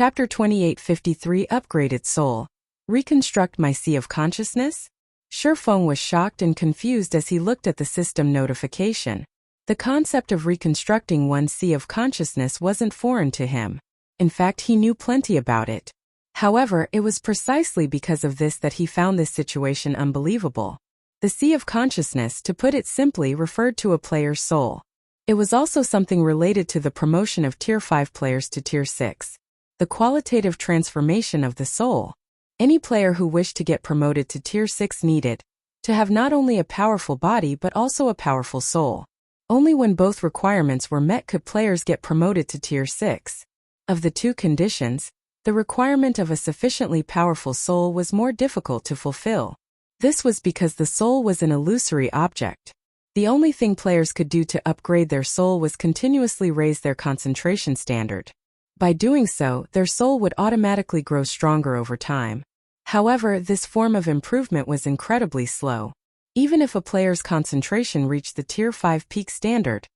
Chapter 2853 Upgraded Soul. Reconstruct my Sea of Consciousness? Shifeng was shocked and confused as he looked at the system notification. The concept of reconstructing one's Sea of Consciousness wasn't foreign to him. In fact, he knew plenty about it. However, it was precisely because of this that he found this situation unbelievable. The Sea of Consciousness, to put it simply, referred to a player's soul. It was also something related to the promotion of Tier 5 players to Tier 6. The qualitative transformation of the soul. Any player who wished to get promoted to Tier 6 needed to have not only a powerful body but also a powerful soul. Only when both requirements were met could players get promoted to Tier 6. Of the two conditions, the requirement of a sufficiently powerful soul was more difficult to fulfill. This was because the soul was an illusory object. The only thing players could do to upgrade their soul was continuously raise their concentration standard. By doing so, their soul would automatically grow stronger over time. However, this form of improvement was incredibly slow. Even if a player's concentration reached the Tier 5 peak standard,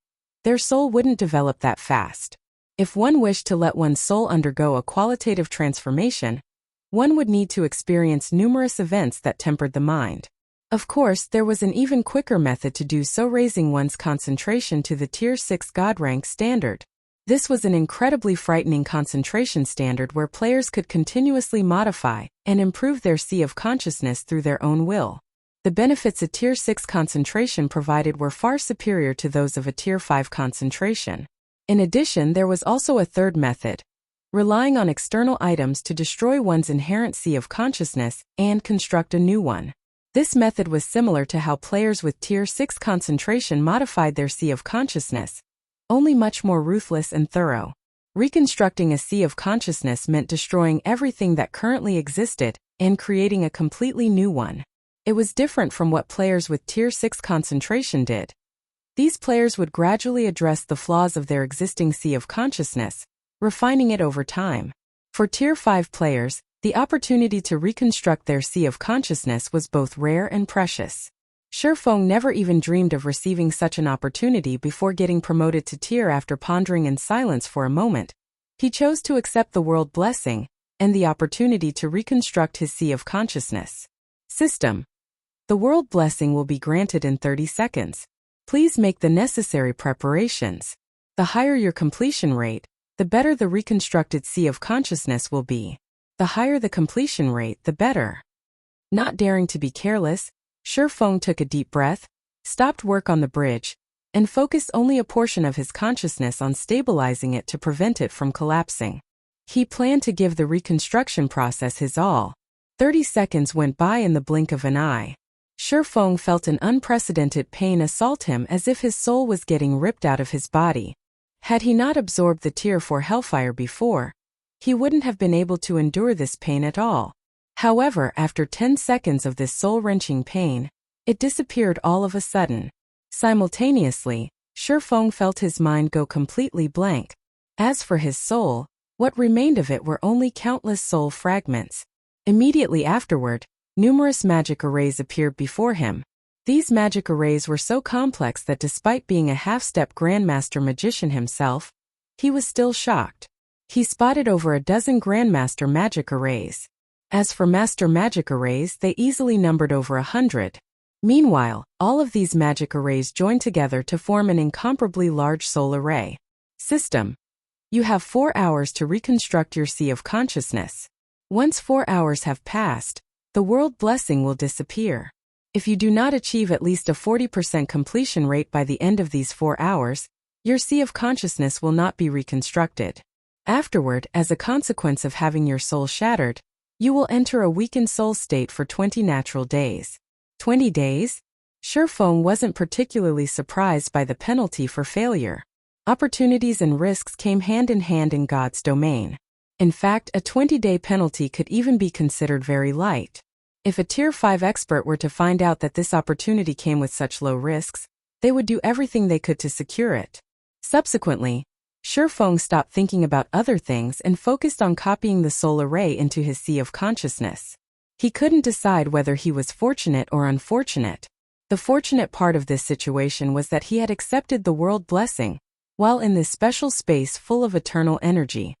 their soul wouldn't develop that fast. If one wished to let one's soul undergo a qualitative transformation, one would need to experience numerous events that tempered the mind. Of course, there was an even quicker method to do so, raising one's concentration to the Tier 6 God rank standard. This was an incredibly frightening concentration standard where players could continuously modify and improve their Sea of Consciousness through their own will. The benefits a Tier 6 concentration provided were far superior to those of a Tier 5 concentration. In addition, there was also a third method, relying on external items to destroy one's inherent Sea of Consciousness and construct a new one. This method was similar to how players with Tier 6 concentration modified their Sea of Consciousness, only much more ruthless and thorough. Reconstructing a Sea of Consciousness meant destroying everything that currently existed and creating a completely new one. It was different from what players with Tier 6 concentration did. These players would gradually address the flaws of their existing Sea of Consciousness, refining it over time. For Tier 5 players, the opportunity to reconstruct their Sea of Consciousness was both rare and precious. Shifeng never even dreamed of receiving such an opportunity before getting promoted to Tier. After pondering in silence for a moment, he chose to accept the world blessing and the opportunity to reconstruct his Sea of Consciousness. System. The world blessing will be granted in 30 seconds. Please make the necessary preparations. The higher your completion rate, the better the reconstructed Sea of Consciousness will be. The higher the completion rate, the better. Not daring to be careless, Shifeng took a deep breath, stopped work on the bridge, and focused only a portion of his consciousness on stabilizing it to prevent it from collapsing. He planned to give the reconstruction process his all. 30 seconds went by in the blink of an eye. Shifeng felt an unprecedented pain assault him, as if his soul was getting ripped out of his body. Had he not absorbed the Tier 4 hellfire before, he wouldn't have been able to endure this pain at all. However, after 10 seconds of this soul-wrenching pain, it disappeared all of a sudden. Simultaneously, Shifeng felt his mind go completely blank. As for his soul, what remained of it were only countless soul fragments. Immediately afterward, numerous magic arrays appeared before him. These magic arrays were so complex that despite being a half-step Grandmaster magician himself, he was still shocked. He spotted over a dozen Grandmaster magic arrays. As for Master magic arrays, they easily numbered over 100. Meanwhile, all of these magic arrays joined together to form an incomparably large soul array. System. You have 4 hours to reconstruct your Sea of Consciousness. Once 4 hours have passed, the world blessing will disappear. If you do not achieve at least a 40% completion rate by the end of these 4 hours, your Sea of Consciousness will not be reconstructed. Afterward, as a consequence of having your soul shattered, you will enter a weakened soul state for 20 natural days. 20 days? Shifeng wasn't particularly surprised by the penalty for failure. Opportunities and risks came hand in hand in God's domain. In fact, a 20-day penalty could even be considered very light. If a Tier 5 expert were to find out that this opportunity came with such low risks, they would do everything they could to secure it. Subsequently, Shifeng stopped thinking about other things and focused on copying the soul array into his Sea of Consciousness. He couldn't decide whether he was fortunate or unfortunate. The fortunate part of this situation was that he had accepted the world blessing, while in this special space full of eternal energy.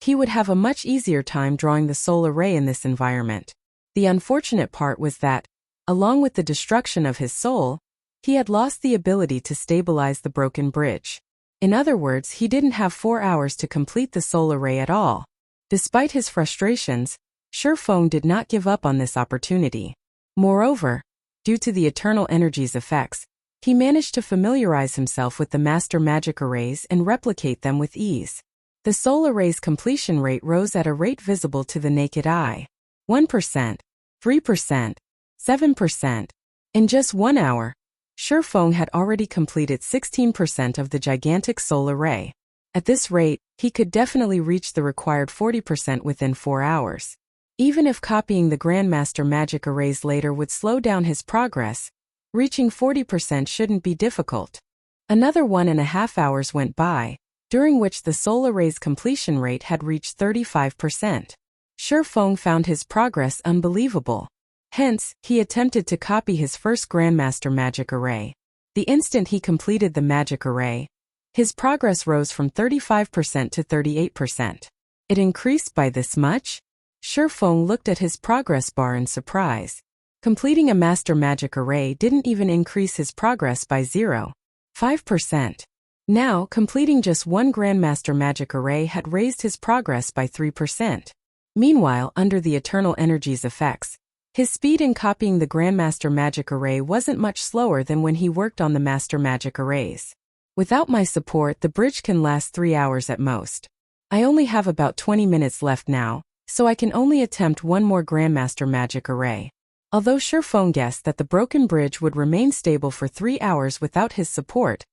He would have a much easier time drawing the solar ray in this environment. The unfortunate part was that, along with the destruction of his soul, he had lost the ability to stabilize the broken bridge. In other words, he didn't have 4 hours to complete the solar ray at all. Despite his frustrations, Shifeng did not give up on this opportunity. Moreover, due to the eternal energy's effects, he managed to familiarize himself with the master magic arrays and replicate them with ease. The soul array's completion rate rose at a rate visible to the naked eye. 1%, 3%, 7%. In just 1 hour, Shifeng had already completed 16% of the gigantic soul array. At this rate, he could definitely reach the required 40% within 4 hours. Even if copying the Grandmaster magic arrays later would slow down his progress, reaching 40% shouldn't be difficult. Another 1.5 hours went by, during which the soul array's completion rate had reached 35%. Shifeng found his progress unbelievable. Hence, he attempted to copy his first Grandmaster magic array. The instant he completed the magic array, his progress rose from 35% to 38%. It increased by this much? Shifeng looked at his progress bar in surprise. Completing a master magic array didn't even increase his progress by 0.5%. Now, completing just one Grandmaster magic array had raised his progress by 3%. Meanwhile, under the eternal energy's effects, his speed in copying the Grandmaster magic array wasn't much slower than when he worked on the master magic arrays. Without my support, the bridge can last 3 hours at most. I only have about 20 minutes left now, so I can only attempt one more Grandmaster magic array. Although Shifeng guessed that the broken bridge would remain stable for 3 hours without his support,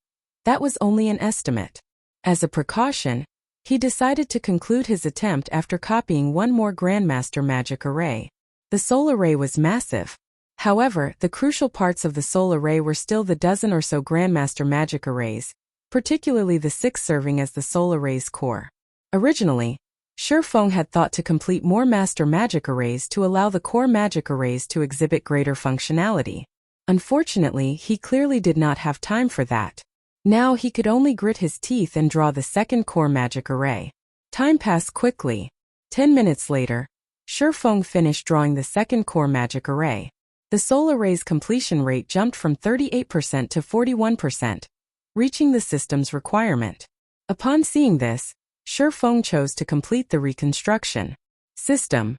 that was only an estimate. As a precaution, he decided to conclude his attempt after copying one more Grandmaster magic array. The soul array was massive. However, the crucial parts of the soul array were still the dozen or so Grandmaster magic arrays, particularly the 6 serving as the soul array's core. Originally, Shifeng had thought to complete more master magic arrays to allow the core magic arrays to exhibit greater functionality. Unfortunately, he clearly did not have time for that. Now he could only grit his teeth and draw the second core magic array. Time passed quickly. 10 minutes later, Shifeng finished drawing the second core magic array. The soul array's completion rate jumped from 38% to 41%, reaching the system's requirement. Upon seeing this, Shifeng chose to complete the reconstruction. System.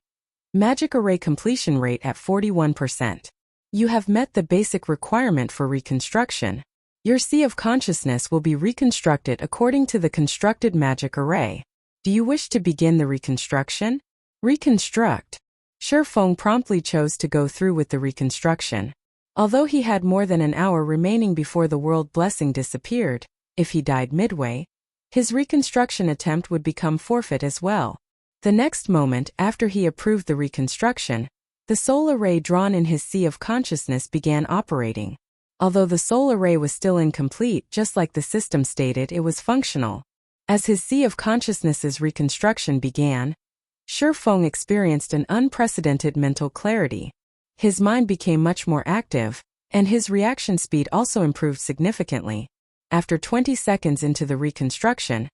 Magic array completion rate at 41%. You have met the basic requirement for reconstruction. Your sea of consciousness will be reconstructed according to the constructed magic array. Do you wish to begin the reconstruction? Reconstruct. Shifeng promptly chose to go through with the reconstruction. Although he had more than an hour remaining before the world blessing disappeared, if he died midway, his reconstruction attempt would become forfeit as well. The next moment after he approved the reconstruction, the soul array drawn in his sea of consciousness began operating. Although the soul array was still incomplete, just like the system stated, it was functional. As his sea of consciousness's reconstruction began, Shifeng experienced an unprecedented mental clarity. His mind became much more active, and his reaction speed also improved significantly. After 20 seconds into the reconstruction,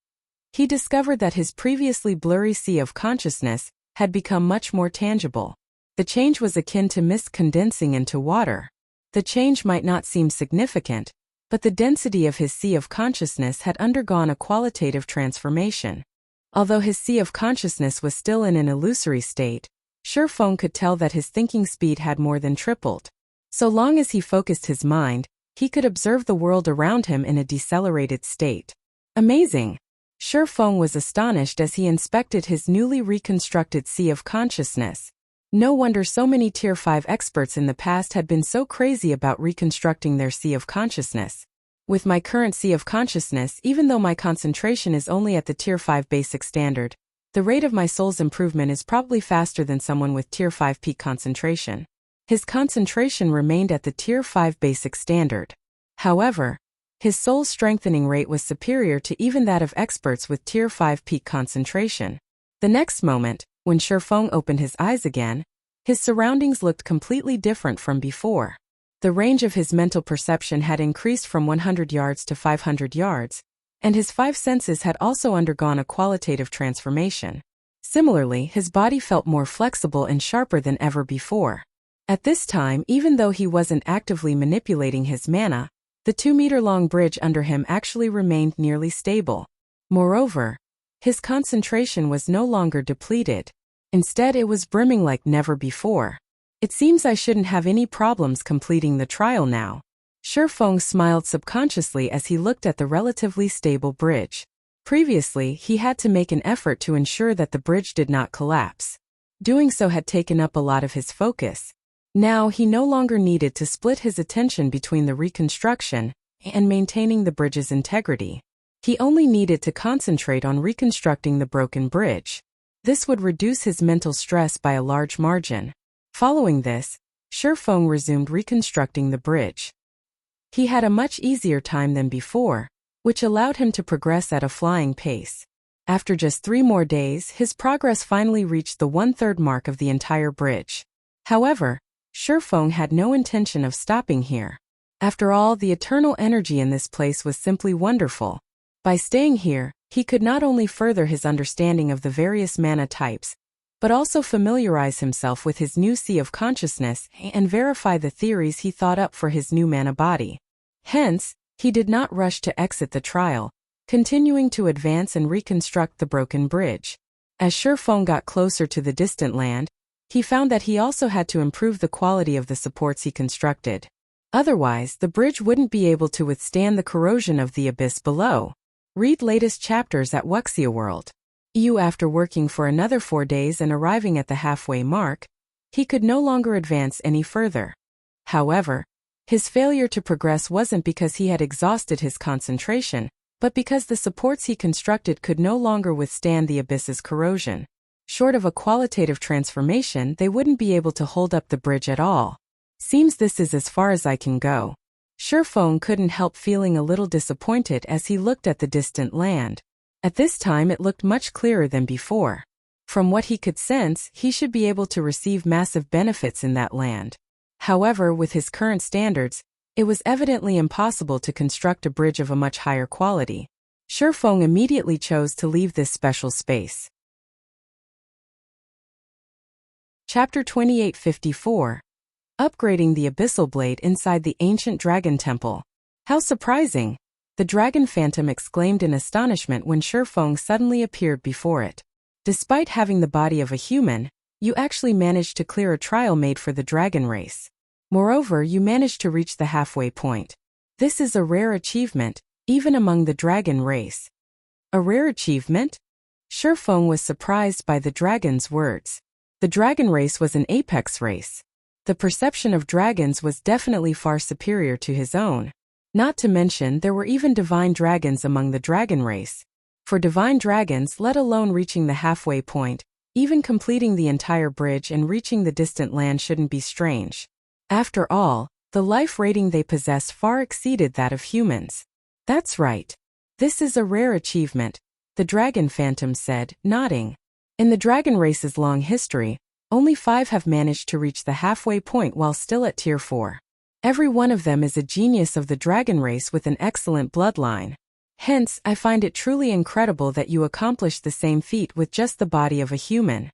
he discovered that his previously blurry sea of consciousness had become much more tangible. The change was akin to mist condensing into water. The change might not seem significant, but the density of his sea of consciousness had undergone a qualitative transformation. Although his sea of consciousness was still in an illusory state, Shifeng could tell that his thinking speed had more than tripled. So long as he focused his mind, he could observe the world around him in a decelerated state. Amazing! Shifeng was astonished as he inspected his newly reconstructed sea of consciousness. No wonder so many Tier 5 experts in the past had been so crazy about reconstructing their sea of consciousness. With my current sea of consciousness, even though my concentration is only at the Tier 5 basic standard, the rate of my soul's improvement is probably faster than someone with Tier 5 peak concentration. His concentration remained at the Tier 5 basic standard. However, his soul's strengthening rate was superior to even that of experts with Tier 5 peak concentration. The next moment, when Shifeng opened his eyes again, his surroundings looked completely different from before. The range of his mental perception had increased from 100 yards to 500 yards, and his 5 senses had also undergone a qualitative transformation. Similarly, his body felt more flexible and sharper than ever before. At this time, even though he wasn't actively manipulating his mana, the 2-meter-long bridge under him actually remained nearly stable. Moreover, his concentration was no longer depleted. Instead, it was brimming like never before. It seems I shouldn't have any problems completing the trial now. Shifeng smiled subconsciously as he looked at the relatively stable bridge. Previously, he had to make an effort to ensure that the bridge did not collapse. Doing so had taken up a lot of his focus. Now he no longer needed to split his attention between the reconstruction and maintaining the bridge's integrity. He only needed to concentrate on reconstructing the broken bridge. This would reduce his mental stress by a large margin. Following this, Shifeng resumed reconstructing the bridge. He had a much easier time than before, which allowed him to progress at a flying pace. After just 3 more days, his progress finally reached the 1/3 mark of the entire bridge. However, Shifeng had no intention of stopping here. After all, the eternal energy in this place was simply wonderful. By staying here, he could not only further his understanding of the various mana types, but also familiarize himself with his new sea of consciousness and verify the theories he thought up for his new mana body. Hence, he did not rush to exit the trial, continuing to advance and reconstruct the broken bridge. As Shifeng got closer to the distant land, he found that he also had to improve the quality of the supports he constructed. Otherwise, the bridge wouldn't be able to withstand the corrosion of the abyss below. Read latest chapters at Wuxia World. After working for another 4 days and arriving at the halfway mark, he could no longer advance any further. However, his failure to progress wasn't because he had exhausted his concentration, but because the supports he constructed could no longer withstand the abyss's corrosion. Short of a qualitative transformation, they wouldn't be able to hold up the bridge at all. Seems this is as far as I can go. Shifeng couldn't help feeling a little disappointed as he looked at the distant land. At this time it looked much clearer than before. From what he could sense, he should be able to receive massive benefits in that land. However, with his current standards, it was evidently impossible to construct a bridge of a much higher quality. Shifeng immediately chose to leave this special space. Chapter 2854. Upgrading the Abyssal Blade inside the ancient Dragon Temple. How surprising! The Dragon Phantom exclaimed in astonishment when Shifeng suddenly appeared before it. Despite having the body of a human, you actually managed to clear a trial made for the dragon race. Moreover, you managed to reach the halfway point. This is a rare achievement, even among the dragon race. A rare achievement? Shifeng was surprised by the dragon's words. The dragon race was an apex race. The perception of dragons was definitely far superior to his own. Not to mention, there were even divine dragons among the dragon race. For divine dragons, let alone reaching the halfway point, even completing the entire bridge and reaching the distant land shouldn't be strange. After all, the life rating they possess far exceeded that of humans. That's right. This is a rare achievement, the Dragon Phantom said, nodding. In the dragon race's long history, only 5 have managed to reach the halfway point while still at Tier 4. Every one of them is a genius of the dragon race with an excellent bloodline. Hence, I find it truly incredible that you accomplished the same feat with just the body of a human.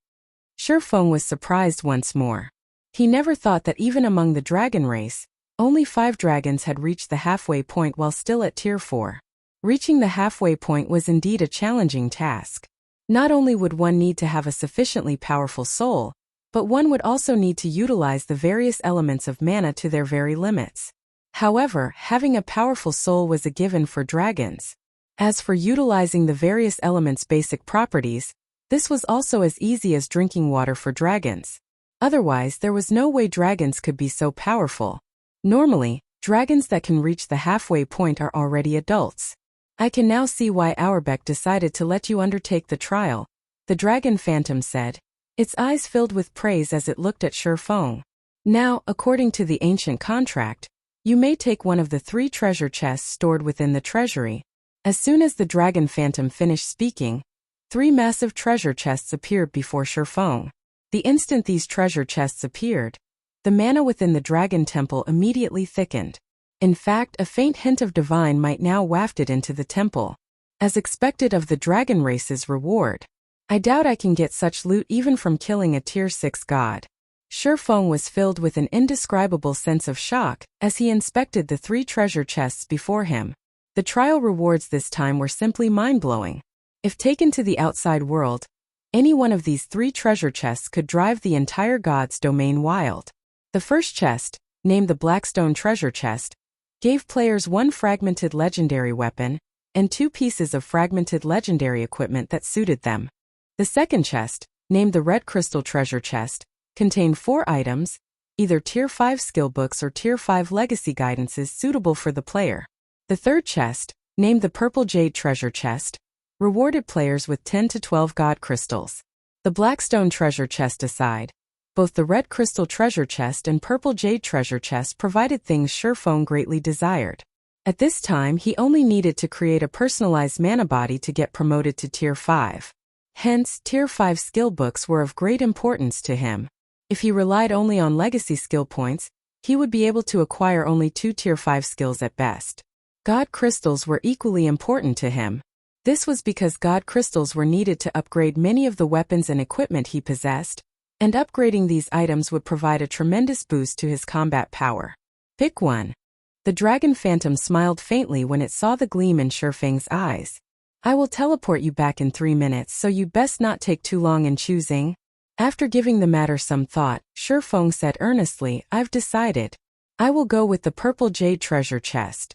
Shifeng was surprised once more. He never thought that even among the dragon race, only 5 dragons had reached the halfway point while still at Tier 4. Reaching the halfway point was indeed a challenging task. Not only would one need to have a sufficiently powerful soul, but one would also need to utilize the various elements of mana to their very limits. However, having a powerful soul was a given for dragons. As for utilizing the various elements' basic properties, this was also as easy as drinking water for dragons. Otherwise, there was no way dragons could be so powerful. Normally, dragons that can reach the halfway point are already adults. I can now see why Auerbeck decided to let you undertake the trial, the Dragon Phantom said, its eyes filled with praise as it looked at Shifeng. Now, according to the ancient contract, you may take one of the 3 treasure chests stored within the treasury. As soon as the Dragon Phantom finished speaking, 3 massive treasure chests appeared before Shifeng. The instant these treasure chests appeared, the mana within the Dragon Temple immediately thickened. In fact, a faint hint of divine might now wafted into the temple. As expected of the dragon race's reward, I doubt I can get such loot even from killing a tier 6 god. Shifeng was filled with an indescribable sense of shock as he inspected the 3 treasure chests before him. The trial rewards this time were simply mind-blowing. If taken to the outside world, any one of these 3 treasure chests could drive the entire god's domain wild. The first chest, named the Blackstone Treasure Chest, gave players 1 fragmented legendary weapon and 2 pieces of fragmented legendary equipment that suited them. The second chest, named the Red Crystal Treasure Chest, contained 4 items, either Tier 5 skill books or Tier 5 legacy guidances suitable for the player. The third chest, named the Purple Jade Treasure Chest, rewarded players with 10 to 12 god crystals. The Blackstone Treasure Chest aside, both the Red Crystal Treasure Chest and Purple Jade Treasure Chest provided things Shifeng greatly desired. At this time he only needed to create a personalized mana body to get promoted to Tier 5. Hence, Tier 5 skill books were of great importance to him. If he relied only on legacy skill points, he would be able to acquire only 2 Tier 5 skills at best. God crystals were equally important to him. This was because god crystals were needed to upgrade many of the weapons and equipment he possessed, and upgrading these items would provide a tremendous boost to his combat power. Pick 1. The Dragon Phantom smiled faintly when it saw the gleam in Shifeng's eyes. I will teleport you back in 3 minutes, so you'd best not take too long in choosing. After giving the matter some thought, Shifeng said earnestly, I've decided. I will go with the Purple Jade Treasure Chest.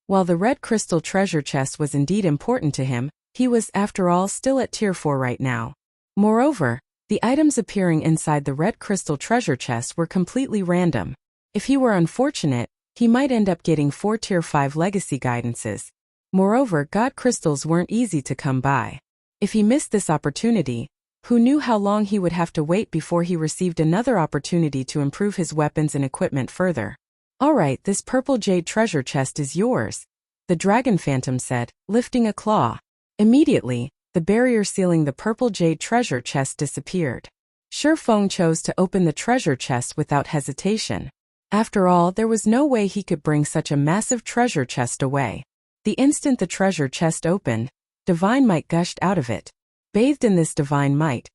While the Red Crystal Treasure Chest was indeed important to him, he was, after all, still at Tier 4 right now. Moreover, the items appearing inside the Red Crystal Treasure Chest were completely random. If he were unfortunate, he might end up getting 4 Tier 5 legacy guidances. Moreover, god crystals weren't easy to come by. If he missed this opportunity, who knew how long he would have to wait before he received another opportunity to improve his weapons and equipment further. Alright, this Purple Jade Treasure Chest is yours, the Dragon Phantom said, lifting a claw. Immediately, the barrier sealing the Purple Jade Treasure Chest disappeared. Shifeng chose to open the treasure chest without hesitation. After all, there was no way he could bring such a massive treasure chest away. The instant the treasure chest opened, divine might gushed out of it. Bathed in this divine might,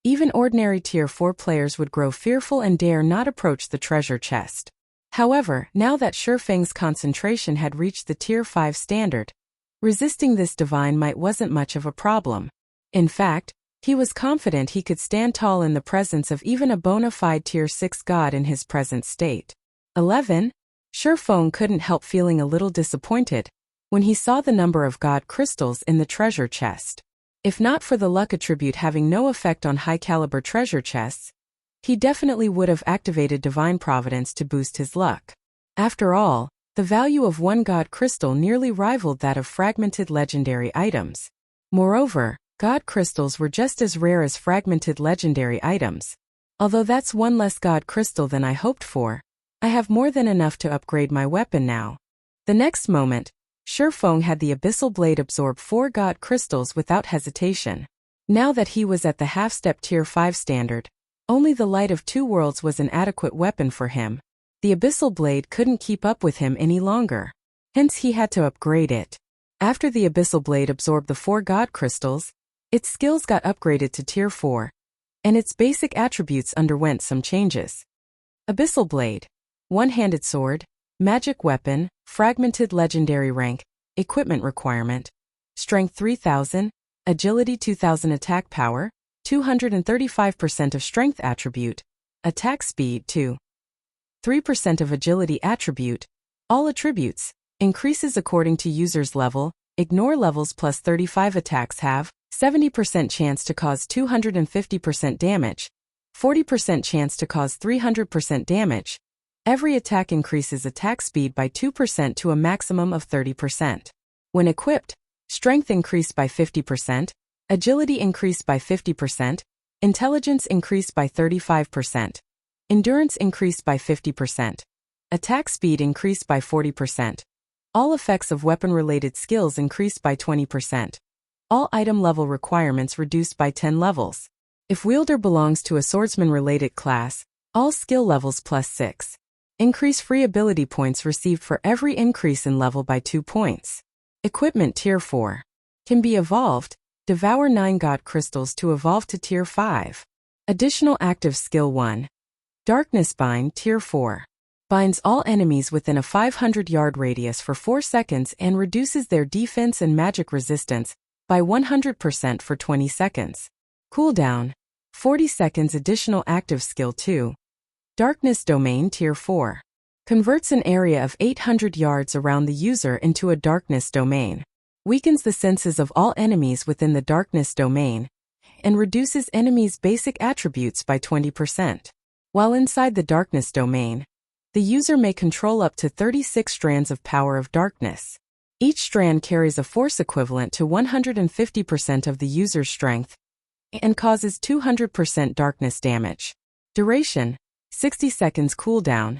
even ordinary Tier 4 players would grow fearful and dare not approach the treasure chest. However, now that Shifeng's concentration had reached the Tier 5 standard, resisting this divine might wasn't much of a problem. In fact, he was confident he could stand tall in the presence of even a bona fide Tier 6 god in his present state. 11. Shifeng couldn't help feeling a little disappointed when he saw the number of god crystals in the treasure chest. If not for the luck attribute having no effect on high-caliber treasure chests, he definitely would have activated Divine Providence to boost his luck. After all, the value of 1 god crystal nearly rivaled that of fragmented legendary items. Moreover, god crystals were just as rare as fragmented legendary items. Although that's 1 less god crystal than I hoped for, I have more than enough to upgrade my weapon now. The next moment, Shifeng had the Abyssal Blade absorb 4 god crystals without hesitation. Now that he was at the half-step Tier 5 standard, only the Light of 2 Worlds was an adequate weapon for him. The Abyssal Blade couldn't keep up with him any longer. Hence he had to upgrade it. After the Abyssal Blade absorbed the 4 god crystals, its skills got upgraded to Tier 4, and its basic attributes underwent some changes. Abyssal Blade, one-handed sword, magic weapon, fragmented legendary rank, equipment requirement, strength 3000, agility 2000 attack power, 235% of strength attribute, attack speed 2. 3% of agility attribute, all attributes, increases according to user's level, ignore levels plus 35 attacks have, 70% chance to cause 250% damage, 40% chance to cause 300% damage. Every attack increases attack speed by 2% to a maximum of 30%. When equipped, strength increased by 50%, agility increased by 50%, intelligence increased by 35%. Endurance increased by 50%. Attack speed increased by 40%. All effects of weapon-related skills increased by 20%. All item level requirements reduced by 10 levels. If wielder belongs to a swordsman-related class, all skill levels plus 6. Increase free ability points received for every increase in level by 2 points. Equipment Tier 4. Can be evolved, Devour 9 God Crystals to evolve to Tier 5. Additional active skill 1. Darkness Bind Tier 4. Binds all enemies within a 500-yard radius for 4 seconds and reduces their defense and magic resistance by 100% for 20 seconds. Cooldown 40 seconds. Additional active skill 2. Darkness Domain Tier 4. Converts an area of 800 yards around the user into a darkness domain. Weakens the senses of all enemies within the darkness domain and reduces enemies' basic attributes by 20%. While inside the darkness domain, the user may control up to 36 strands of power of darkness. Each strand carries a force equivalent to 150% of the user's strength and causes 200% darkness damage. Duration 60 seconds. Cooldown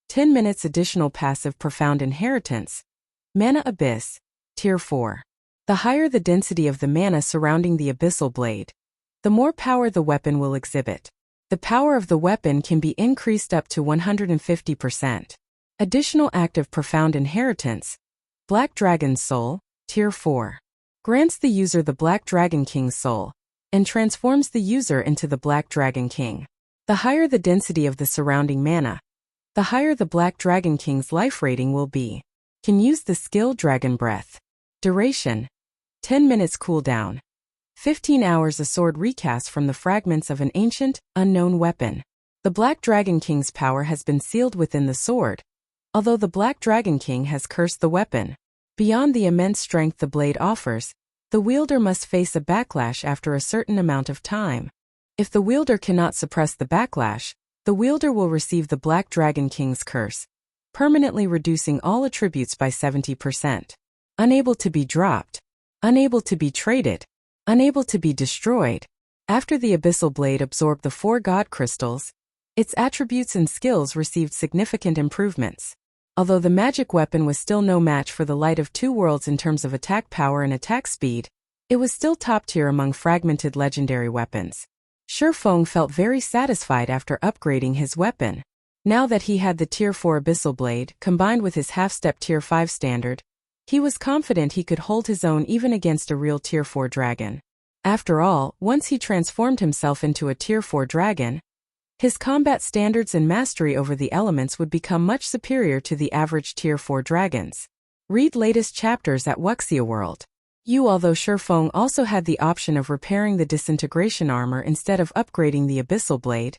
10 minutes. Additional passive Profound Inheritance. Mana Abyss Tier 4. The higher the density of the mana surrounding the Abyssal Blade, the more power the weapon will exhibit. The power of the weapon can be increased up to 150%. Additional active Profound Inheritance. Black Dragon's Soul Tier 4. Grants the user the Black Dragon King's soul and transforms the user into the Black Dragon King. The higher the density of the surrounding mana, the higher the Black Dragon King's life rating will be. Can use the skill Dragon Breath. Duration 10 minutes. Cooldown 15 hours. A sword recast from the fragments of an ancient, unknown weapon. The Black Dragon King's power has been sealed within the sword, although the Black Dragon King has cursed the weapon. Beyond the immense strength the blade offers, the wielder must face a backlash after a certain amount of time. If the wielder cannot suppress the backlash, the wielder will receive the Black Dragon King's curse, permanently reducing all attributes by 70%. Unable to be dropped. Unable to be traded. Unable to be destroyed. After the Abyssal Blade absorbed the 4 God Crystals, its attributes and skills received significant improvements. Although the magic weapon was still no match for the Light of Two Worlds in terms of attack power and attack speed, it was still top tier among fragmented legendary weapons. Shifeng felt very satisfied after upgrading his weapon. Now that he had the Tier 4 Abyssal Blade, combined with his half-step Tier 5 standard, he was confident he could hold his own even against a real Tier 4 dragon. After all, once he transformed himself into a Tier 4 dragon, his combat standards and mastery over the elements would become much superior to the average Tier 4 dragons. Read latest chapters at Wuxia World. Although Shifeng also had the option of repairing the disintegration armor instead of upgrading the Abyssal Blade,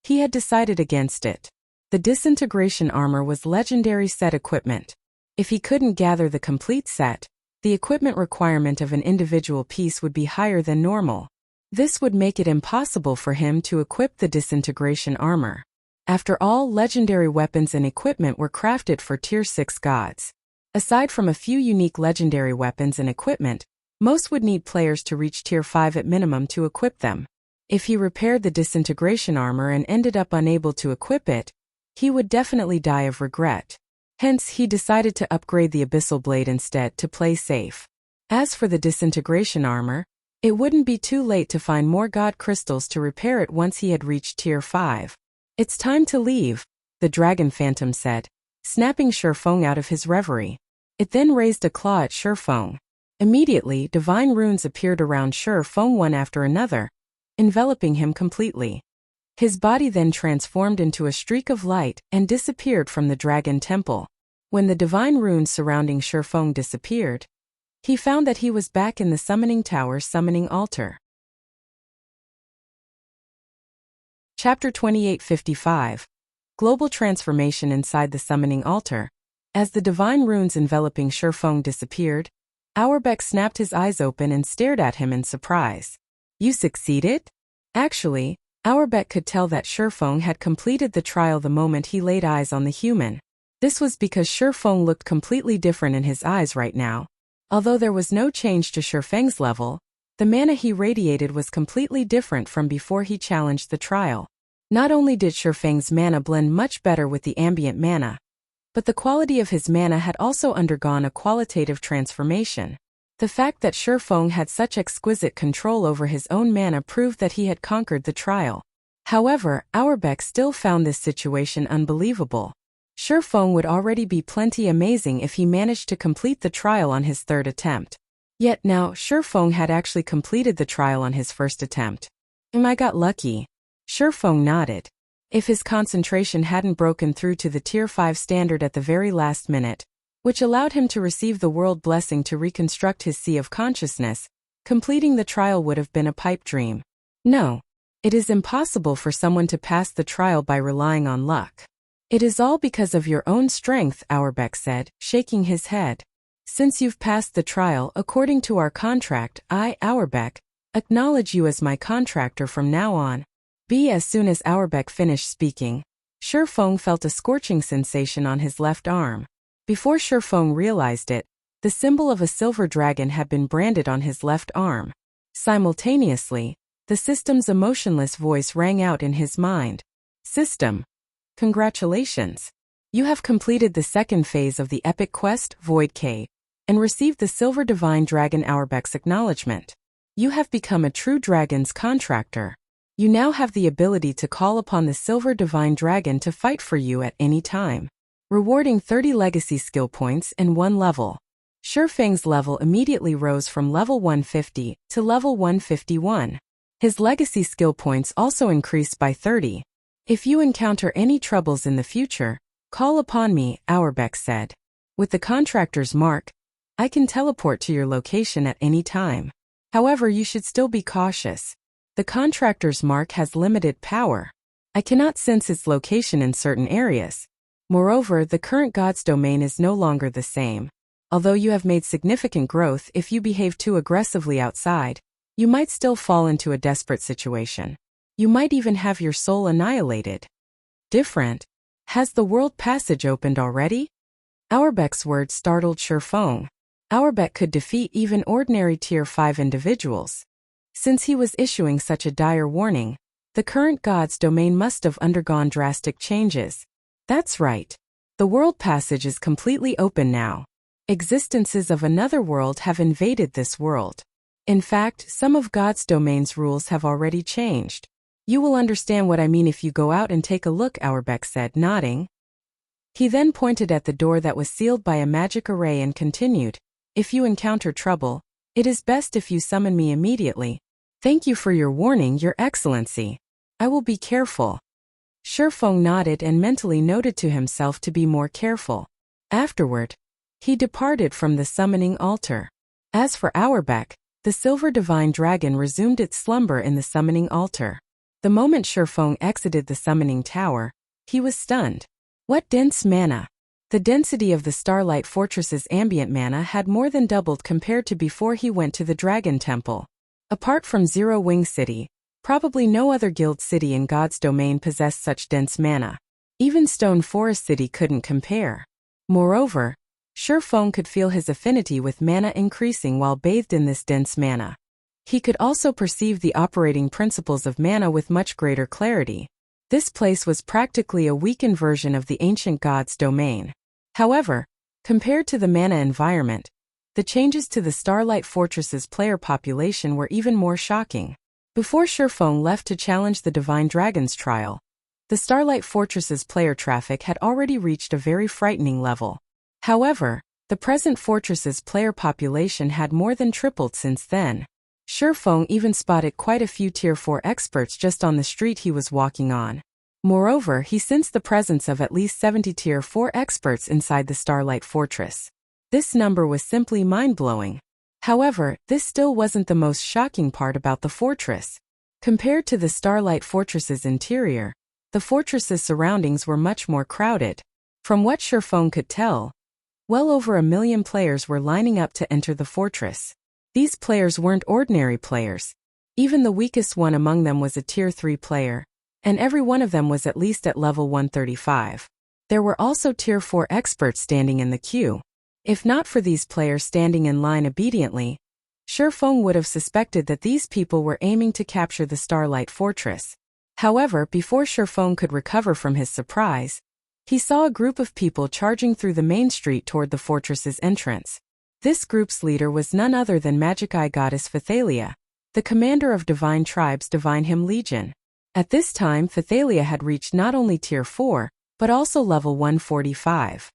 he had decided against it. The disintegration armor was legendary set equipment. If he couldn't gather the complete set, the equipment requirement of an individual piece would be higher than normal. This would make it impossible for him to equip the disintegration armor. After all, legendary weapons and equipment were crafted for Tier 6 gods. Aside from a few unique legendary weapons and equipment, most would need players to reach Tier 5 at minimum to equip them. If he repaired the disintegration armor and ended up unable to equip it, he would definitely die of regret. Hence, he decided to upgrade the Abyssal Blade instead to play safe. As for the disintegration armor, it wouldn't be too late to find more God Crystals to repair it once he had reached Tier 5. It's time to leave, the Dragon Phantom said, snapping Shifeng out of his reverie. It then raised a claw at Shifeng. Immediately, divine runes appeared around Shifeng one after another, enveloping him completely. His body then transformed into a streak of light and disappeared from the Dragon Temple. When the divine runes surrounding Shifeng disappeared, he found that he was back in the Summoning Tower's summoning altar. Chapter 2855. Global Transformation inside the Summoning Altar. As the divine runes enveloping Shifeng disappeared, Auerbach snapped his eyes open and stared at him in surprise. You succeeded? Actually, Auerbach could tell that Shifeng had completed the trial the moment he laid eyes on the human. This was because Shifeng looked completely different in his eyes right now. Although there was no change to Shifeng's level, the mana he radiated was completely different from before he challenged the trial. Not only did Shifeng's mana blend much better with the ambient mana, but the quality of his mana had also undergone a qualitative transformation. The fact that Shifeng had such exquisite control over his own mana proved that he had conquered the trial. However, Auerbach still found this situation unbelievable. Shifeng would already be plenty amazing if he managed to complete the trial on his third attempt. Yet now, Shifeng had actually completed the trial on his first attempt. I got lucky. Shifeng nodded. If his concentration hadn't broken through to the Tier 5 standard at the very last minute, which allowed him to receive the world blessing to reconstruct his sea of consciousness, completing the trial would have been a pipe dream. No. It is impossible for someone to pass the trial by relying on luck. It is all because of your own strength, Auerbach said, shaking his head. Since you've passed the trial according to our contract, I, Auerbach, acknowledge you as my contractor from now on. As soon as Auerbach finished speaking, Shifeng felt a scorching sensation on his left arm. Before Shifeng realized it, the symbol of a silver dragon had been branded on his left arm. Simultaneously, the system's emotionless voice rang out in his mind. System. Congratulations. You have completed the second phase of the epic quest, Void Cave, and received the Silver Divine Dragon Auerbach's acknowledgement. You have become a true dragon's contractor. You now have the ability to call upon the Silver Divine Dragon to fight for you at any time, rewarding 30 legacy skill points and 1 level. Shifeng's level immediately rose from level 150 to level 151. His legacy skill points also increased by 30. If you encounter any troubles in the future, call upon me, Auerbach said. With the contractor's mark, I can teleport to your location at any time. However, you should still be cautious. The contractor's mark has limited power. I cannot sense its location in certain areas. Moreover, the current god's domain is no longer the same. Although you have made significant growth, if you behave too aggressively outside, you might still fall into a desperate situation. You might even have your soul annihilated. Different? Has the world passage opened already? Auerbach's words startled Shifeng. Auerbach could defeat even ordinary Tier 5 individuals. Since he was issuing such a dire warning, the current god's domain must have undergone drastic changes. That's right. The world passage is completely open now. Existences of another world have invaded this world. In fact, some of God's domain's rules have already changed. You will understand what I mean if you go out and take a look, Auerbach said, nodding. He then pointed at the door that was sealed by a magic array and continued, If you encounter trouble, it is best if you summon me immediately. Thank you for your warning, Your Excellency. I will be careful. Shifeng nodded and mentally noted to himself to be more careful. Afterward, he departed from the summoning altar. As for Auerbach, the Silver Divine Dragon resumed its slumber in the summoning altar. The moment Shifeng exited the summoning tower, he was stunned. What dense mana! The density of the Starlight Fortress's ambient mana had more than doubled compared to before he went to the Dragon Temple. Apart from Zero Wing City, probably no other guild city in God's domain possessed such dense mana. Even Stone Forest City couldn't compare. Moreover, Shifeng could feel his affinity with mana increasing while bathed in this dense mana. He could also perceive the operating principles of mana with much greater clarity. This place was practically a weakened version of the ancient god's domain. However, compared to the mana environment, the changes to the Starlight Fortress's player population were even more shocking. Before Shifeng left to challenge the Divine Dragon's trial, the Starlight Fortress's player traffic had already reached a very frightening level. However, the present fortress's player population had more than tripled since then. Shifeng even spotted quite a few Tier 4 experts just on the street he was walking on. Moreover, he sensed the presence of at least 70 Tier 4 experts inside the Starlight Fortress. This number was simply mind-blowing. However, this still wasn't the most shocking part about the fortress. Compared to the Starlight Fortress's interior, the fortress's surroundings were much more crowded. From what Shifeng could tell, well over 1 million players were lining up to enter the fortress. These players weren't ordinary players. Even the weakest one among them was a Tier 3 player, and every one of them was at least at level 135. There were also Tier 4 experts standing in the queue. If not for these players standing in line obediently, Shifeng would have suspected that these people were aiming to capture the Starlight Fortress. However, before Shifeng could recover from his surprise, he saw a group of people charging through the main street toward the fortress's entrance. This group's leader was none other than Magic-Eye Goddess Phythalia, the commander of Divine Tribe's Divine Hymn Legion. At this time, Phythalia had reached not only Tier 4, but also level 145.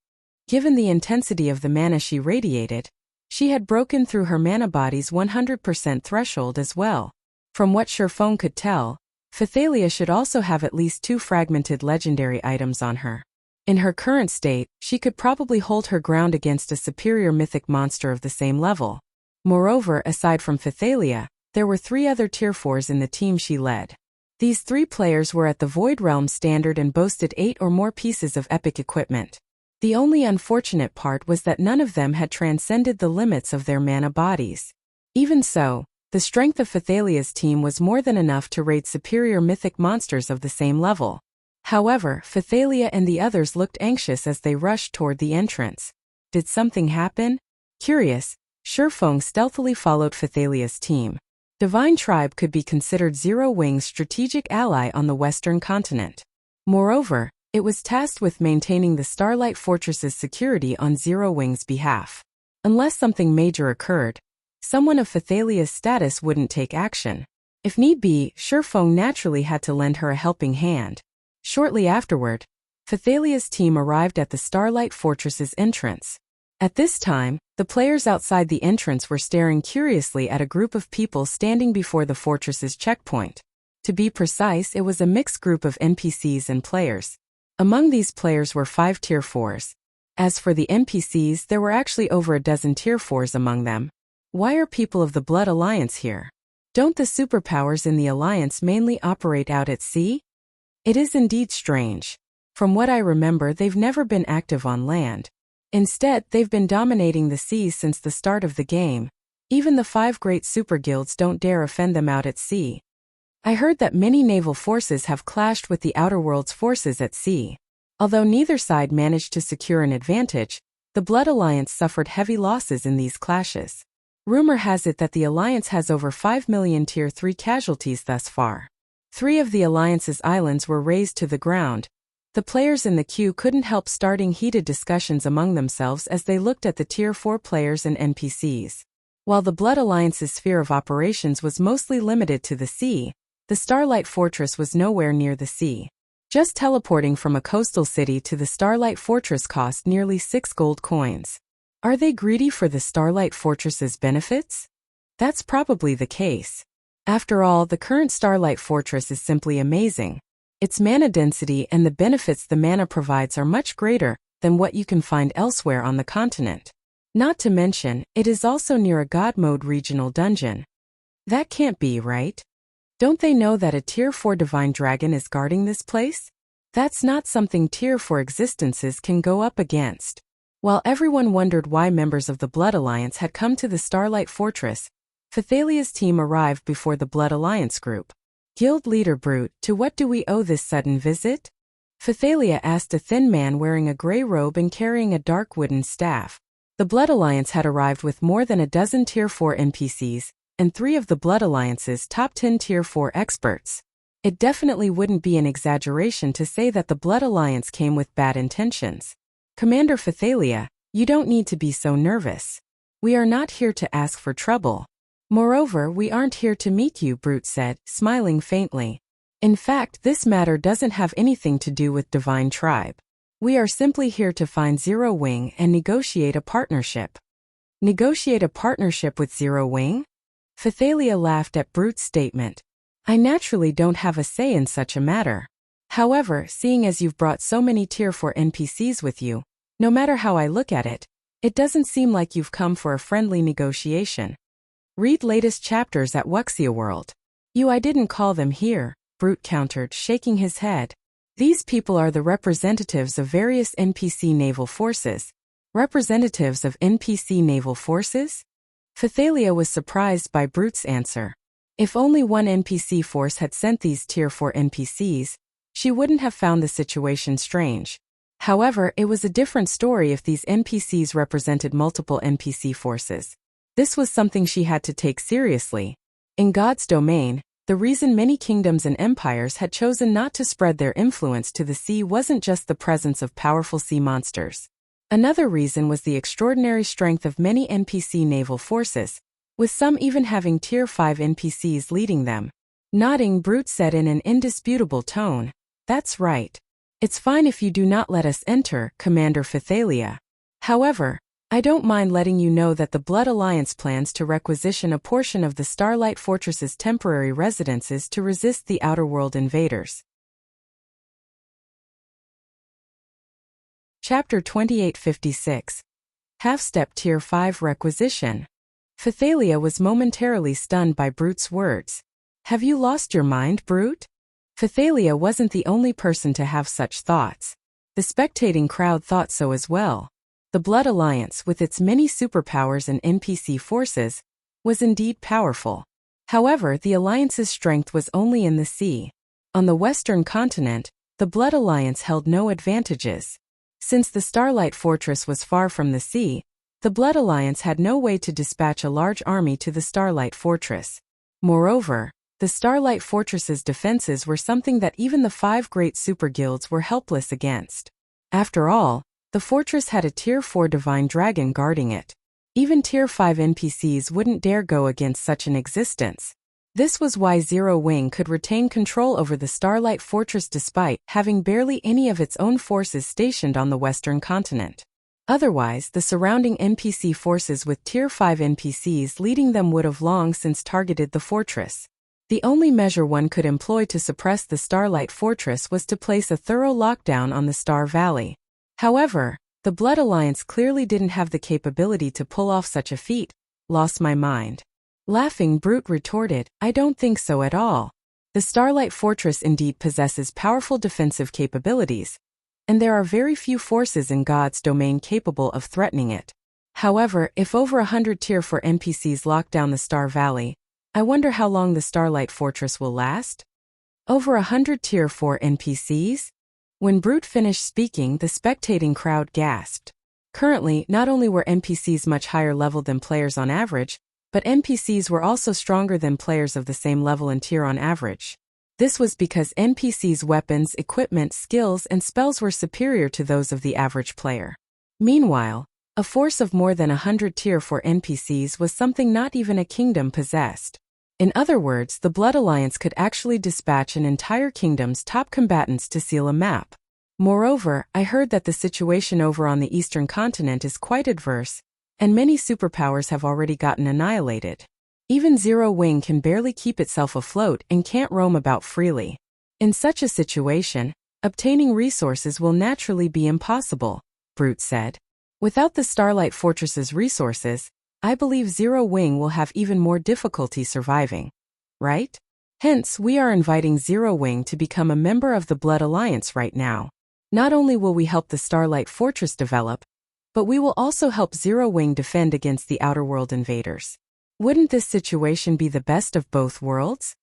Given the intensity of the mana she radiated, She had broken through her mana body's 100% threshold as well. From what Sherfone could tell, Phythalia should also have at least 2 fragmented legendary items on her. In her current state, she could probably hold her ground against a superior mythic monster of the same level. Moreover, aside from Phythalia, there were 3 other tier 4s in the team she led. These 3 players were at the Void Realm standard and boasted 8 or more pieces of epic equipment. The only unfortunate part was that none of them had transcended the limits of their mana bodies. Even so, the strength of Phythalia's team was more than enough to raid superior mythic monsters of the same level. However, Phythalia and the others looked anxious as they rushed toward the entrance. Did something happen? Curious, Sherfone stealthily followed Phythalia's team. Divine Tribe could be considered Zero Wing's strategic ally on the Western continent. Moreover, it was tasked with maintaining the Starlight Fortress's security on Zero Wing's behalf. Unless something major occurred, someone of Phythalia's status wouldn't take action. If need be, Sherfone naturally had to lend her a helping hand. Shortly afterward, Phythalia's team arrived at the Starlight Fortress's entrance. At this time, the players outside the entrance were staring curiously at a group of people standing before the fortress's checkpoint. To be precise, it was a mixed group of NPCs and players. Among these players were 5 tier 4s. As for the NPCs, there were actually over a dozen tier 4s among them. Why are people of the Blood Alliance here? Don't the superpowers in the Alliance mainly operate out at sea? It is indeed strange. From what I remember, they've never been active on land. Instead, they've been dominating the seas since the start of the game. Even the 5 great super guilds don't dare offend them out at sea. I heard that many naval forces have clashed with the Outer World's forces at sea. Although neither side managed to secure an advantage, the Blood Alliance suffered heavy losses in these clashes. Rumor has it that the Alliance has over 5 million Tier 3 casualties thus far. 3 of the Alliance's islands were razed to the ground. The players in the queue couldn't help starting heated discussions among themselves as they looked at the Tier 4 players and NPCs. While the Blood Alliance's sphere of operations was mostly limited to the sea, the Starlight Fortress was nowhere near the sea. Just teleporting from a coastal city to the Starlight Fortress cost nearly 6 gold coins. Are they greedy for the Starlight Fortress's benefits? That's probably the case. After all, the current Starlight Fortress is simply amazing. Its mana density and the benefits the mana provides are much greater than what you can find elsewhere on the continent. Not to mention, it is also near a God Mode regional dungeon. That can't be right. Don't they know that a Tier 4 Divine Dragon is guarding this place? That's not something Tier 4 existences can go up against. While everyone wondered why members of the Blood Alliance had come to the Starlight Fortress, Phythalia's team arrived before the Blood Alliance group. Guild leader Brute, to what do we owe this sudden visit? Phythalia asked a thin man wearing a gray robe and carrying a dark wooden staff. The Blood Alliance had arrived with more than a dozen Tier 4 NPCs, and 3 of the Blood Alliance's top 10 Tier 4 experts. It definitely wouldn't be an exaggeration to say that the Blood Alliance came with bad intentions. Commander Phythalia, you don't need to be so nervous. We are not here to ask for trouble. Moreover, we aren't here to meet you, Brute said, smiling faintly. In fact, this matter doesn't have anything to do with Divine Tribe. We are simply here to find Zero Wing and negotiate a partnership. Negotiate a partnership with Zero Wing? Phythalia laughed at Brute's statement. I naturally don't have a say in such a matter. However, seeing as you've brought so many Tier 4 NPCs with you, no matter how I look at it, it doesn't seem like you've come for a friendly negotiation. Read latest chapters at Wuxia World. I didn't call them here, Brute countered, shaking his head. These people are the representatives of various NPC naval forces. Representatives of NPC naval forces? Phythalia was surprised by Brute's answer. If only one NPC force had sent these Tier 4 NPCs, she wouldn't have found the situation strange. However, it was a different story if these NPCs represented multiple NPC forces. This was something she had to take seriously. In God's domain, the reason many kingdoms and empires had chosen not to spread their influence to the sea wasn't just the presence of powerful sea monsters. Another reason was the extraordinary strength of many NPC naval forces, with some even having Tier 5 NPCs leading them. Nodding, Brute said in an indisputable tone, "That's right. It's fine if you do not let us enter, Commander Phythalia. However, I don't mind letting you know that the Blood Alliance plans to requisition a portion of the Starlight Fortress's temporary residences to resist the Outerworld invaders. Chapter 2856. Half-Step Tier 5 Requisition. Phythalia was momentarily stunned by Brute's words. Have you lost your mind, Brute? Phythalia wasn't the only person to have such thoughts. The spectating crowd thought so as well. The Blood Alliance, with its many superpowers and NPC forces, was indeed powerful. However, the Alliance's strength was only in the sea. On the Western continent, the Blood Alliance held no advantages. Since the Starlight Fortress was far from the sea, the Blood Alliance had no way to dispatch a large army to the Starlight Fortress. Moreover, the Starlight Fortress's defenses were something that even the 5 great super guilds were helpless against. After all, the fortress had a Tier 4 Divine Dragon guarding it. Even Tier 5 NPCs wouldn't dare go against such an existence. This was why Zero Wing could retain control over the Starlight Fortress despite having barely any of its own forces stationed on the Western continent. Otherwise, the surrounding NPC forces with Tier 5 NPCs leading them would have long since targeted the fortress. The only measure one could employ to suppress the Starlight Fortress was to place a thorough lockdown on the Star Valley. However, the Blood Alliance clearly didn't have the capability to pull off such a feat. Lost my mind. Laughing, Brute retorted, I don't think so at all. The Starlight Fortress indeed possesses powerful defensive capabilities, and there are very few forces in God's domain capable of threatening it. However, if over 100 Tier 4 NPCs lock down the Star Valley, I wonder how long the Starlight Fortress will last? Over 100 Tier 4 NPCs? When Brute finished speaking, the spectating crowd gasped. Currently, not only were NPCs much higher level than players on average, but NPCs were also stronger than players of the same level and tier on average. This was because NPCs' weapons, equipment, skills, and spells were superior to those of the average player. Meanwhile, a force of more than 100 Tier 4 NPCs was something not even a kingdom possessed. In other words, the Blood Alliance could actually dispatch an entire kingdom's top combatants to seal a map. Moreover, I heard that the situation over on the Eastern continent is quite adverse, and many superpowers have already gotten annihilated. Even Zero Wing can barely keep itself afloat and can't roam about freely. In such a situation, obtaining resources will naturally be impossible, Brute said. Without the Starlight Fortress's resources, I believe Zero Wing will have even more difficulty surviving. Right? Hence, we are inviting Zero Wing to become a member of the Blood Alliance right now. Not only will we help the Starlight Fortress develop, but we will also help Zero Wing defend against the Outerworld invaders. Wouldn't this situation be the best of both worlds?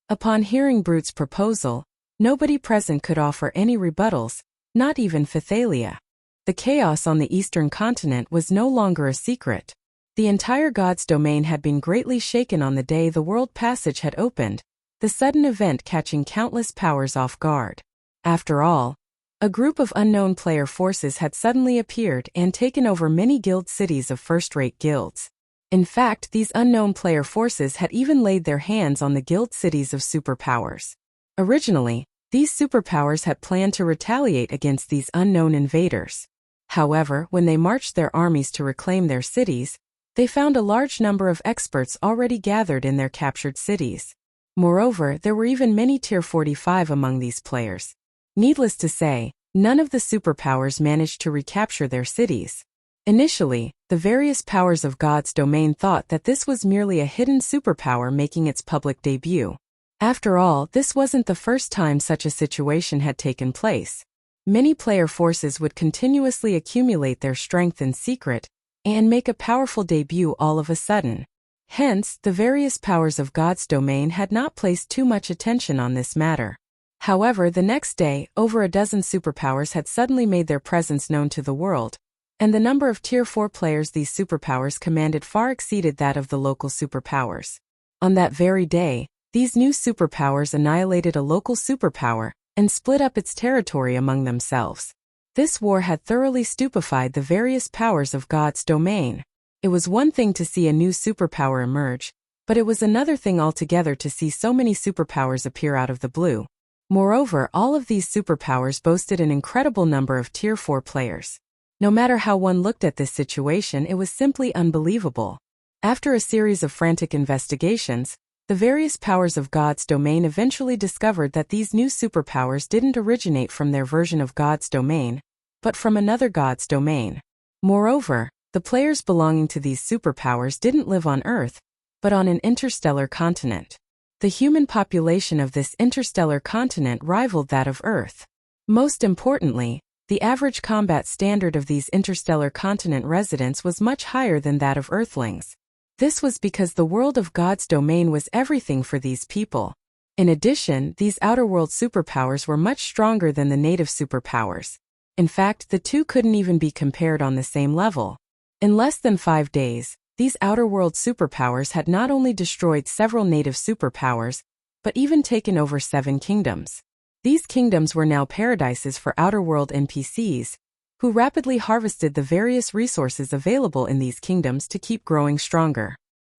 Upon hearing Brute's proposal, nobody present could offer any rebuttals, not even Phythalia. The chaos on the Eastern continent was no longer a secret. The entire God's domain had been greatly shaken on the day the World Passage had opened, the sudden event catching countless powers off guard. After all, a group of unknown player forces had suddenly appeared and taken over many guild cities of first-rate guilds. In fact, these unknown player forces had even laid their hands on the guild cities of superpowers. Originally, these superpowers had planned to retaliate against these unknown invaders. However, when they marched their armies to reclaim their cities, they found a large number of experts already gathered in their captured cities. Moreover, there were even many Tier 45 among these players. Needless to say, none of the superpowers managed to recapture their cities. Initially, the various powers of God's domain thought that this was merely a hidden superpower making its public debut. After all, this wasn't the first time such a situation had taken place. Many player forces would continuously accumulate their strength in secret and make a powerful debut all of a sudden. Hence, the various powers of God's domain had not placed too much attention on this matter. However, the next day, over a dozen superpowers had suddenly made their presence known to the world, and the number of Tier 4 players these superpowers commanded far exceeded that of the local superpowers. On that very day, these new superpowers annihilated a local superpower and split up its territory among themselves. This war had thoroughly stupefied the various powers of God's domain. It was one thing to see a new superpower emerge, but it was another thing altogether to see so many superpowers appear out of the blue. Moreover, all of these superpowers boasted an incredible number of Tier 4 players. No matter how one looked at this situation, it was simply unbelievable. After a series of frantic investigations, the various powers of God's domain eventually discovered that these new superpowers didn't originate from their version of God's domain, but from another God's domain. Moreover, the players belonging to these superpowers didn't live on Earth, but on an interstellar continent. The human population of this interstellar continent rivaled that of Earth. Most importantly, the average combat standard of these interstellar continent residents was much higher than that of Earthlings. This was because the world of God's domain was everything for these people. In addition, these outer-world superpowers were much stronger than the native superpowers. In fact, the two couldn't even be compared on the same level. In less than 5 days, these outer-world superpowers had not only destroyed several native superpowers, but even taken over 7 kingdoms. These kingdoms were now paradises for outer-world NPCs, who rapidly harvested the various resources available in these kingdoms to keep growing stronger.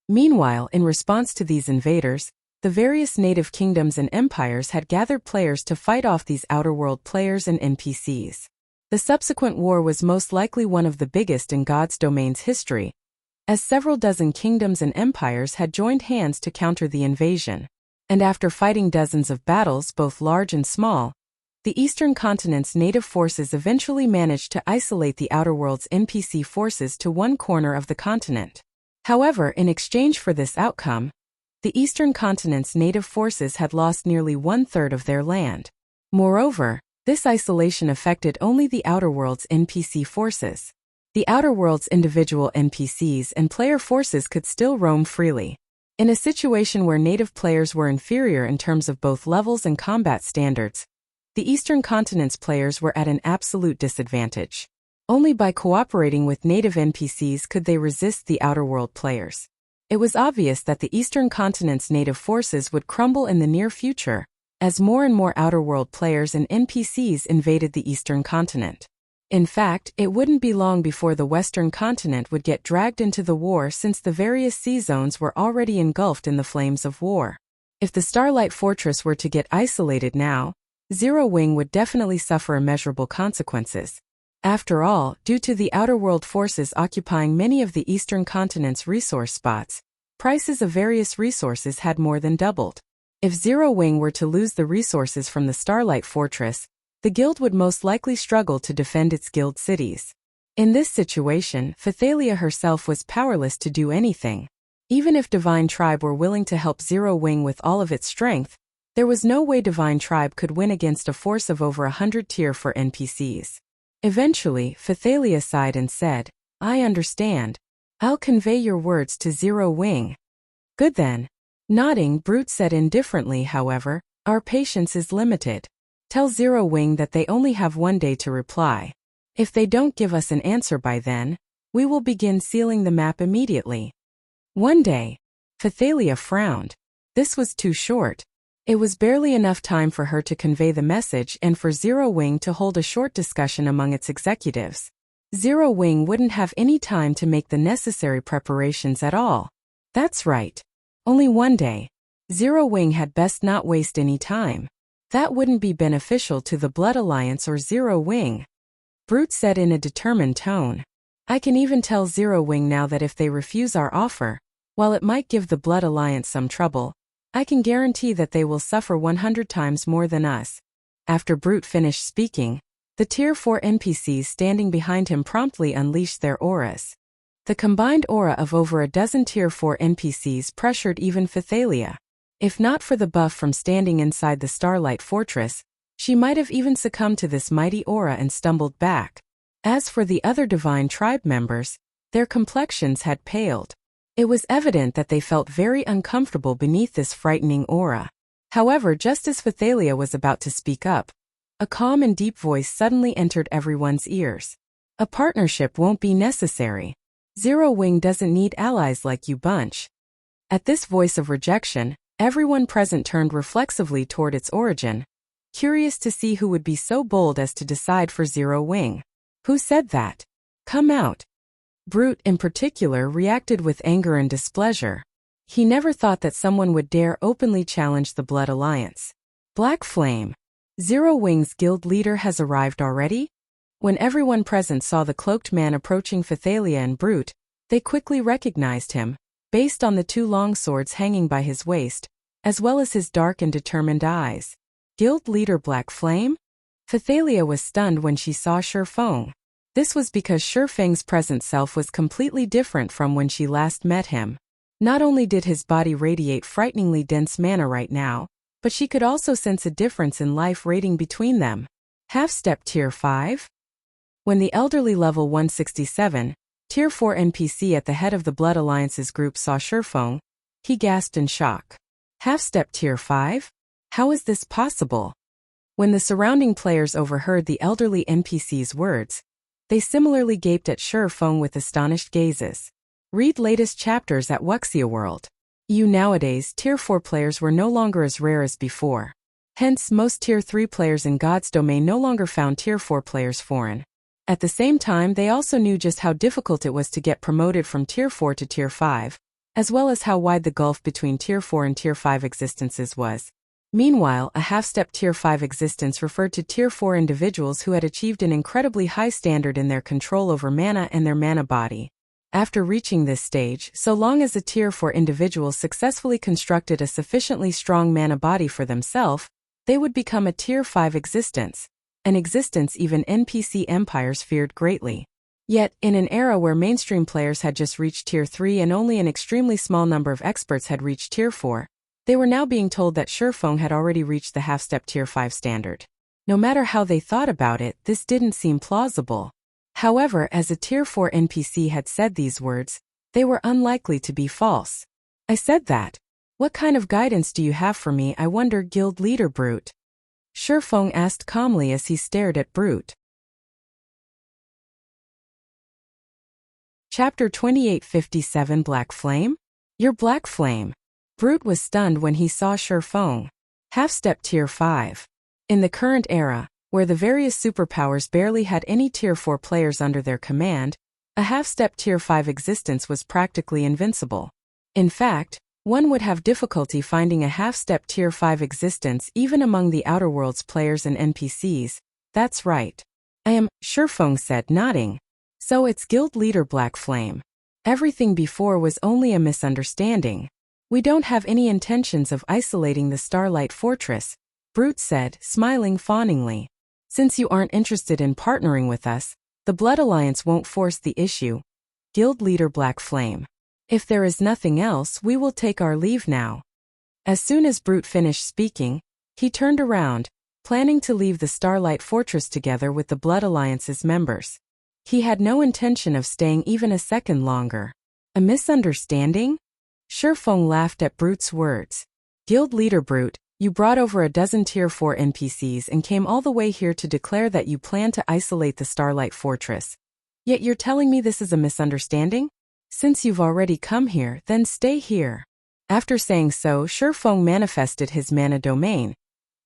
Meanwhile, in response to these invaders, the various native kingdoms and empires had gathered players to fight off these outer-world players and NPCs. The subsequent war was most likely one of the biggest in God's domain's history, as several dozen kingdoms and empires had joined hands to counter the invasion. And after fighting dozens of battles, both large and small, the Eastern Continent's native forces eventually managed to isolate the Outer World's NPC forces to one corner of the continent. However, in exchange for this outcome, the Eastern Continent's native forces had lost nearly 1/3 of their land. Moreover, this isolation affected only the Outer World's NPC forces. The Outer World's individual NPCs and player forces could still roam freely. In a situation where native players were inferior in terms of both levels and combat standards, the Eastern Continent's players were at an absolute disadvantage. Only by cooperating with native NPCs could they resist the Outer World players. It was obvious that the Eastern Continent's native forces would crumble in the near future, as more and more Outer World players and NPCs invaded the Eastern Continent. In fact, it wouldn't be long before the Western Continent would get dragged into the war, since the various sea zones were already engulfed in the flames of war. If the Starlight Fortress were to get isolated now, Zero Wing would definitely suffer immeasurable consequences. After all, due to the Outer World forces occupying many of the Eastern Continent's resource spots, prices of various resources had more than doubled. If Zero Wing were to lose the resources from the Starlight Fortress, the guild would most likely struggle to defend its guild cities. In this situation, Phythalia herself was powerless to do anything. Even if Divine Tribe were willing to help Zero Wing with all of its strength, there was no way Divine Tribe could win against a force of over 100 tier 4 NPCs. Eventually, Phythalia sighed and said, "I understand. I'll convey your words to Zero Wing." "Good then." Nodding, Brute said indifferently, "However, our patience is limited. Tell Zero Wing that they only have 1 day to reply. If they don't give us an answer by then, we will begin sealing the map immediately." 1 day. Phythalia frowned. This was too short. It was barely enough time for her to convey the message and for Zero Wing to hold a short discussion among its executives. Zero Wing wouldn't have any time to make the necessary preparations at all. That's right. Only 1 day. Zero Wing had best not waste any time. That wouldn't be beneficial to the Blood Alliance or Zero Wing. Brute said in a determined tone. "I can even tell Zero Wing now that if they refuse our offer, while it might give the Blood Alliance some trouble, I can guarantee that they will suffer 100 times more than us." After Brute finished speaking, the Tier 4 NPCs standing behind him promptly unleashed their auras. The combined aura of over a dozen Tier 4 NPCs pressured even Phythalia. If not for the buff from standing inside the Starlight Fortress, she might have even succumbed to this mighty aura and stumbled back. As for the other Divine Tribe members, their complexions had paled. It was evident that they felt very uncomfortable beneath this frightening aura. However, just as Phythalia was about to speak up, a calm and deep voice suddenly entered everyone's ears. "A partnership won't be necessary. Zero Wing doesn't need allies like you bunch." At this voice of rejection, everyone present turned reflexively toward its origin, curious to see who would be so bold as to decide for Zero Wing. "Who said that? Come out." Brute, in particular, reacted with anger and displeasure. He never thought that someone would dare openly challenge the Blood Alliance. "Black Flame, Zero Wing's guild leader has arrived already? When everyone present saw the cloaked man approaching Phythalia and Brute, they quickly recognized him, based on the two long swords hanging by his waist, as well as his dark and determined eyes. Guild leader Black Flame? Phythalia was stunned when she saw Shifeng. This was because Shifeng's present self was completely different from when she last met him. Not only did his body radiate frighteningly dense mana right now, but she could also sense a difference in life rating between them. Half-step Tier 5? When the elderly level 167, Tier 4 NPC at the head of the Blood Alliance's group saw Shifeng, he gasped in shock. Half-step Tier 5? How is this possible? When the surrounding players overheard the elderly NPC's words, they similarly gaped at Shifeng with astonished gazes. Read latest chapters at Wuxia World. Nowadays, Tier 4 players were no longer as rare as before. Hence, most Tier 3 players in God's domain no longer found Tier 4 players foreign. At the same time, they also knew just how difficult it was to get promoted from Tier 4 to Tier 5, as well as how wide the gulf between Tier 4 and Tier 5 existences was. Meanwhile, a half-step Tier 5 existence referred to Tier 4 individuals who had achieved an incredibly high standard in their control over mana and their mana body. After reaching this stage, so long as a Tier 4 individual successfully constructed a sufficiently strong mana body for themselves, they would become a Tier 5 existence, an existence even NPC empires feared greatly. Yet, in an era where mainstream players had just reached Tier 3 and only an extremely small number of experts had reached Tier 4, they were now being told that Shifeng had already reached the half-step Tier 5 standard. No matter how they thought about it, this didn't seem plausible. However, as a Tier 4 NPC had said these words, they were unlikely to be false. I said that. What kind of guidance do you have for me, I wonder, Guild Leader Brute? Shifeng asked calmly as he stared at Brute. Chapter 2857 Black Flame? You're Black Flame. Brute was stunned when he saw Shifeng. Half-step Tier 5. In the current era, where the various superpowers barely had any Tier 4 players under their command, a half-step Tier 5 existence was practically invincible. In fact, one would have difficulty finding a half-step Tier 5 existence even among the Outer Worlds players and NPCs. That's right. I am, Shifeng said, nodding. So it's Guild Leader Black Flame. Everything before was only a misunderstanding. We don't have any intentions of isolating the Starlight Fortress, Brute said, smiling fawningly. Since you aren't interested in partnering with us, the Blood Alliance won't force the issue. Guild Leader Black Flame. If there is nothing else, we will take our leave now. As soon as Brute finished speaking, he turned around, planning to leave the Starlight Fortress together with the Blood Alliance's members. He had no intention of staying even a second longer. A misunderstanding? Shifeng laughed at Brute's words. Guild Leader Brute, you brought over a dozen Tier 4 NPCs and came all the way here to declare that you plan to isolate the Starlight Fortress. Yet you're telling me this is a misunderstanding? Since you've already come here, then stay here. After saying so, Shifeng manifested his mana domain,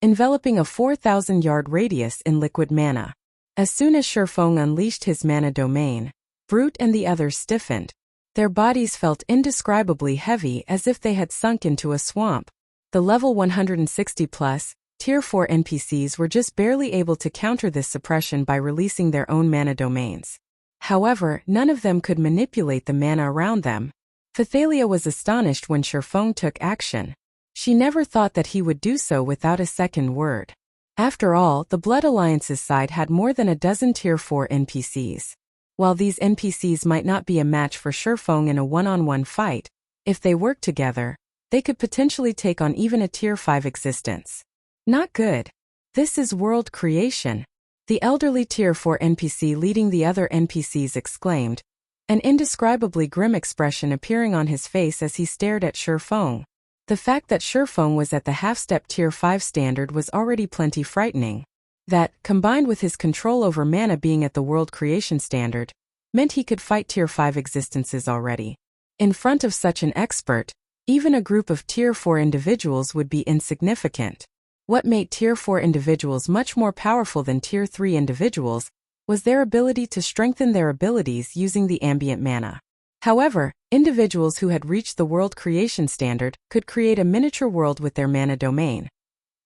enveloping a 4,000-yard radius in liquid mana. As soon as Shifeng unleashed his mana domain, Brute and the others stiffened. Their bodies felt indescribably heavy as if they had sunk into a swamp. The level 160+ Tier 4 NPCs were just barely able to counter this suppression by releasing their own mana domains. However, none of them could manipulate the mana around them. Phythalia was astonished when Shifeng took action. She never thought that he would do so without a second word. After all, the Blood Alliance's side had more than a dozen Tier 4 NPCs. While these NPCs might not be a match for Shifeng in a one-on-one fight, if they worked together, they could potentially take on even a Tier 5 existence. Not good. This is world creation. The elderly Tier 4 NPC leading the other NPCs exclaimed, an indescribably grim expression appearing on his face as he stared at Shifeng. The fact that Shifeng was at the half-step Tier 5 standard was already plenty frightening. That, combined with his control over mana being at the world creation standard, meant he could fight Tier 5 existences already. In front of such an expert, even a group of Tier 4 individuals would be insignificant. What made Tier 4 individuals much more powerful than Tier 3 individuals was their ability to strengthen their abilities using the ambient mana. However, individuals who had reached the world creation standard could create a miniature world with their mana domain.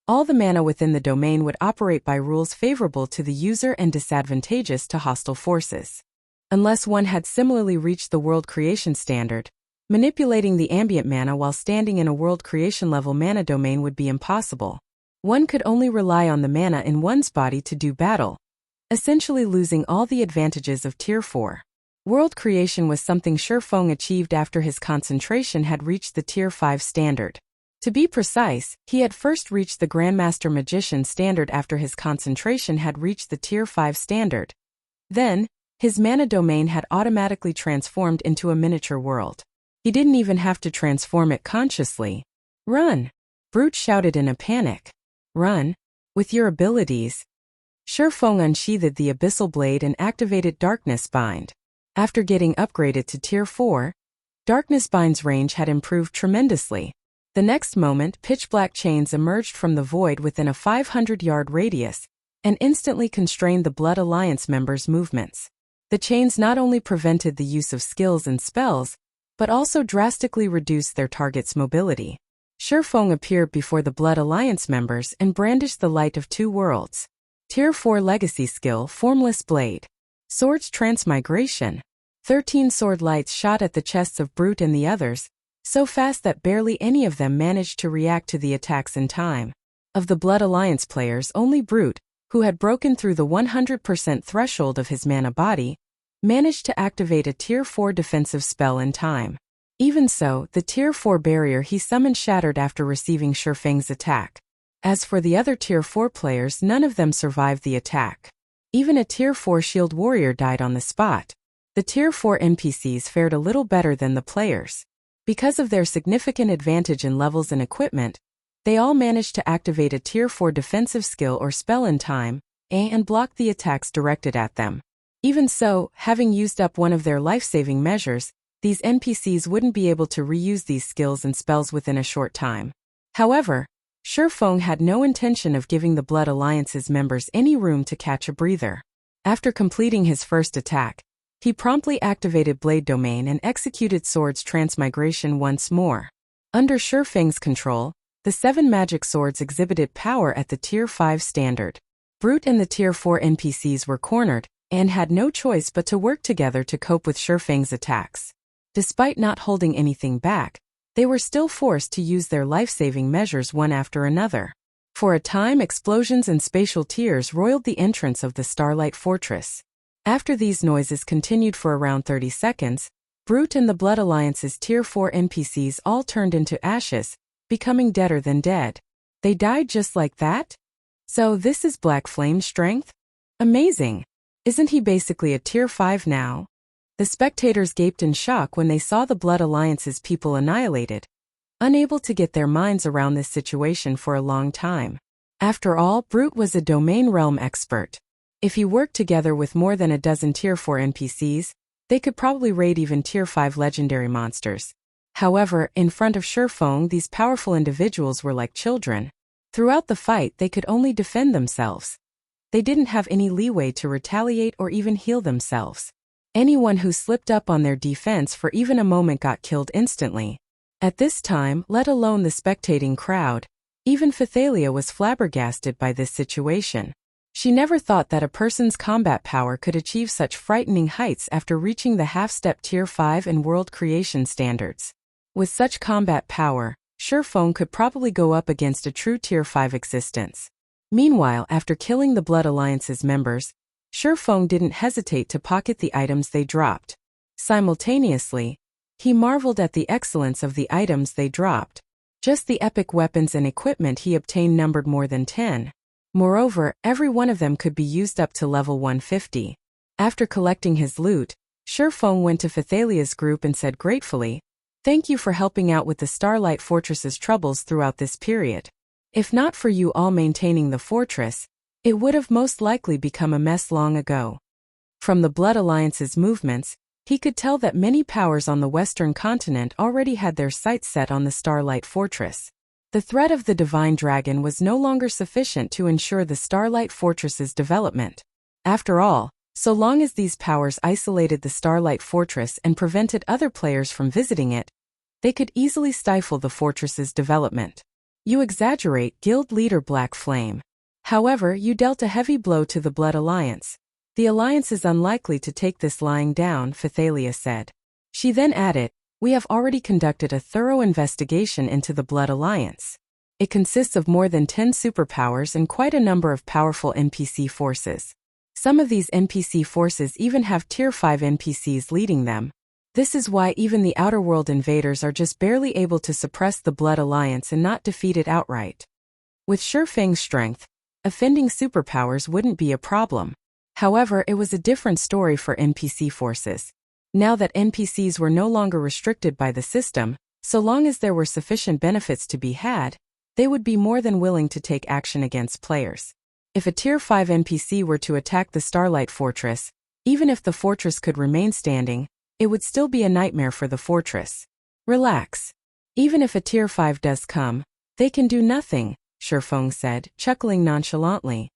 All the mana within the domain would operate by rules favorable to the user and disadvantageous to hostile forces. Unless one had similarly reached the world creation standard, manipulating the ambient mana while standing in a world creation level mana domain would be impossible. One could only rely on the mana in one's body to do battle, essentially losing all the advantages of Tier 4. World creation was something Shifeng achieved after his concentration had reached the Tier 5 standard. To be precise, he had first reached the Grandmaster Magician standard after his concentration had reached the Tier 5 standard. Then, his mana domain had automatically transformed into a miniature world. He didn't even have to transform it consciously. Run! Brute shouted in a panic. Run? With your abilities? Shifeng unsheathed the Abyssal Blade and activated Darkness Bind. After getting upgraded to Tier 4, Darkness Bind's range had improved tremendously. The next moment, pitch-black chains emerged from the void within a 500-yard radius and instantly constrained the Blood Alliance members' movements. The chains not only prevented the use of skills and spells, but also drastically reduced their target's mobility. Shifeng appeared before the Blood Alliance members and brandished the Light of Two Worlds. Tier 4 Legacy Skill, Formless Blade. Swords Transmigration. 13 sword lights shot at the chests of Brute and the others, so fast that barely any of them managed to react to the attacks in time. Of the Blood Alliance players, only Brute, who had broken through the 100% threshold of his mana body, managed to activate a Tier 4 defensive spell in time. Even so, the Tier 4 barrier he summoned shattered after receiving Shifeng's attack. As for the other Tier 4 players, none of them survived the attack. Even a Tier 4 shield warrior died on the spot. The Tier 4 NPCs fared a little better than the players. Because of their significant advantage in levels and equipment, they all managed to activate a Tier 4 defensive skill or spell in time, and block the attacks directed at them. Even so, having used up one of their life-saving measures, these NPCs wouldn't be able to reuse these skills and spells within a short time. However, Shifeng had no intention of giving the Blood Alliance's members any room to catch a breather. After completing his first attack, he promptly activated Blade Domain and executed Swords Transmigration once more. Under Shifeng's control, the 7 magic swords exhibited power at the Tier 5 standard. Brute and the Tier 4 NPCs were cornered and had no choice but to work together to cope with Shifeng's attacks. Despite not holding anything back, they were still forced to use their life-saving measures one after another. For a time, explosions and spatial tears roiled the entrance of the Starlight Fortress. After these noises continued for around 30 seconds, Brute and the Blood Alliance's Tier 4 NPCs all turned into ashes, becoming deader than dead. They died just like that? So this is Black Flame's strength? Amazing! Isn't he basically a Tier 5 now? The spectators gaped in shock when they saw the Blood Alliance's people annihilated, unable to get their minds around this situation for a long time. After all, Brute was a domain realm expert. If he worked together with more than a dozen Tier 4 NPCs, they could probably raid even Tier 5 legendary monsters. However, in front of Shifeng, these powerful individuals were like children. Throughout the fight, they could only defend themselves. They didn't have any leeway to retaliate or even heal themselves. Anyone who slipped up on their defense for even a moment got killed instantly. At this time, let alone the spectating crowd, even Phythalia was flabbergasted by this situation. She never thought that a person's combat power could achieve such frightening heights after reaching the half-step Tier 5 and world creation standards. With such combat power, Shifeng could probably go up against a true Tier 5 existence. Meanwhile, after killing the Blood Alliance's members, Shifeng didn't hesitate to pocket the items they dropped. Simultaneously, he marveled at the excellence of the items they dropped. Just the epic weapons and equipment he obtained numbered more than 10. Moreover, every one of them could be used up to level 150. After collecting his loot, Shifeng went to Phythalia's group and said gratefully, "Thank you for helping out with the Starlight Fortress's troubles throughout this period. If not for you all maintaining the fortress, it would have most likely become a mess long ago." From the Blood Alliance's movements, he could tell that many powers on the Western continent already had their sights set on the Starlight Fortress. The threat of the Divine Dragon was no longer sufficient to ensure the Starlight Fortress's development. After all, so long as these powers isolated the Starlight Fortress and prevented other players from visiting it, they could easily stifle the fortress's development. You exaggerate, Guild Leader Black Flame. However, you dealt a heavy blow to the Blood Alliance. The Alliance is unlikely to take this lying down, Phythalia said. She then added, we have already conducted a thorough investigation into the Blood Alliance. It consists of more than 10 superpowers and quite a number of powerful NPC forces. Some of these NPC forces even have Tier 5 NPCs leading them. This is why even the Outer World invaders are just barely able to suppress the Blood Alliance and not defeat it outright. With Shifeng's strength, offending superpowers wouldn't be a problem. However, it was a different story for NPC forces. Now that NPCs were no longer restricted by the system, so long as there were sufficient benefits to be had, they would be more than willing to take action against players. If a Tier 5 NPC were to attack the Starlight Fortress, even if the fortress could remain standing, it would still be a nightmare for the fortress. Relax. Even if a Tier 5 does come, they can do nothing, Shifeng said, chuckling nonchalantly.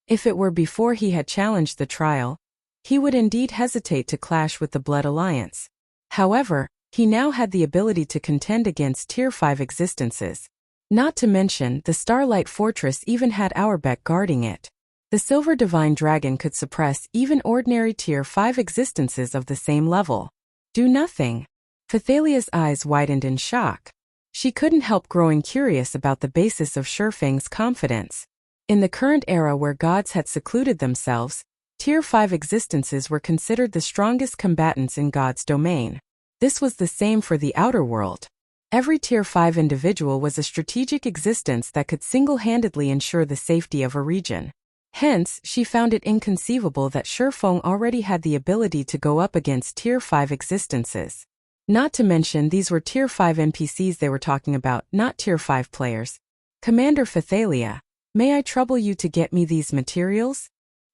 If it were before he had challenged the trial, he would indeed hesitate to clash with the Blood Alliance. However, he now had the ability to contend against Tier 5 existences. Not to mention, the Starlight Fortress even had Auerbeck guarding it. The Silver Divine Dragon could suppress even ordinary Tier 5 existences of the same level. Do nothing. Phythalia's eyes widened in shock. She couldn't help growing curious about the basis of Shifeng's confidence. In the current era where gods had secluded themselves, Tier 5 existences were considered the strongest combatants in God's domain. This was the same for the outer world. Every Tier 5 individual was a strategic existence that could single-handedly ensure the safety of a region. Hence, she found it inconceivable that Shifeng already had the ability to go up against Tier 5 existences. Not to mention, these were Tier 5 NPCs they were talking about, not Tier 5 players. Commander Phythalia, may I trouble you to get me these materials?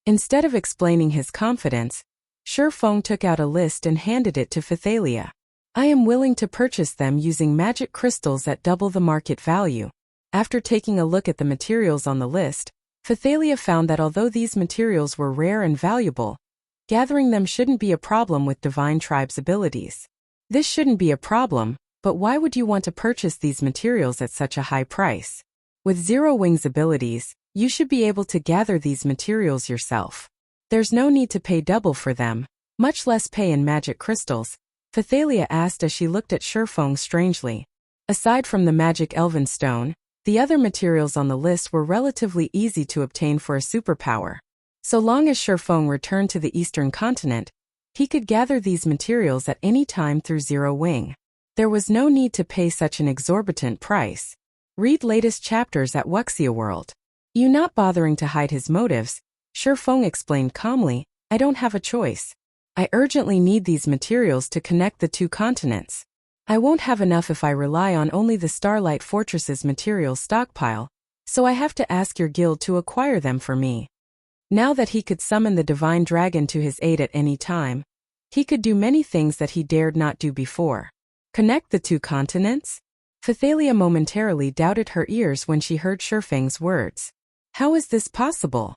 Instead of explaining his confidence, Shifeng took out a list and handed it to Phythalia. I am willing to purchase them using magic crystals at double the market value. After taking a look at the materials on the list, Phythalia found that although these materials were rare and valuable, gathering them shouldn't be a problem with Divine Tribe's abilities. This shouldn't be a problem, but why would you want to purchase these materials at such a high price? With Zero Wing's abilities, you should be able to gather these materials yourself. There's no need to pay double for them, much less pay in magic crystals, Phythalia asked as she looked at Shifeng strangely. Aside from the magic elven stone, the other materials on the list were relatively easy to obtain for a superpower. So long as Shifeng returned to the Eastern Continent, he could gather these materials at any time through Zero Wing. There was no need to pay such an exorbitant price. Read latest chapters at Wuxia World. You not bothering to hide his motives, Shifeng explained calmly, I don't have a choice. I urgently need these materials to connect the two continents. I won't have enough if I rely on only the Starlight Fortress's materials stockpile, so I have to ask your guild to acquire them for me. Now that he could summon the Divine Dragon to his aid at any time, he could do many things that he dared not do before. Connect the two continents? Phythalia momentarily doubted her ears when she heard Shifeng's words. How is this possible?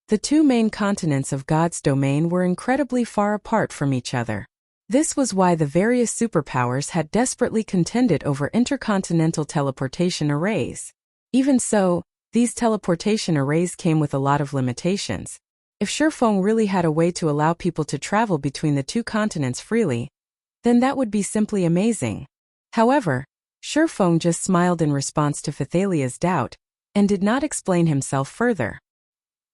The two main continents of God's domain were incredibly far apart from each other. This was why the various superpowers had desperately contended over intercontinental teleportation arrays. Even so, these teleportation arrays came with a lot of limitations. If Shifeng really had a way to allow people to travel between the two continents freely, then that would be simply amazing. However, Shifeng just smiled in response to Phythalia's doubt, and did not explain himself further.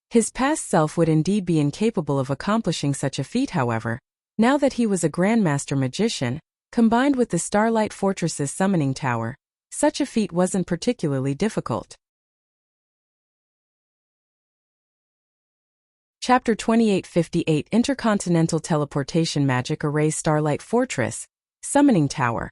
His past self would indeed be incapable of accomplishing such a feat, however. Now that he was a Grandmaster Magician, combined with the Starlight Fortress's summoning tower, such a feat wasn't particularly difficult. Chapter 2858 Intercontinental Teleportation Magic Array Starlight Fortress, Summoning Tower.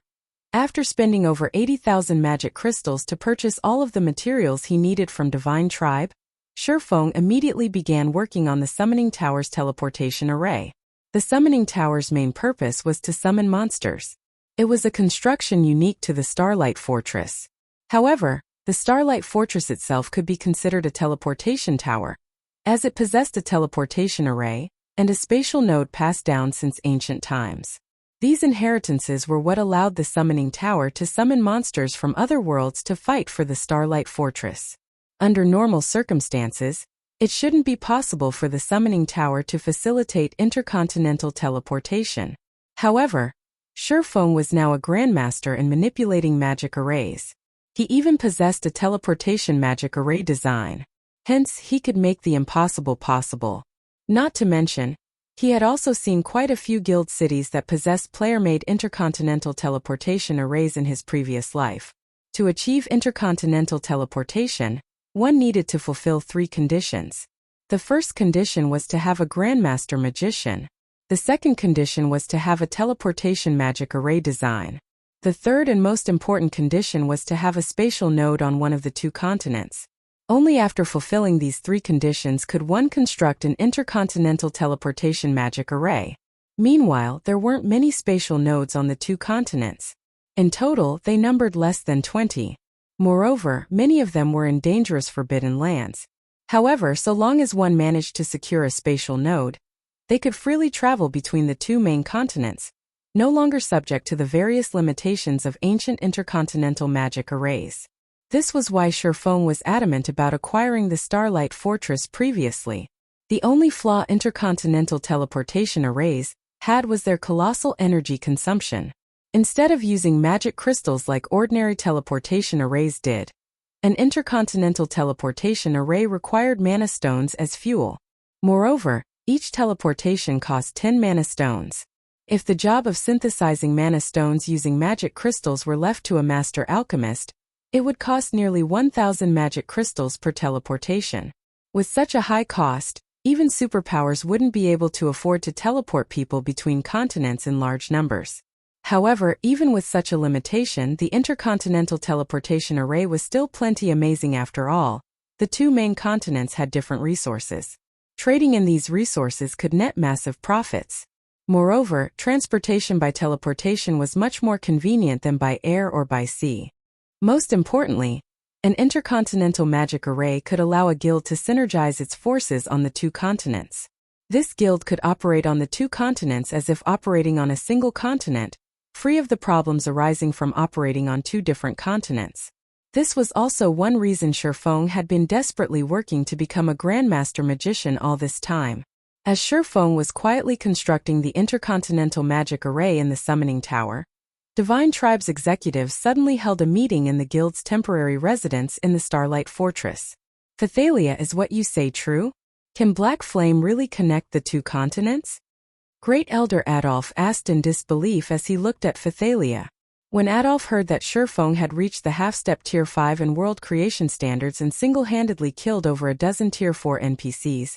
After spending over 80,000 magic crystals to purchase all of the materials he needed from Divine Tribe, Shifeng immediately began working on the Summoning Tower's teleportation array. The Summoning Tower's main purpose was to summon monsters. It was a construction unique to the Starlight Fortress. However, the Starlight Fortress itself could be considered a teleportation tower, as it possessed a teleportation array and a spatial node passed down since ancient times. These inheritances were what allowed the summoning tower to summon monsters from other worlds to fight for the Starlight Fortress. Under normal circumstances, it shouldn't be possible for the summoning tower to facilitate intercontinental teleportation. However, Shurfeng was now a grandmaster in manipulating magic arrays. He even possessed a teleportation magic array design. Hence, he could make the impossible possible. Not to mention, he had also seen quite a few guild cities that possessed player-made intercontinental teleportation arrays in his previous life. To achieve intercontinental teleportation, one needed to fulfill 3 conditions. The first condition was to have a grandmaster magician. The second condition was to have a teleportation magic array design. The third and most important condition was to have a spatial node on one of the 2 continents. Only after fulfilling these 3 conditions could one construct an intercontinental teleportation magic array. Meanwhile, there weren't many spatial nodes on the 2 continents. In total, they numbered less than 20. Moreover, many of them were in dangerous forbidden lands. However, so long as one managed to secure a spatial node, they could freely travel between the 2 main continents, no longer subject to the various limitations of ancient intercontinental magic arrays. This was why Shurfeng was adamant about acquiring the Starlight Fortress previously. The only flaw intercontinental teleportation arrays had was their colossal energy consumption. Instead of using magic crystals like ordinary teleportation arrays did, an intercontinental teleportation array required mana stones as fuel. Moreover, each teleportation cost 10 mana stones. If the job of synthesizing mana stones using magic crystals were left to a master alchemist, it would cost nearly 1,000 magic crystals per teleportation. With such a high cost, even superpowers wouldn't be able to afford to teleport people between continents in large numbers. However, even with such a limitation, the intercontinental teleportation array was still plenty amazing after all. The 2 main continents had different resources. Trading in these resources could net massive profits. Moreover, transportation by teleportation was much more convenient than by air or by sea. Most importantly, an intercontinental magic array could allow a guild to synergize its forces on the 2 continents. This guild could operate on the 2 continents as if operating on a single continent, free of the problems arising from operating on 2 different continents. This was also one reason Shurfeng had been desperately working to become a grandmaster magician all this time. As Shurfeng was quietly constructing the intercontinental magic array in the summoning tower, Divine Tribe's executives suddenly held a meeting in the guild's temporary residence in the Starlight Fortress. Phythalia, is what you say true? Can Black Flame really connect the 2 continents? Great Elder Adolf asked in disbelief as he looked at Phythalia. When Adolf heard that Shurfeng had reached the half-step Tier 5 in world creation standards and single-handedly killed over a dozen Tier 4 NPCs,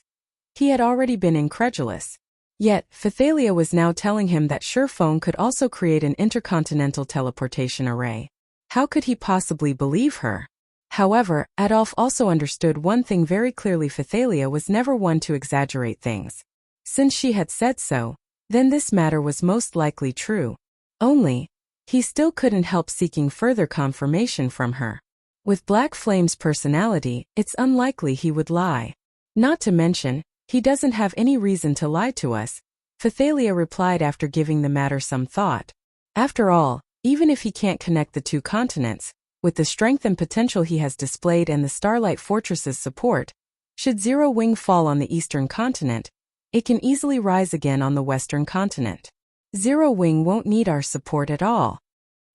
he had already been incredulous. Yet, Phythalia was now telling him that Shurfeng could also create an intercontinental teleportation array. How could he possibly believe her? However, Adolf also understood one thing very clearly: Phythalia was never one to exaggerate things. Since she had said so, then this matter was most likely true. Only, he still couldn't help seeking further confirmation from her. With Black Flame's personality, it's unlikely he would lie. Not to mention, he doesn't have any reason to lie to us, Phythalia replied after giving the matter some thought. After all, even if he can't connect the 2 continents, with the strength and potential he has displayed and the Starlight Fortress's support, should Zero Wing fall on the eastern continent, it can easily rise again on the western continent. Zero Wing won't need our support at all.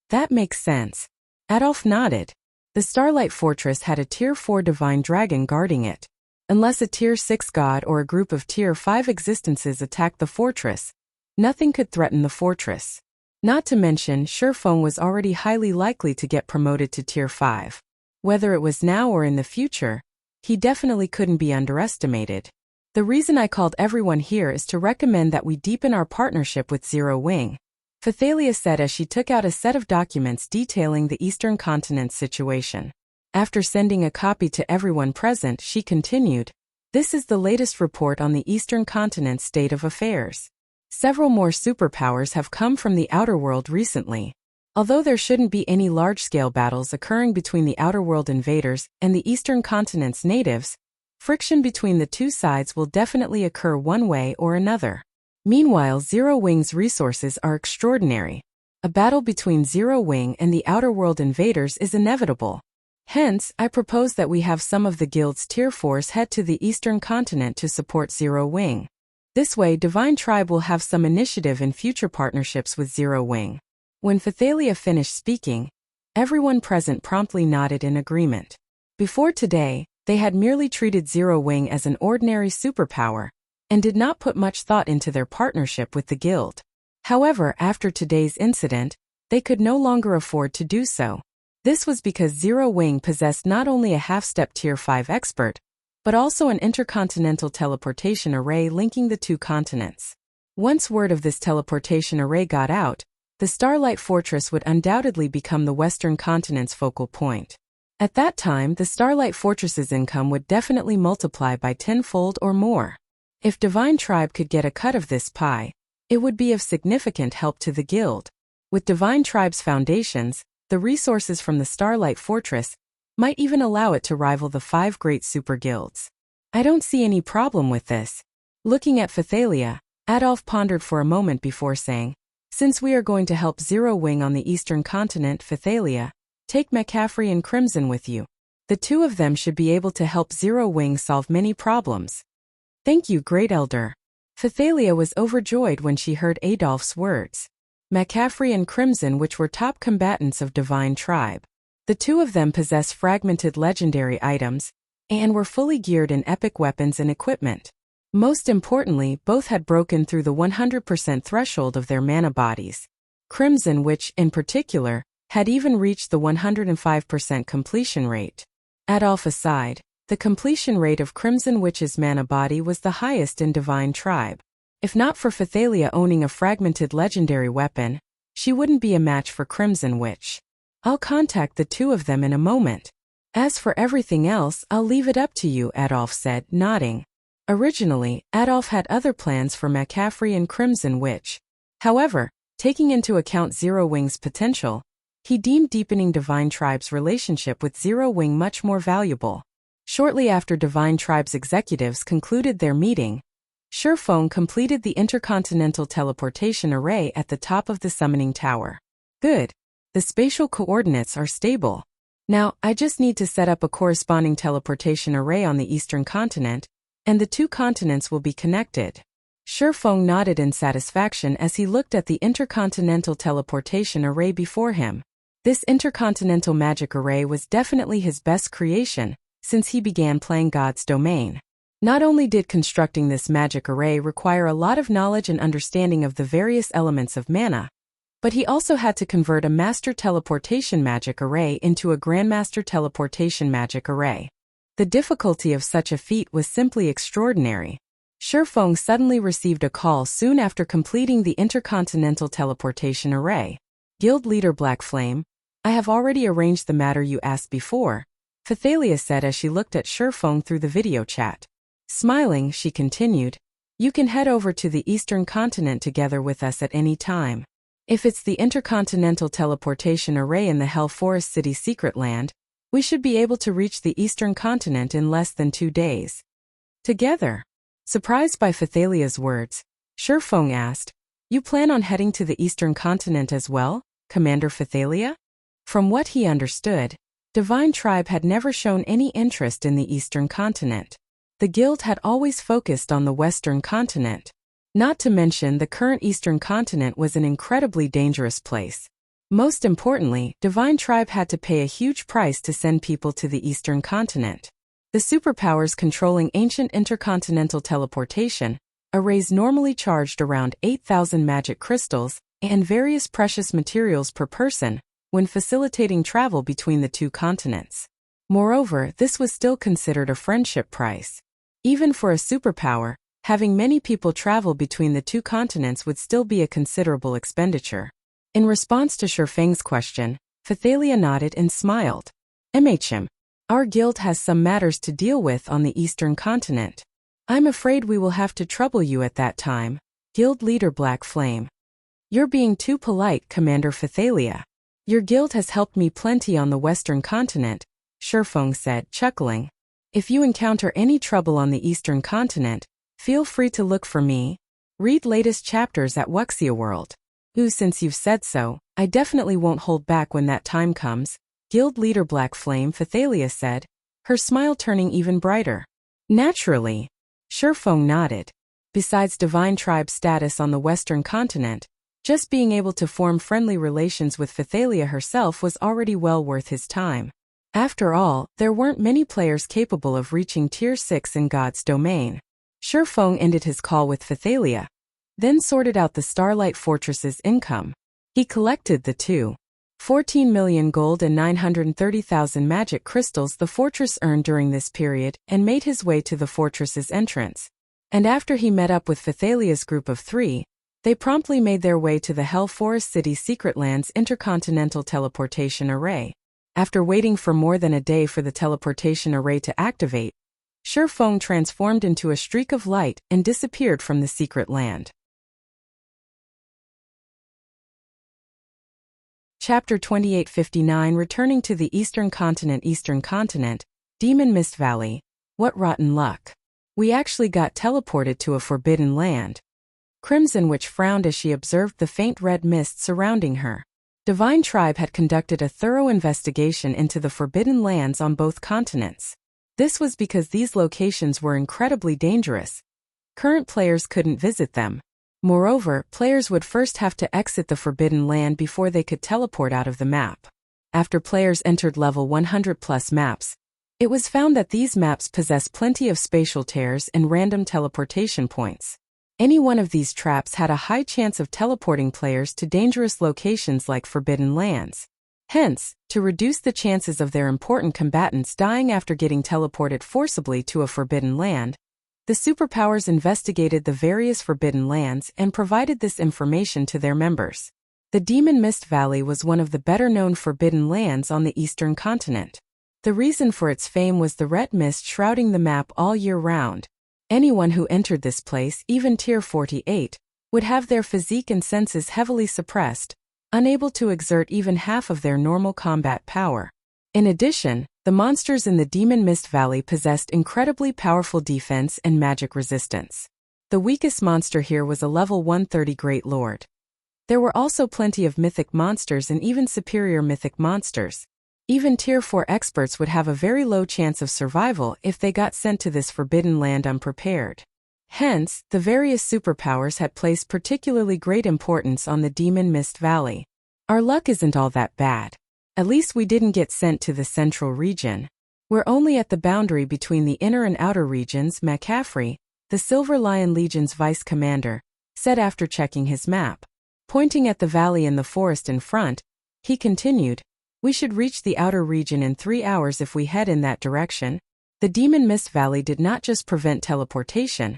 That makes sense. Adolf nodded. The Starlight Fortress had a Tier 4 divine dragon guarding it. Unless a Tier 6 god or a group of Tier 5 existences attacked the fortress, nothing could threaten the fortress. Not to mention, Shurfeng was already highly likely to get promoted to Tier 5. Whether it was now or in the future, he definitely couldn't be underestimated. The reason I called everyone here is to recommend that we deepen our partnership with Zero Wing, Phythalia said as she took out a set of documents detailing the Eastern Continent's situation. After sending a copy to everyone present, she continued, "This is the latest report on the Eastern Continent's state of affairs. Several more superpowers have come from the outer world recently. Although there shouldn't be any large-scale battles occurring between the outer world invaders and the Eastern Continent's natives, friction between the 2 sides will definitely occur one way or another. Meanwhile, Zero Wing's resources are extraordinary. A battle between Zero Wing and the Outer World invaders is inevitable. Hence, I propose that we have some of the guild's tier 4s head to the Eastern Continent to support Zero Wing. This way, Divine Tribe will have some initiative in future partnerships with Zero Wing. When Phythalia finished speaking, everyone present promptly nodded in agreement. Before today, they had merely treated Zero Wing as an ordinary superpower, and did not put much thought into their partnership with the guild. However, after today's incident, they could no longer afford to do so. This was because Zero Wing possessed not only a half-step tier 5 expert, but also an intercontinental teleportation array linking the two continents. Once word of this teleportation array got out, the Starlight Fortress would undoubtedly become the Western Continent's focal point. At that time, the Starlight Fortress's income would definitely multiply by tenfold or more. If Divine Tribe could get a cut of this pie, it would be of significant help to the guild. With Divine Tribe's foundations, the resources from the Starlight Fortress might even allow it to rival the 5 great super guilds. I don't see any problem with this. Looking at Phythalia, Adolf pondered for a moment before saying, since we are going to help Zero Wing on the Eastern Continent, Phythalia, take McCaffrey and Crimson with you. The two of them should be able to help Zero Wing solve many problems. Thank you, Great Elder. Phythalia was overjoyed when she heard Adolf's words. McCaffrey and Crimson, which were top combatants of Divine Tribe. The two of them possessed fragmented legendary items, and were fully geared in epic weapons and equipment. Most importantly, both had broken through the 100% threshold of their mana bodies. Crimson, which, in particular, had even reached the 105% completion rate. Adolf aside, the completion rate of Crimson Witch's mana body was the highest in Divine Tribe. If not for Phythalia owning a fragmented legendary weapon, she wouldn't be a match for Crimson Witch. I'll contact the two of them in a moment. As for everything else, I'll leave it up to you, Adolf said, nodding. Originally, Adolf had other plans for McCaffrey and Crimson Witch. However, taking into account Zero Wing's potential, he deemed deepening Divine Tribe's relationship with Zero Wing much more valuable. Shortly after Divine Tribe's executives concluded their meeting, Sherfone completed the Intercontinental Teleportation Array at the top of the summoning tower. Good. The spatial coordinates are stable. Now, I just need to set up a corresponding teleportation array on the Eastern Continent, and the two continents will be connected. Sherfone nodded in satisfaction as he looked at the Intercontinental Teleportation Array before him. This Intercontinental Magic Array was definitely his best creation, since he began playing God's Domain. Not only did constructing this magic array require a lot of knowledge and understanding of the various elements of mana, but he also had to convert a Master Teleportation Magic Array into a Grandmaster Teleportation Magic Array. The difficulty of such a feat was simply extraordinary. Sherfone suddenly received a call soon after completing the Intercontinental Teleportation Array. Guild Leader Black Flame, I have already arranged the matter you asked before, Phythalia said as she looked at Sherfone through the video chat. Smiling, she continued, you can head over to the Eastern Continent together with us at any time. If it's the Intercontinental Teleportation Array in the Hell Forest City Secret Land, we should be able to reach the Eastern Continent in less than 2 days. Together. Surprised by Phythalia's words, Sherfone asked, you plan on heading to the Eastern Continent as well, Commander Phythalia? From what he understood, Divine Tribe had never shown any interest in the Eastern Continent. The guild had always focused on the Western Continent. Not to mention the current Eastern Continent was an incredibly dangerous place. Most importantly, Divine Tribe had to pay a huge price to send people to the Eastern Continent. The superpowers controlling ancient intercontinental teleportation arrays normally charged around 8,000 magic crystals and various precious materials per person when facilitating travel between the two continents. Moreover, this was still considered a friendship price. Even for a superpower, having many people travel between the two continents would still be a considerable expenditure. In response to Sherfang's question, Phythalia nodded and smiled. MHM. Our guild has some matters to deal with on the Eastern Continent. I'm afraid we will have to trouble you at that time, Guild Leader Black Flame. You're being too polite, Commander Phythalia. Your guild has helped me plenty on the Western Continent, Sherfang said, chuckling. If you encounter any trouble on the Eastern Continent, feel free to look for me. Read latest chapters at Wuxia World. Ooh, since you've said so, I definitely won't hold back when that time comes, Guild Leader Black Flame Phythalia said, her smile turning even brighter. Naturally. Shurfeng nodded. Besides Divine Tribe status on the Western continent, just being able to form friendly relations with Phythalia herself was already well worth his time. After all, there weren't many players capable of reaching Tier 6 in God's domain. Shurfeng ended his call with Phythalia, then sorted out the Starlight Fortress's income. He collected the 14 million gold and 930,000 magic crystals the fortress earned during this period and made his way to the fortress's entrance. And after he met up with Phythalia's group of 3, they promptly made their way to the Hell Forest City Secret Land's Intercontinental Teleportation Array. After waiting for more than a day for the teleportation array to activate, Shurfeng transformed into a streak of light and disappeared from the secret land. Chapter 2859 Returning to the Eastern Continent, Demon Mist Valley. What rotten luck. We actually got teleported to a forbidden land. Crimson Witch frowned as she observed the faint red mist surrounding her. Divine Tribe had conducted a thorough investigation into the forbidden lands on both continents. This was because these locations were incredibly dangerous. Current players couldn't visit them. Moreover, players would first have to exit the forbidden land before they could teleport out of the map. After players entered level 100+ maps, it was found that these maps possess plenty of spatial tears and random teleportation points. Any one of these traps had a high chance of teleporting players to dangerous locations like forbidden lands. Hence, to reduce the chances of their important combatants dying after getting teleported forcibly to a forbidden land, the superpowers investigated the various forbidden lands and provided this information to their members. The Demon Mist Valley was one of the better-known forbidden lands on the Eastern continent. The reason for its fame was the red mist shrouding the map all year round. Anyone who entered this place, even Tier 48, would have their physique and senses heavily suppressed, unable to exert even half of their normal combat power. In addition, the monsters in the Demon Mist Valley possessed incredibly powerful defense and magic resistance. The weakest monster here was a level 130 Great Lord. There were also plenty of mythic monsters and even superior mythic monsters. Even Tier 4 experts would have a very low chance of survival if they got sent to this forbidden land unprepared. Hence, the various superpowers had placed particularly great importance on the Demon Mist Valley. Our luck isn't all that bad. At least we didn't get sent to the central region. We're only at the boundary between the inner and outer regions, McCaffrey, the Silver Lion Legion's vice commander, said after checking his map. Pointing at the valley and the forest in front, he continued, "We should reach the outer region in 3 hours if we head in that direction." The Demon Mist Valley did not just prevent teleportation,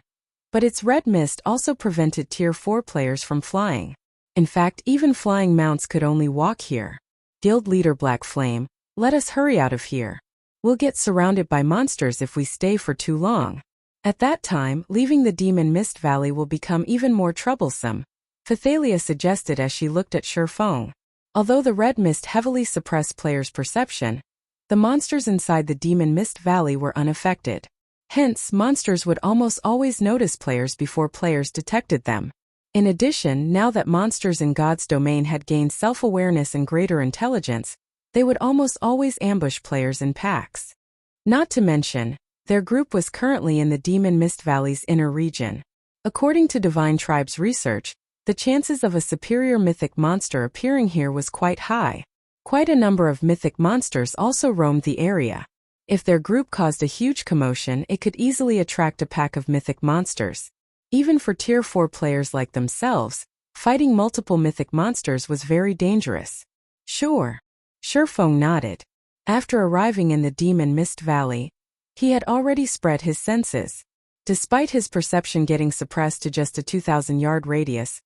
but its red mist also prevented Tier 4 players from flying. In fact, even flying mounts could only walk here. Guild Leader Black Flame, let us hurry out of here. We'll get surrounded by monsters if we stay for too long. At that time, leaving the Demon Mist Valley will become even more troublesome, Phythalia suggested as she looked at Shurfeng. Although the red mist heavily suppressed players' perception, the monsters inside the Demon Mist Valley were unaffected. Hence, monsters would almost always notice players before players detected them. In addition, now that monsters in God's domain had gained self-awareness and greater intelligence, they would almost always ambush players in packs. Not to mention, their group was currently in the Demon Mist Valley's inner region. According to Divine Tribe's research, the chances of a superior mythic monster appearing here was quite high. Quite a number of mythic monsters also roamed the area. If their group caused a huge commotion, it could easily attract a pack of mythic monsters. Even for Tier 4 players like themselves, fighting multiple mythic monsters was very dangerous. Sure. Shurfeng nodded. After arriving in the Demon Mist Valley, he had already spread his senses. Despite his perception getting suppressed to just a 2,000-yard radius,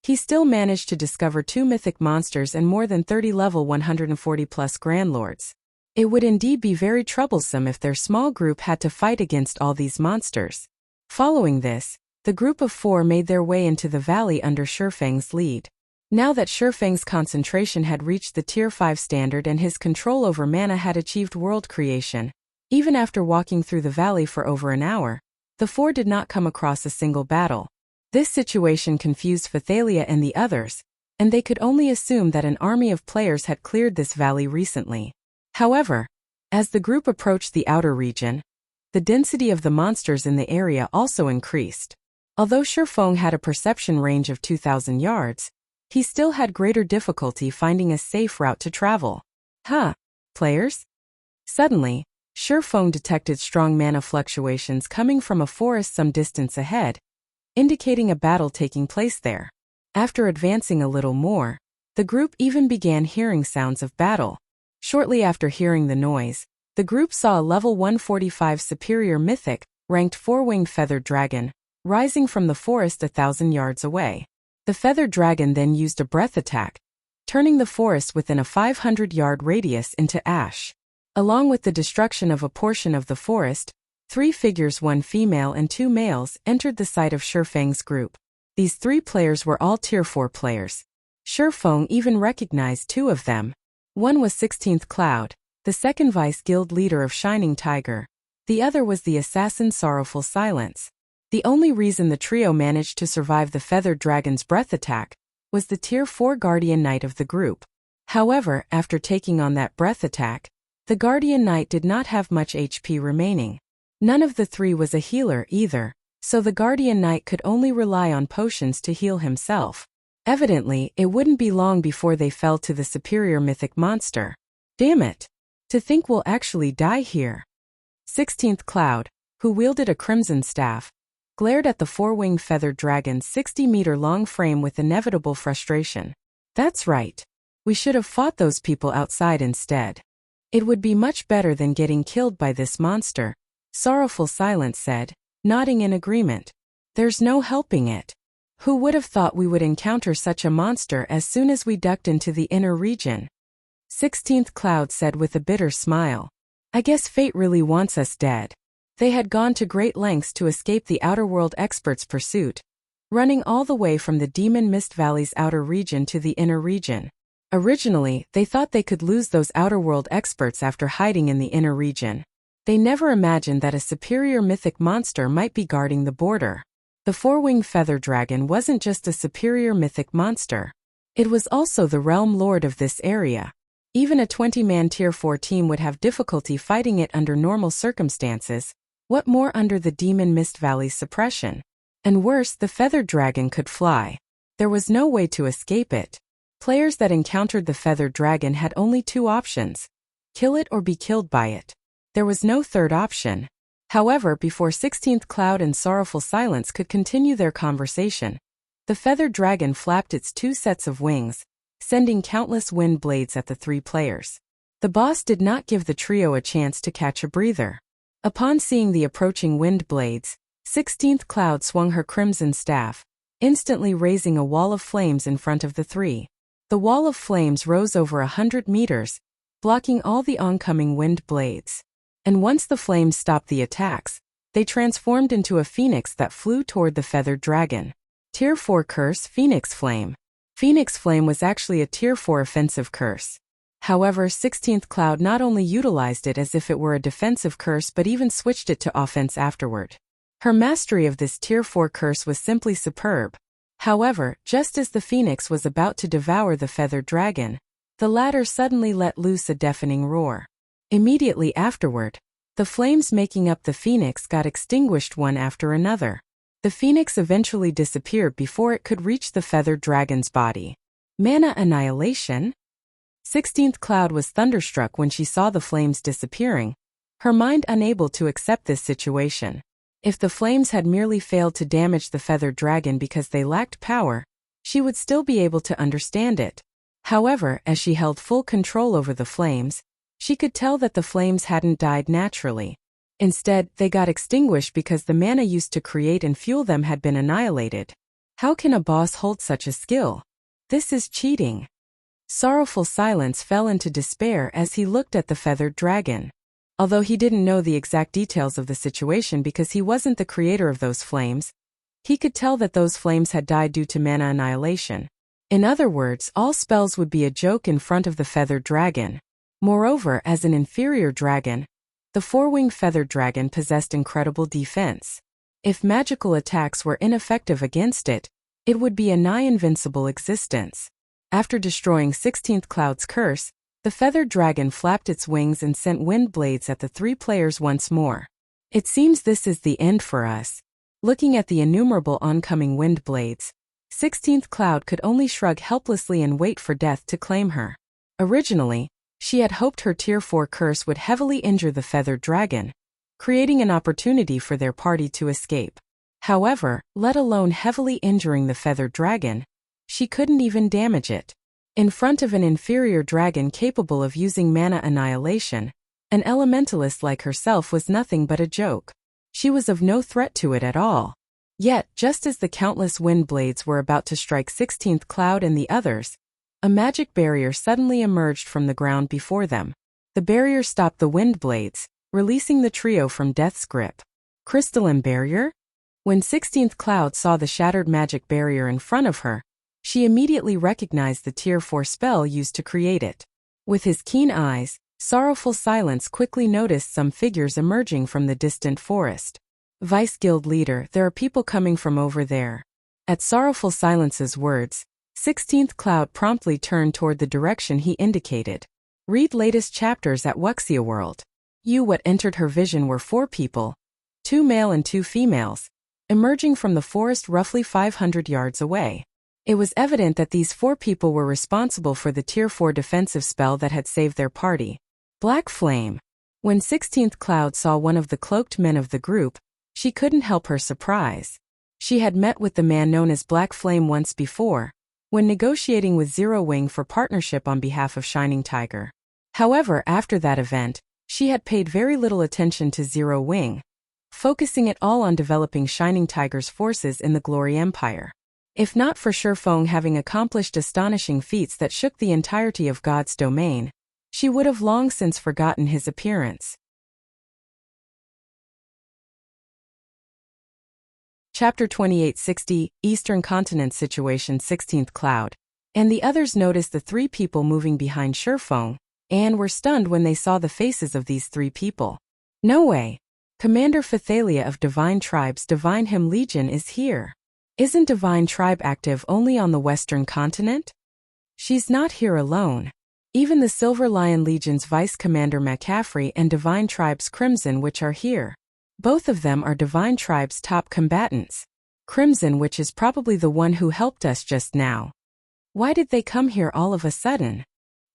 he still managed to discover 2 mythic monsters and more than 30 level 140+ Grand Lords. It would indeed be very troublesome if their small group had to fight against all these monsters. Following this, the group of 4 made their way into the valley under Shurfeng's lead. Now that Shurfeng's concentration had reached the Tier 5 standard and his control over mana had achieved world creation, even after walking through the valley for over an hour, the 4 did not come across a single battle. This situation confused Phythalia and the others, and they could only assume that an army of players had cleared this valley recently. However, as the group approached the outer region, the density of the monsters in the area also increased. Although Shifeng had a perception range of 2,000 yards, he still had greater difficulty finding a safe route to travel. Players? Suddenly, Shifeng detected strong mana fluctuations coming from a forest some distance ahead, indicating a battle taking place there. After advancing a little more, the group even began hearing sounds of battle. Shortly after hearing the noise, the group saw a level 145 superior mythic, ranked 4-winged feathered dragon, rising from the forest 1,000 yards away. The feathered dragon then used a breath attack, turning the forest within a 500-yard radius into ash. Along with the destruction of a portion of the forest, 3 figures, 1 female and 2 males, entered the sight of Shifeng's group. These 3 players were all Tier 4 players. Shifeng even recognized 2 of them. One was 16th Cloud, the second vice guild leader of Shining Tiger. The other was the assassin Sorrowful Silence. The only reason the trio managed to survive the feathered dragon's breath attack was the Tier 4 Guardian Knight of the group. However, after taking on that breath attack, the Guardian Knight did not have much HP remaining. None of the 3 was a healer either, so the Guardian Knight could only rely on potions to heal himself. Evidently, it wouldn't be long before they fell to the superior mythic monster. Damn it! To think we'll actually die here. 16th Cloud, who wielded a crimson staff, glared at the 4-winged feathered dragon's 60-meter-long frame with inevitable frustration. That's right. We should have fought those people outside instead. It would be much better than getting killed by this monster, Sorrowful Silence said, nodding in agreement. There's no helping it. Who would have thought we would encounter such a monster as soon as we ducked into the inner region? 16th Cloud said with a bitter smile. I guess fate really wants us dead. They had gone to great lengths to escape the Outer World experts' pursuit, running all the way from the Demon Mist Valley's outer region to the inner region. Originally, they thought they could lose those Outer World experts after hiding in the inner region. They never imagined that a superior mythic monster might be guarding the border. The 4-winged feather dragon wasn't just a superior mythic monster. It was also the realm lord of this area. Even a 20-man Tier 4 team would have difficulty fighting it under normal circumstances. What more under the Demon Mist Valley's suppression? And worse, the feathered dragon could fly. There was no way to escape it. Players that encountered the feathered dragon had only 2 options: kill it or be killed by it. There was no third option. However, before 16th Cloud and Sorrowful Silence could continue their conversation, the feathered dragon flapped its 2 sets of wings, sending countless wind blades at the 3 players. The boss did not give the trio a chance to catch a breather. Upon seeing the approaching wind blades, 16th Cloud swung her crimson staff, instantly raising a wall of flames in front of the 3. The wall of flames rose over 100 meters, blocking all the oncoming wind blades. And once the flames stopped the attacks, they transformed into a phoenix that flew toward the feathered dragon. Tier 4 Curse Phoenix Flame. Phoenix Flame was actually a Tier 4 offensive curse. However, 16th Cloud not only utilized it as if it were a defensive curse but even switched it to offense afterward. Her mastery of this Tier 4 curse was simply superb. However, just as the phoenix was about to devour the feathered dragon, the latter suddenly let loose a deafening roar. Immediately afterward, the flames making up the phoenix got extinguished one after another. The phoenix eventually disappeared before it could reach the feathered dragon's body. Mana annihilation? 16th Cloud was thunderstruck when she saw the flames disappearing, her mind unable to accept this situation. If the flames had merely failed to damage the feathered dragon because they lacked power, she would still be able to understand it. However, as she held full control over the flames, she could tell that the flames hadn't died naturally. Instead, they got extinguished because the mana used to create and fuel them had been annihilated. How can a boss hold such a skill? This is cheating. Sorrowful Silence fell into despair as he looked at the feathered dragon. Although he didn't know the exact details of the situation because he wasn't the creator of those flames, he could tell that those flames had died due to mana annihilation. In other words, all spells would be a joke in front of the feathered dragon. Moreover, as an inferior dragon, the 4-winged feathered dragon possessed incredible defense. If magical attacks were ineffective against it, it would be a nigh-invincible existence. After destroying 16th Cloud's curse, the feathered dragon flapped its wings and sent wind blades at the three players once more. It seems this is the end for us. Looking at the innumerable oncoming wind blades, 16th Cloud could only shrug helplessly and wait for death to claim her. Originally, she had hoped her Tier 4 curse would heavily injure the feathered dragon, creating an opportunity for their party to escape. However, let alone heavily injuring the feathered dragon, she couldn't even damage it. In front of an inferior dragon capable of using mana annihilation, an elementalist like herself was nothing but a joke. She was of no threat to it at all. Yet, just as the countless wind blades were about to strike 16th Cloud and the others, a magic barrier suddenly emerged from the ground before them. The barrier stopped the wind blades, releasing the trio from death's grip. Crystalline barrier? When 16th Cloud saw the shattered magic barrier in front of her, she immediately recognized the Tier 4 spell used to create it. With his keen eyes, Sorrowful Silence quickly noticed some figures emerging from the distant forest. Vice Guild leader, there are people coming from over there. At Sorrowful Silence's words, 16th Cloud promptly turned toward the direction he indicated. Read latest chapters at Wuxia World. What entered her vision were 4 people, 2 male and 2 females, emerging from the forest roughly 500 yards away. It was evident that these 4 people were responsible for the Tier 4 defensive spell that had saved their party. Black Flame. When 16th Cloud saw one of the cloaked men of the group, she couldn't help her surprise. She had met with the man known as Black Flame once before, when negotiating with Zero Wing for partnership on behalf of Shining Tiger. However, after that event, she had paid very little attention to Zero Wing, focusing it all on developing Shining Tiger's forces in the Glory Empire. If not for Shifeng having accomplished astonishing feats that shook the entirety of God's domain, she would have long since forgotten his appearance. Chapter 2860, Eastern Continent Situation. 16th Cloud and the others noticed the 3 people moving behind Shifeng, and were stunned when they saw the faces of these 3 people. No way! Commander Phythalia of Divine Tribe's Divine Hymn Legion is here. Isn't Divine Tribe active only on the Western Continent? She's not here alone. Even the Silver Lion Legion's Vice Commander McCaffrey and Divine Tribe's Crimson Witch are here. Both of them are Divine Tribe's top combatants. Crimson Witch is probably the one who helped us just now. Why did they come here all of a sudden?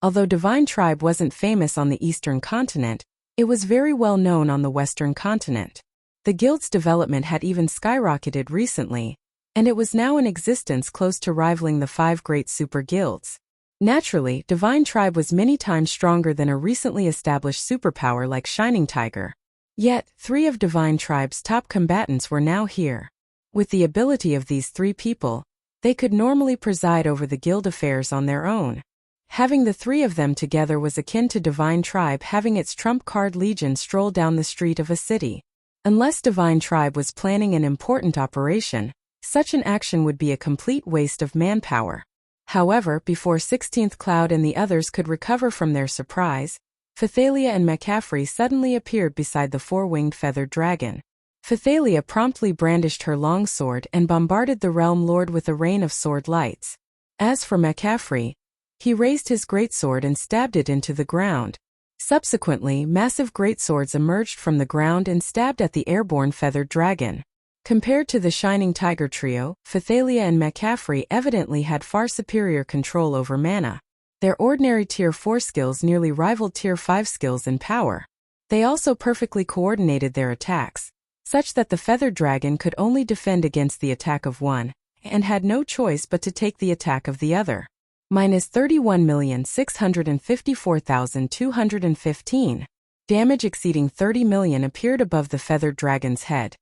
Although Divine Tribe wasn't famous on the Eastern Continent, it was very well known on the Western Continent. The guild's development had even skyrocketed recently, and it was now in existence close to rivaling the 5 great super guilds. Naturally, Divine Tribe was many times stronger than a recently established superpower like Shining Tiger. Yet, 3 of Divine Tribe's top combatants were now here. With the ability of these 3 people, they could normally preside over the guild affairs on their own. Having the 3 of them together was akin to Divine Tribe having its trump card legion stroll down the street of a city. Unless Divine Tribe was planning an important operation, such an action would be a complete waste of manpower. However, before 16th Cloud and the others could recover from their surprise, Phythalia and McCaffrey suddenly appeared beside the 4-winged feathered dragon. Phythalia promptly brandished her long sword and bombarded the Realm Lord with a rain of sword lights. As for McCaffrey, he raised his greatsword and stabbed it into the ground. Subsequently, massive greatswords emerged from the ground and stabbed at the airborne feathered dragon. Compared to the Shining Tiger trio, Phythalia and McCaffrey evidently had far superior control over mana. Their ordinary Tier 4 skills nearly rivaled Tier 5 skills in power. They also perfectly coordinated their attacks, such that the feathered dragon could only defend against the attack of one, and had no choice but to take the attack of the other. -31,654,215. Damage exceeding 30 million appeared above the feathered dragon's head,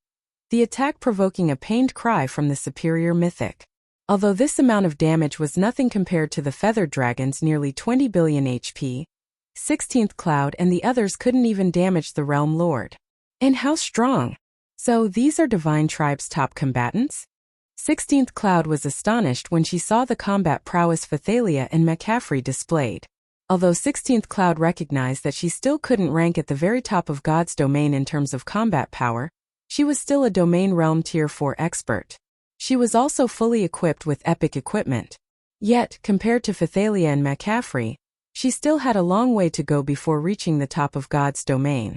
the attack provoking a pained cry from the superior mythic. Although this amount of damage was nothing compared to the feathered dragon's nearly 20 billion HP, 16th Cloud and the others couldn't even damage the Realm Lord. And how strong! So these are Divine Tribe's top combatants? 16th Cloud was astonished when she saw the combat prowess Phythalia and McCaffrey displayed. Although 16th Cloud recognized that she still couldn't rank at the very top of God's domain in terms of combat power, She was still a Domain Realm Tier 4 expert. She was also fully equipped with epic equipment. Yet, compared to Phythalia and McCaffrey, she still had a long way to go before reaching the top of God's domain.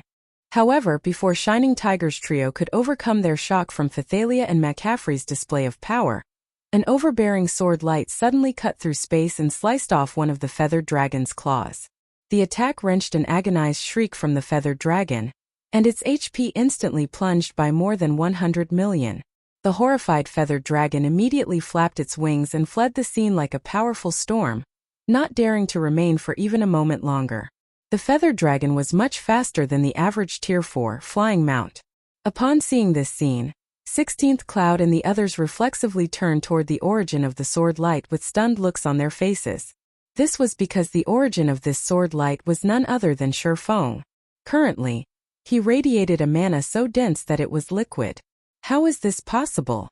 However, before Shining Tiger's trio could overcome their shock from Phythalia and McCaffrey's display of power, an overbearing sword light suddenly cut through space and sliced off one of the feathered dragon's claws. The attack wrenched an agonized shriek from the feathered dragon, and its HP instantly plunged by more than 100 million. The horrified feathered dragon immediately flapped its wings and fled the scene like a powerful storm, not daring to remain for even a moment longer. The feathered dragon was much faster than the average Tier 4 flying mount. Upon seeing this scene, 16th Cloud and the others reflexively turned toward the origin of the sword light with stunned looks on their faces. This was because the origin of this sword light was none other than Shi Feng. Currently, he radiated a mana so dense that it was liquid. How is this possible?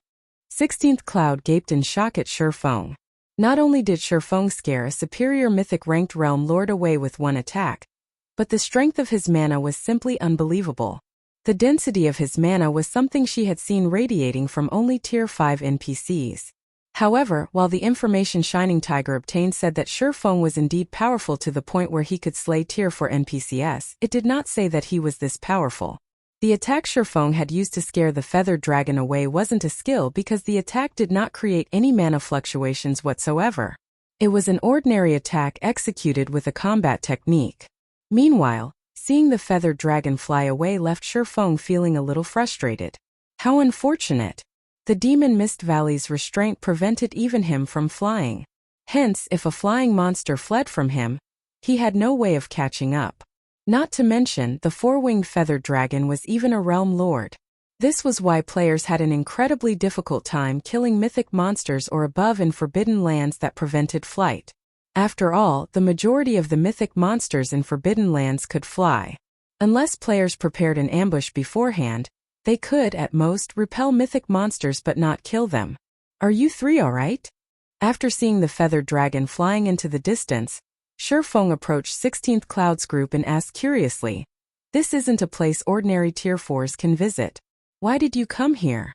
16th Cloud gaped in shock at Shi Feng. Not only did Shi Feng scare a superior mythic ranked realm lord away with one attack, but the strength of his mana was simply unbelievable. The density of his mana was something she had seen radiating from only Tier 5 NPCs. However, while the information Shining Tiger obtained said that Shi Feng was indeed powerful to the point where he could slay Tier 4 NPCs, it did not say that he was this powerful. The attack Shi Feng had used to scare the feathered dragon away wasn't a skill because the attack did not create any mana fluctuations whatsoever. It was an ordinary attack executed with a combat technique. Meanwhile, seeing the feathered dragon fly away left Shi Feng feeling a little frustrated. How unfortunate. The Demon Mist Valley's restraint prevented even him from flying. Hence, if a flying monster fled from him, he had no way of catching up. Not to mention, the four-winged feathered dragon was even a realm lord. This was why players had an incredibly difficult time killing mythic monsters or above in forbidden lands that prevented flight. After all, the majority of the mythic monsters in forbidden lands could fly. Unless players prepared an ambush beforehand, they could, at most, repel mythic monsters but not kill them. Are you three alright? After seeing the feathered dragon flying into the distance, Shi Feng approached 16th Cloud's group and asked curiously, "This isn't a place ordinary Tier 4s can visit. Why did you come here?"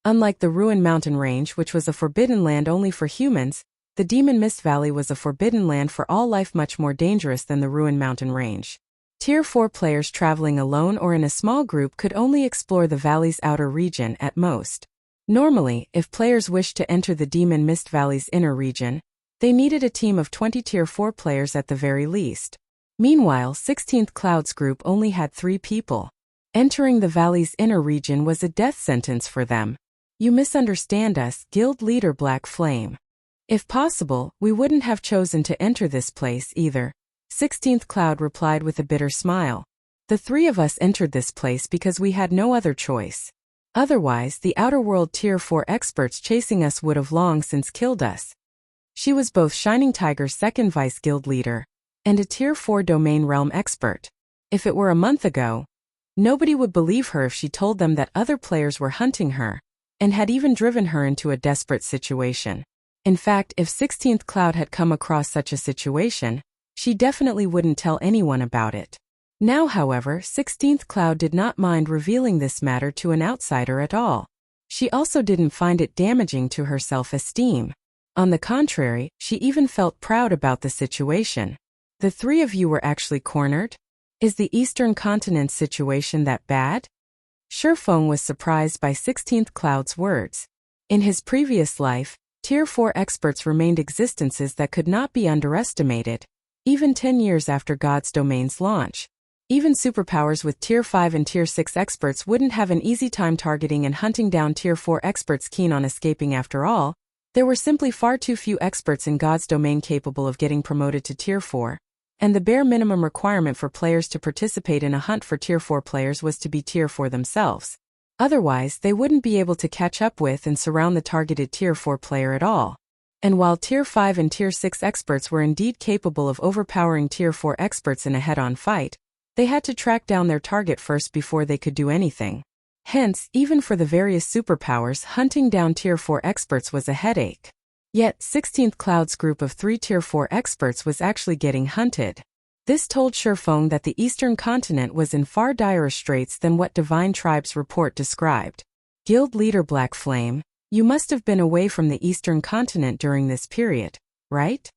Unlike the Ruined Mountain Range, which was a forbidden land only for humans, the Demon Mist Valley was a forbidden land for all life, much more dangerous than the Ruined Mountain Range. Tier 4 players traveling alone or in a small group could only explore the valley's outer region at most. Normally, if players wished to enter the Demon Mist Valley's inner region, they needed a team of 20 Tier 4 players at the very least. Meanwhile, 16th Cloud's group only had 3 people. Entering the valley's inner region was a death sentence for them. "You misunderstand us, Guild Leader Black Flame. If possible, we wouldn't have chosen to enter this place either," 16th Cloud replied with a bitter smile. "The 3 of us entered this place because we had no other choice. Otherwise, the Outer World Tier 4 experts chasing us would have long since killed us." She was both Shining Tiger's second vice guild leader and a Tier 4 domain realm expert. If it were a month ago, nobody would believe her if she told them that other players were hunting her and had even driven her into a desperate situation. In fact, if 16th Cloud had come across such a situation, she definitely wouldn't tell anyone about it. Now, however, 16th Cloud did not mind revealing this matter to an outsider at all. She also didn't find it damaging to her self-esteem. On the contrary, she even felt proud about the situation. "The 3 of you were actually cornered? Is the Eastern Continent situation that bad?" Shi Feng was surprised by 16th Cloud's words. In his previous life, Tier 4 experts remained existences that could not be underestimated, even 10 years after God's Domain's launch. Even superpowers with Tier 5 and Tier 6 experts wouldn't have an easy time targeting and hunting down Tier 4 experts keen on escaping. After all, there were simply far too few experts in God's Domain capable of getting promoted to Tier 4, and the bare minimum requirement for players to participate in a hunt for Tier 4 players was to be Tier 4 themselves. Otherwise, they wouldn't be able to catch up with and surround the targeted Tier 4 player at all. And while Tier 5 and Tier 6 experts were indeed capable of overpowering Tier 4 experts in a head-on fight, they had to track down their target first before they could do anything. Hence, even for the various superpowers, hunting down Tier 4 experts was a headache. Yet, 16th Cloud's group of 3 Tier 4 experts was actually getting hunted. This told Shifeng that the eastern continent was in far direr straits than what Divine Tribe's report described. Guild leader Black Flame, you must have been away from the eastern continent during this period, right?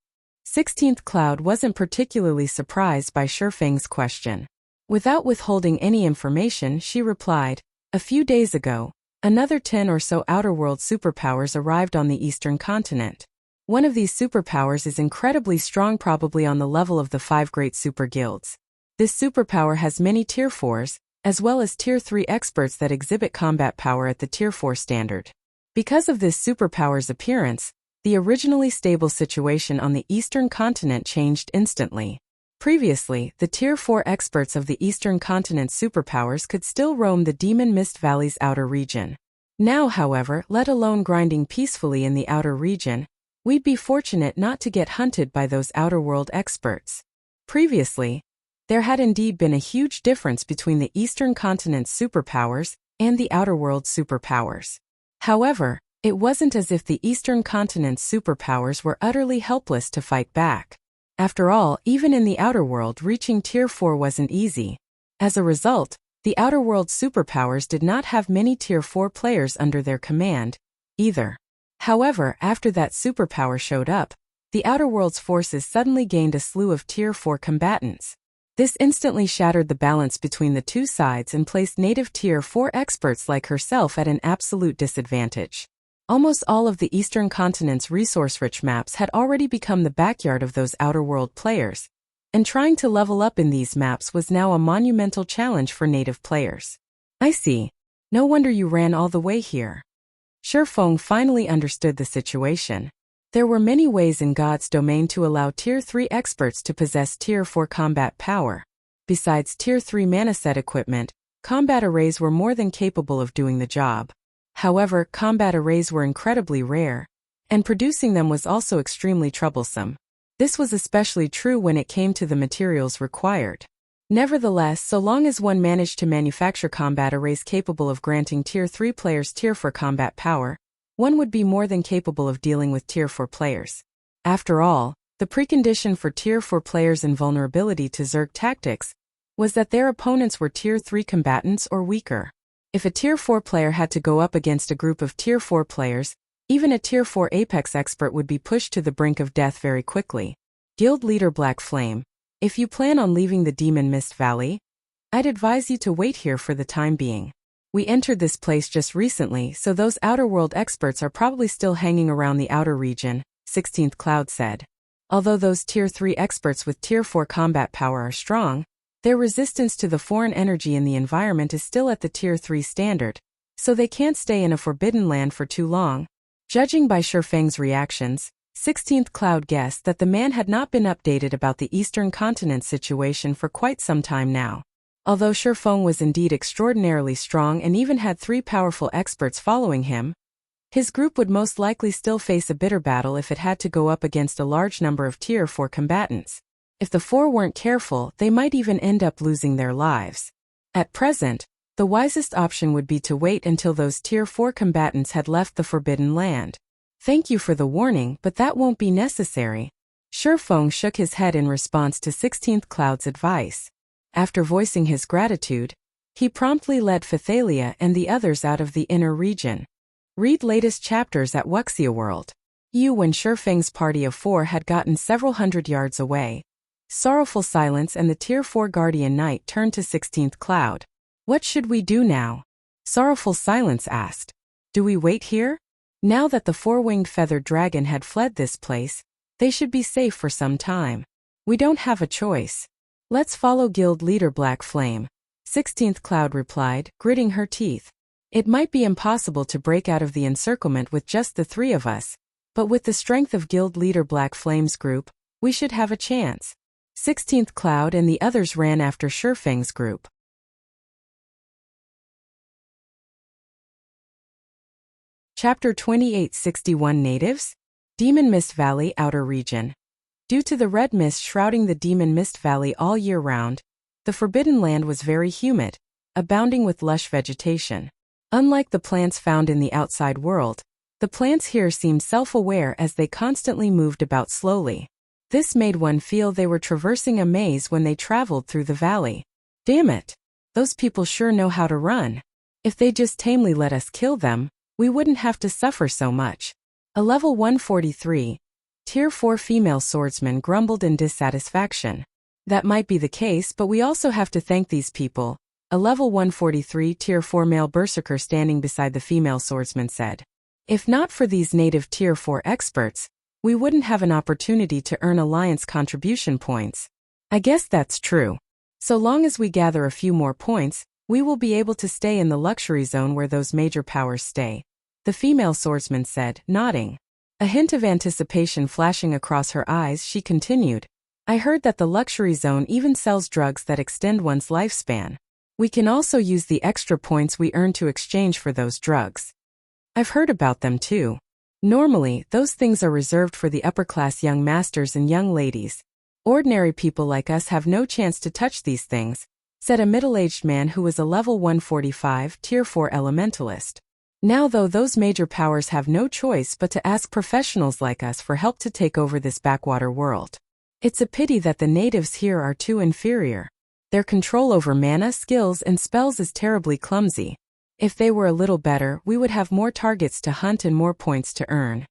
16th Cloud wasn't particularly surprised by Shifeng's question. Without withholding any information, she replied, a few days ago, another 10 or so outerworld superpowers arrived on the eastern continent. One of these superpowers is incredibly strong, probably on the level of the 5 great super guilds. This superpower has many tier 4s, as well as tier 3 experts that exhibit combat power at the tier 4 standard. Because of this superpower's appearance, the originally stable situation on the eastern continent changed instantly. Previously, the tier 4 experts of the eastern continent superpowers could still roam the Demon Mist Valley's outer region. Now, however, let alone grinding peacefully in the outer region, we'd be fortunate not to get hunted by those outerworld experts. Previously, there had indeed been a huge difference between the eastern continent's superpowers and the outerworld superpowers. However, it wasn't as if the eastern continent's superpowers were utterly helpless to fight back. After all, even in the outer world, reaching tier 4 wasn't easy. As a result, the outer world superpowers did not have many tier 4 players under their command, either. However, after that superpower showed up, the outer world's forces suddenly gained a slew of tier 4 combatants. This instantly shattered the balance between the two sides and placed native tier 4 experts like herself at an absolute disadvantage. Almost all of the eastern continent's resource-rich maps had already become the backyard of those outer-world players, and trying to level up in these maps was now a monumental challenge for native players. I see. No wonder you ran all the way here. Shifeng finally understood the situation. There were many ways in God's domain to allow tier 3 experts to possess tier 4 combat power. Besides tier 3 mana set equipment, combat arrays were more than capable of doing the job. However, combat arrays were incredibly rare, and producing them was also extremely troublesome. This was especially true when it came to the materials required. Nevertheless, so long as one managed to manufacture combat arrays capable of granting tier 3 players tier 4 combat power, one would be more than capable of dealing with tier 4 players. After all, the precondition for tier 4 players' invulnerability to Zerg tactics was that their opponents were tier 3 combatants or weaker. If a tier 4 player had to go up against a group of tier 4 players, even a tier 4 Apex expert would be pushed to the brink of death very quickly. Guild leader Black Flame, if you plan on leaving the Demon Mist Valley, I'd advise you to wait here for the time being. We entered this place just recently, so those outer world experts are probably still hanging around the outer region, 16th Cloud said. Although those tier 3 experts with tier 4 combat power are strong, their resistance to the foreign energy in the environment is still at the tier 3 standard, so they can't stay in a forbidden land for too long. Judging by Shifeng's reactions, 16th Cloud guessed that the man had not been updated about the eastern continent situation for quite some time now. Although Shifeng was indeed extraordinarily strong and even had 3 powerful experts following him, his group would most likely still face a bitter battle if it had to go up against a large number of tier 4 combatants. If the 4 weren't careful, they might even end up losing their lives. At present, the wisest option would be to wait until those tier 4 combatants had left the Forbidden Land. Thank you for the warning, but that won't be necessary. Shifeng shook his head in response to 16th Cloud's advice. After voicing his gratitude, he promptly led Phythalia and the others out of the inner region. Read latest chapters at Wuxia World. When Shifeng's party of 4 had gotten several hundred yards away, Sorrowful Silence and the tier 4 Guardian Knight turned to 16th Cloud. What should we do now? Sorrowful Silence asked. Do we wait here? Now that the 4-winged feathered dragon had fled this place, they should be safe for some time. We don't have a choice. Let's follow guild leader Black Flame, 16th Cloud replied, gritting her teeth. It might be impossible to break out of the encirclement with just the 3 of us, but with the strength of guild leader Black Flame's group, we should have a chance. 16th Cloud and the others ran after Shifeng's group. Chapter 2861 Natives? Demon Mist Valley Outer Region. Due to the red mist shrouding the Demon Mist Valley all year round, the Forbidden Land was very humid, abounding with lush vegetation. Unlike the plants found in the outside world, the plants here seemed self-aware as they constantly moved about slowly. This made one feel they were traversing a maze when they traveled through the valley. Damn it! Those people sure know how to run. If they just tamely let us kill them, we wouldn't have to suffer so much. A level 143, Tier 4 female swordsman grumbled in dissatisfaction. That might be the case, but we also have to thank these people. A level 143 Tier 4 male berserker standing beside the female swordsman said. If not for these native Tier 4 experts, we wouldn't have an opportunity to earn alliance contribution points. I guess that's true. So long as we gather a few more points, we will be able to stay in the luxury zone where those major powers stay. The female swordsman said, nodding. A hint of anticipation flashing across her eyes, she continued. I heard that the luxury zone even sells drugs that extend one's lifespan. We can also use the extra points we earn to exchange for those drugs. I've heard about them too. Normally, those things are reserved for the upper-class young masters and young ladies. Ordinary people like us have no chance to touch these things, said a middle-aged man who was a level 145 Tier 4 elementalist. Now though, those major powers have no choice but to ask professionals like us for help to take over this backwater world. It's a pity that the natives here are too inferior. Their control over mana, skills, and spells is terribly clumsy. If they were a little better, we would have more targets to hunt and more points to earn.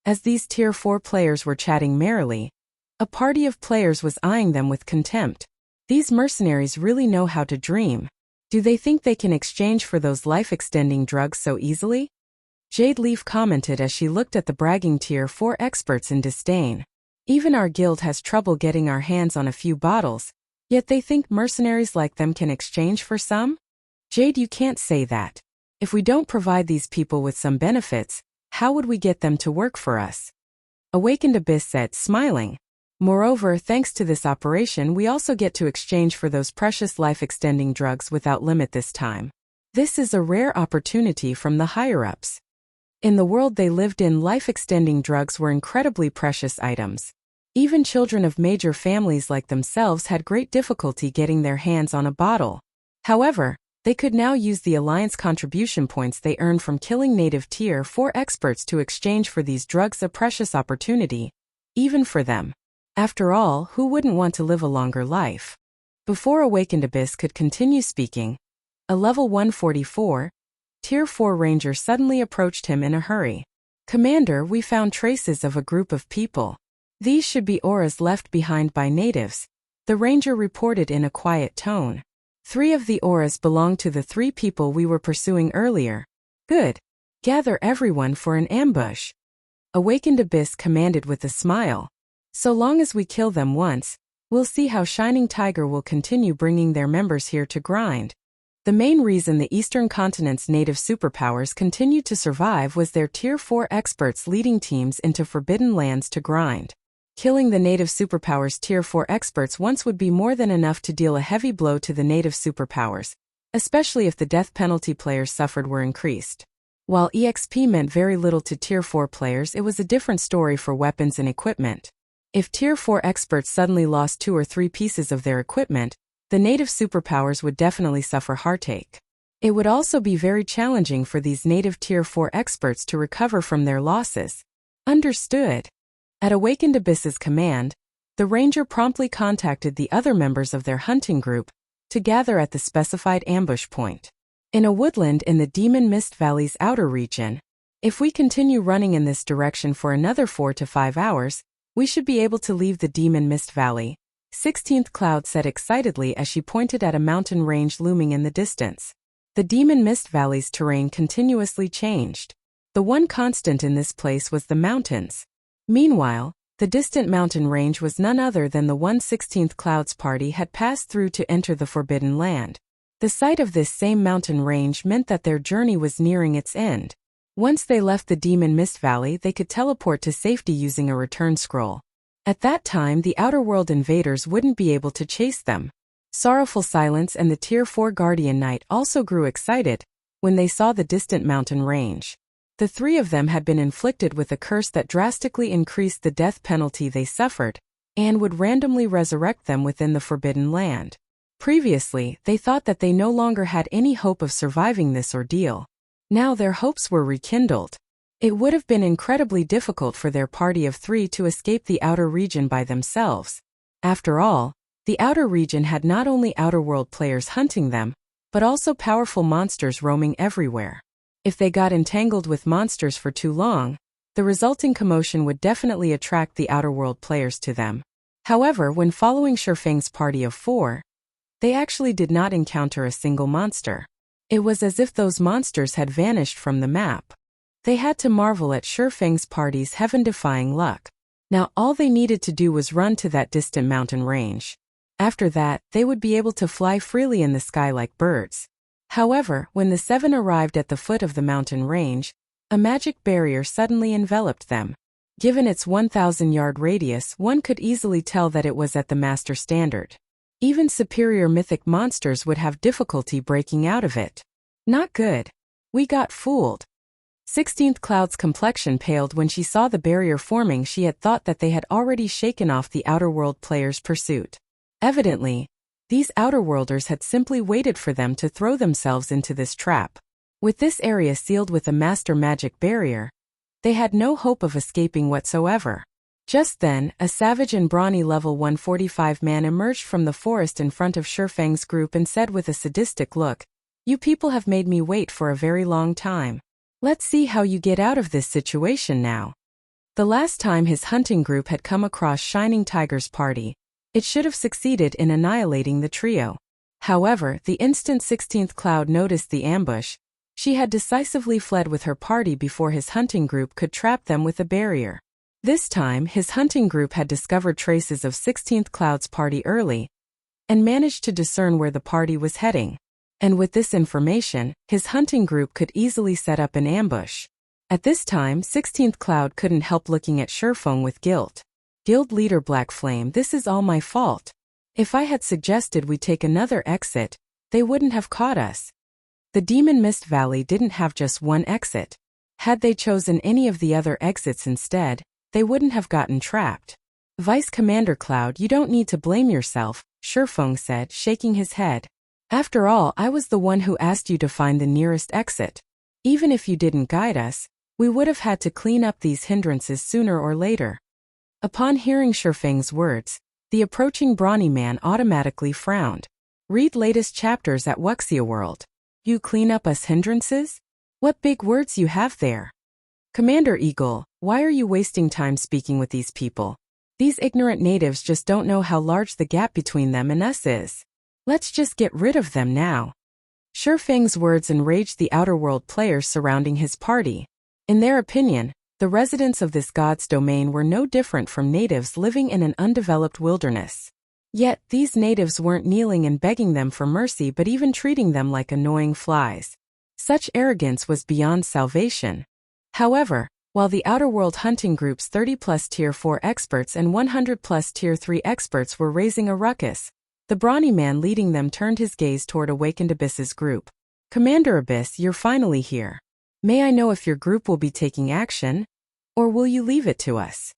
As these Tier 4 players were chatting merrily, a party of players was eyeing them with contempt. These mercenaries really know how to dream. Do they think they can exchange for those life-extending drugs so easily? Jade Leaf commented as she looked at the bragging Tier 4 experts in disdain. Even our guild has trouble getting our hands on a few bottles, yet they think mercenaries like them can exchange for some? Jade, you can't say that. If we don't provide these people with some benefits, how would we get them to work for us? Awakened Abyss said, smiling. Moreover, thanks to this operation, we also get to exchange for those precious life-extending drugs without limit this time. This is a rare opportunity from the higher-ups. In the world they lived in, life-extending drugs were incredibly precious items. Even children of major families like themselves had great difficulty getting their hands on a bottle. However, they could now use the alliance contribution points they earned from killing native Tier 4 experts to exchange for these drugs, a precious opportunity, even for them. After all, who wouldn't want to live a longer life? Before Awakened Abyss could continue speaking, a level 144, Tier 4 ranger suddenly approached him in a hurry. Commander, we found traces of a group of people. These should be auras left behind by natives, the ranger reported in a quiet tone. 3 of the auras belong to the 3 people we were pursuing earlier. Good. Gather everyone for an ambush. Awakened Abyss commanded with a smile. So long as we kill them once, we'll see how Shining Tiger will continue bringing their members here to grind. The main reason the Eastern Continent's native superpowers continued to survive was their Tier 4 experts leading teams into forbidden lands to grind. Killing the native superpowers Tier 4 experts once would be more than enough to deal a heavy blow to the native superpowers, especially if the death penalty players suffered were increased. While EXP meant very little to Tier 4 players, it was a different story for weapons and equipment. If Tier 4 experts suddenly lost 2 or 3 pieces of their equipment, the native superpowers would definitely suffer heartache. It would also be very challenging for these native Tier 4 experts to recover from their losses. Understood. At Awakened Abyss's command, the ranger promptly contacted the other members of their hunting group to gather at the specified ambush point. In a woodland in the Demon Mist Valley's outer region, if we continue running in this direction for another 4 to 5 hours, we should be able to leave the Demon Mist Valley, 16th Cloud said excitedly as she pointed at a mountain range looming in the distance. The Demon Mist Valley's terrain continuously changed. The one constant in this place was the mountains. Meanwhile, the distant mountain range was none other than the 1/16th Cloud's party had passed through to enter the Forbidden Land. The sight of this same mountain range meant that their journey was nearing its end. Once they left the Demon Mist Valley, they could teleport to safety using a return scroll. At that time, the Outer World invaders wouldn't be able to chase them. Sorrowful Silence and the Tier 4 Guardian Knight also grew excited when they saw the distant mountain range. The 3 of them had been inflicted with a curse that drastically increased the death penalty they suffered, and would randomly resurrect them within the Forbidden Land. Previously, they thought that they no longer had any hope of surviving this ordeal. Now their hopes were rekindled. It would have been incredibly difficult for their party of 3 to escape the outer region by themselves. After all, the outer region had not only outerworld players hunting them, but also powerful monsters roaming everywhere. If they got entangled with monsters for too long, the resulting commotion would definitely attract the outerworld players to them. However, when following Shifeng's party of 4, they actually did not encounter a single monster. It was as if those monsters had vanished from the map. They had to marvel at Shifeng's party's heaven-defying luck. Now all they needed to do was run to that distant mountain range. After that, they would be able to fly freely in the sky like birds. However, when the 7 arrived at the foot of the mountain range, a magic barrier suddenly enveloped them. Given its 1,000-yard radius, one could easily tell that it was at the master standard. Even superior mythic monsters would have difficulty breaking out of it. Not good. We got fooled. 16th Cloud's complexion paled when she saw the barrier forming. She had thought that they had already shaken off the outerworld players' pursuit. Evidently, these outerworlders had simply waited for them to throw themselves into this trap. With this area sealed with a master magic barrier, they had no hope of escaping whatsoever. Just then, a savage and brawny level 145 man emerged from the forest in front of Shifeng's group and said with a sadistic look, "You people have made me wait for a very long time. Let's see how you get out of this situation now." The last time his hunting group had come across Shining Tiger's party, it should have succeeded in annihilating the trio. However, the instant 16th Cloud noticed the ambush, she had decisively fled with her party before his hunting group could trap them with a barrier. This time, his hunting group had discovered traces of 16th Cloud's party early and managed to discern where the party was heading. And with this information, his hunting group could easily set up an ambush. At this time, 16th Cloud couldn't help looking at Shifeng with guilt. Guild leader Black Flame, this is all my fault. If I had suggested we take another exit, they wouldn't have caught us. The Demon Mist Valley didn't have just one exit. Had they chosen any of the other exits instead, they wouldn't have gotten trapped. Vice Commander Cloud, you don't need to blame yourself, Shifeng said, shaking his head. After all, I was the one who asked you to find the nearest exit. Even if you didn't guide us, we would have had to clean up these hindrances sooner or later. Upon hearing Shifeng's words, the approaching brawny man automatically frowned. Read latest chapters at Wuxia World. You clean up us hindrances? What big words you have there. Commander Eagle, why are you wasting time speaking with these people? These ignorant natives just don't know how large the gap between them and us is. Let's just get rid of them now. Shifeng's words enraged the outerworld players surrounding his party. In their opinion, the residents of this god's domain were no different from natives living in an undeveloped wilderness. Yet, these natives weren't kneeling and begging them for mercy but even treating them like annoying flies. Such arrogance was beyond salvation. However, while the outerworld hunting group's 30+ Tier 4 experts and 100+ Tier 3 experts were raising a ruckus, the brawny man leading them turned his gaze toward Awakened Abyss's group. Commander Abyss, you're finally here. May I know if your group will be taking action? Or will you leave it to us?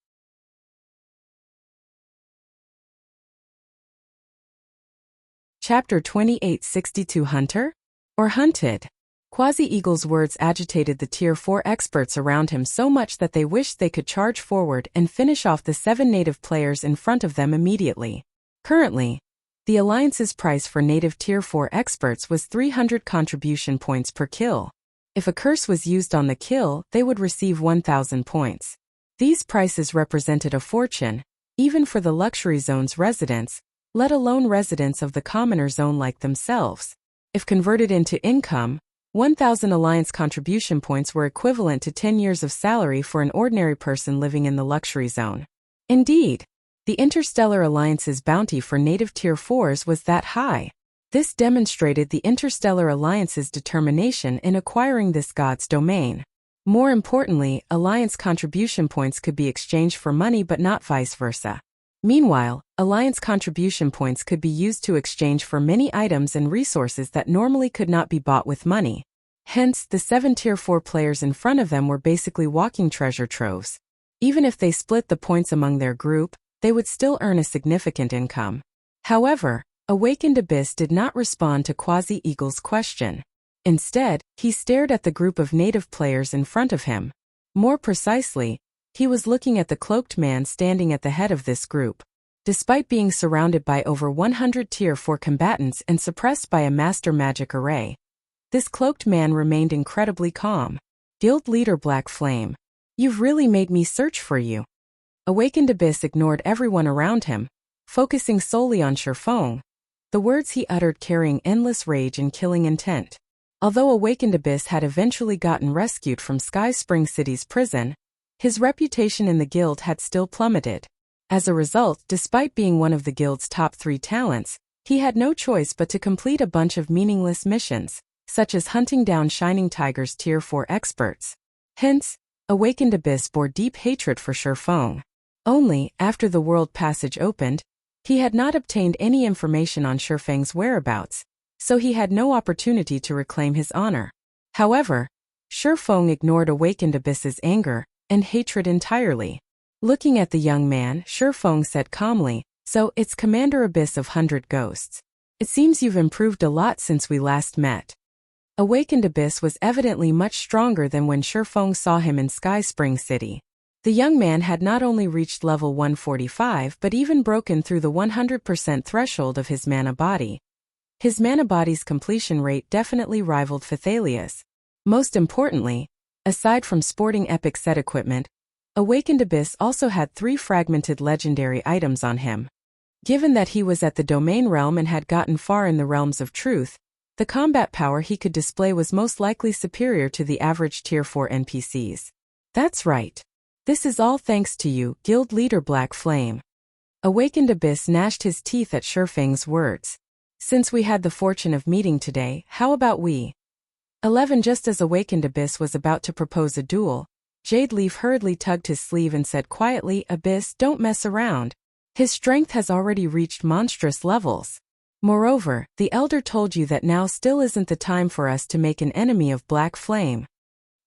Chapter 2862 Hunter? Or Hunted? Quasi-Eagle's words agitated the Tier 4 experts around him so much that they wished they could charge forward and finish off the 7 native players in front of them immediately. Currently, the Alliance's price for native Tier 4 experts was 300 contribution points per kill. If a curse was used on the kill, they would receive 1,000 points. These prices represented a fortune, even for the luxury zone's residents, let alone residents of the commoner zone like themselves. If converted into income, 1,000 Alliance contribution points were equivalent to 10 years of salary for an ordinary person living in the luxury zone. Indeed, the Interstellar Alliance's bounty for native Tier 4s was that high. This demonstrated the Interstellar Alliance's determination in acquiring this god's domain. More importantly, Alliance contribution points could be exchanged for money but not vice versa. Meanwhile, Alliance contribution points could be used to exchange for many items and resources that normally could not be bought with money. Hence, the 7 Tier 4 players in front of them were basically walking treasure troves. Even if they split the points among their group, they would still earn a significant income. However, Awakened Abyss did not respond to Quasi-Eagle's question. Instead, he stared at the group of native players in front of him. More precisely, he was looking at the cloaked man standing at the head of this group. Despite being surrounded by over 100 Tier 4 combatants and suppressed by a master magic array, this cloaked man remained incredibly calm. Guild leader Black Flame, you've really made me search for you. Awakened Abyss ignored everyone around him, focusing solely on Shifeng, the words he uttered carrying endless rage and killing intent. Although Awakened Abyss had eventually gotten rescued from Sky Spring City's prison, his reputation in the guild had still plummeted. As a result, despite being one of the guild's top 3 talents, he had no choice but to complete a bunch of meaningless missions, such as hunting down Shining Tiger's Tier 4 experts. Hence, Awakened Abyss bore deep hatred for Shifeng. Only, after the world passage opened, he had not obtained any information on Shifeng's whereabouts, so he had no opportunity to reclaim his honor. However, Shifeng ignored Awakened Abyss's anger and hatred entirely. Looking at the young man, Shifeng said calmly, "So, it's Commander Abyss of 100 Ghosts. It seems you've improved a lot since we last met." Awakened Abyss was evidently much stronger than when Shifeng saw him in Sky Spring City. The young man had not only reached level 145 but even broken through the 100% threshold of his mana body. His mana body's completion rate definitely rivaled Phythalia's. Most importantly, aside from sporting epic set equipment, Awakened Abyss also had 3 fragmented legendary items on him. Given that he was at the domain realm and had gotten far in the realms of truth, the combat power he could display was most likely superior to the average Tier 4 NPCs. That's right. This is all thanks to you, Guild Leader Black Flame. Awakened Abyss gnashed his teeth at Shifeng's words. Since we had the fortune of meeting today, how about we? 11 Just as Awakened Abyss was about to propose a duel, Jade Leaf hurriedly tugged his sleeve and said quietly, "Abyss, don't mess around. His strength has already reached monstrous levels. Moreover, the Elder told you that now still isn't the time for us to make an enemy of Black Flame."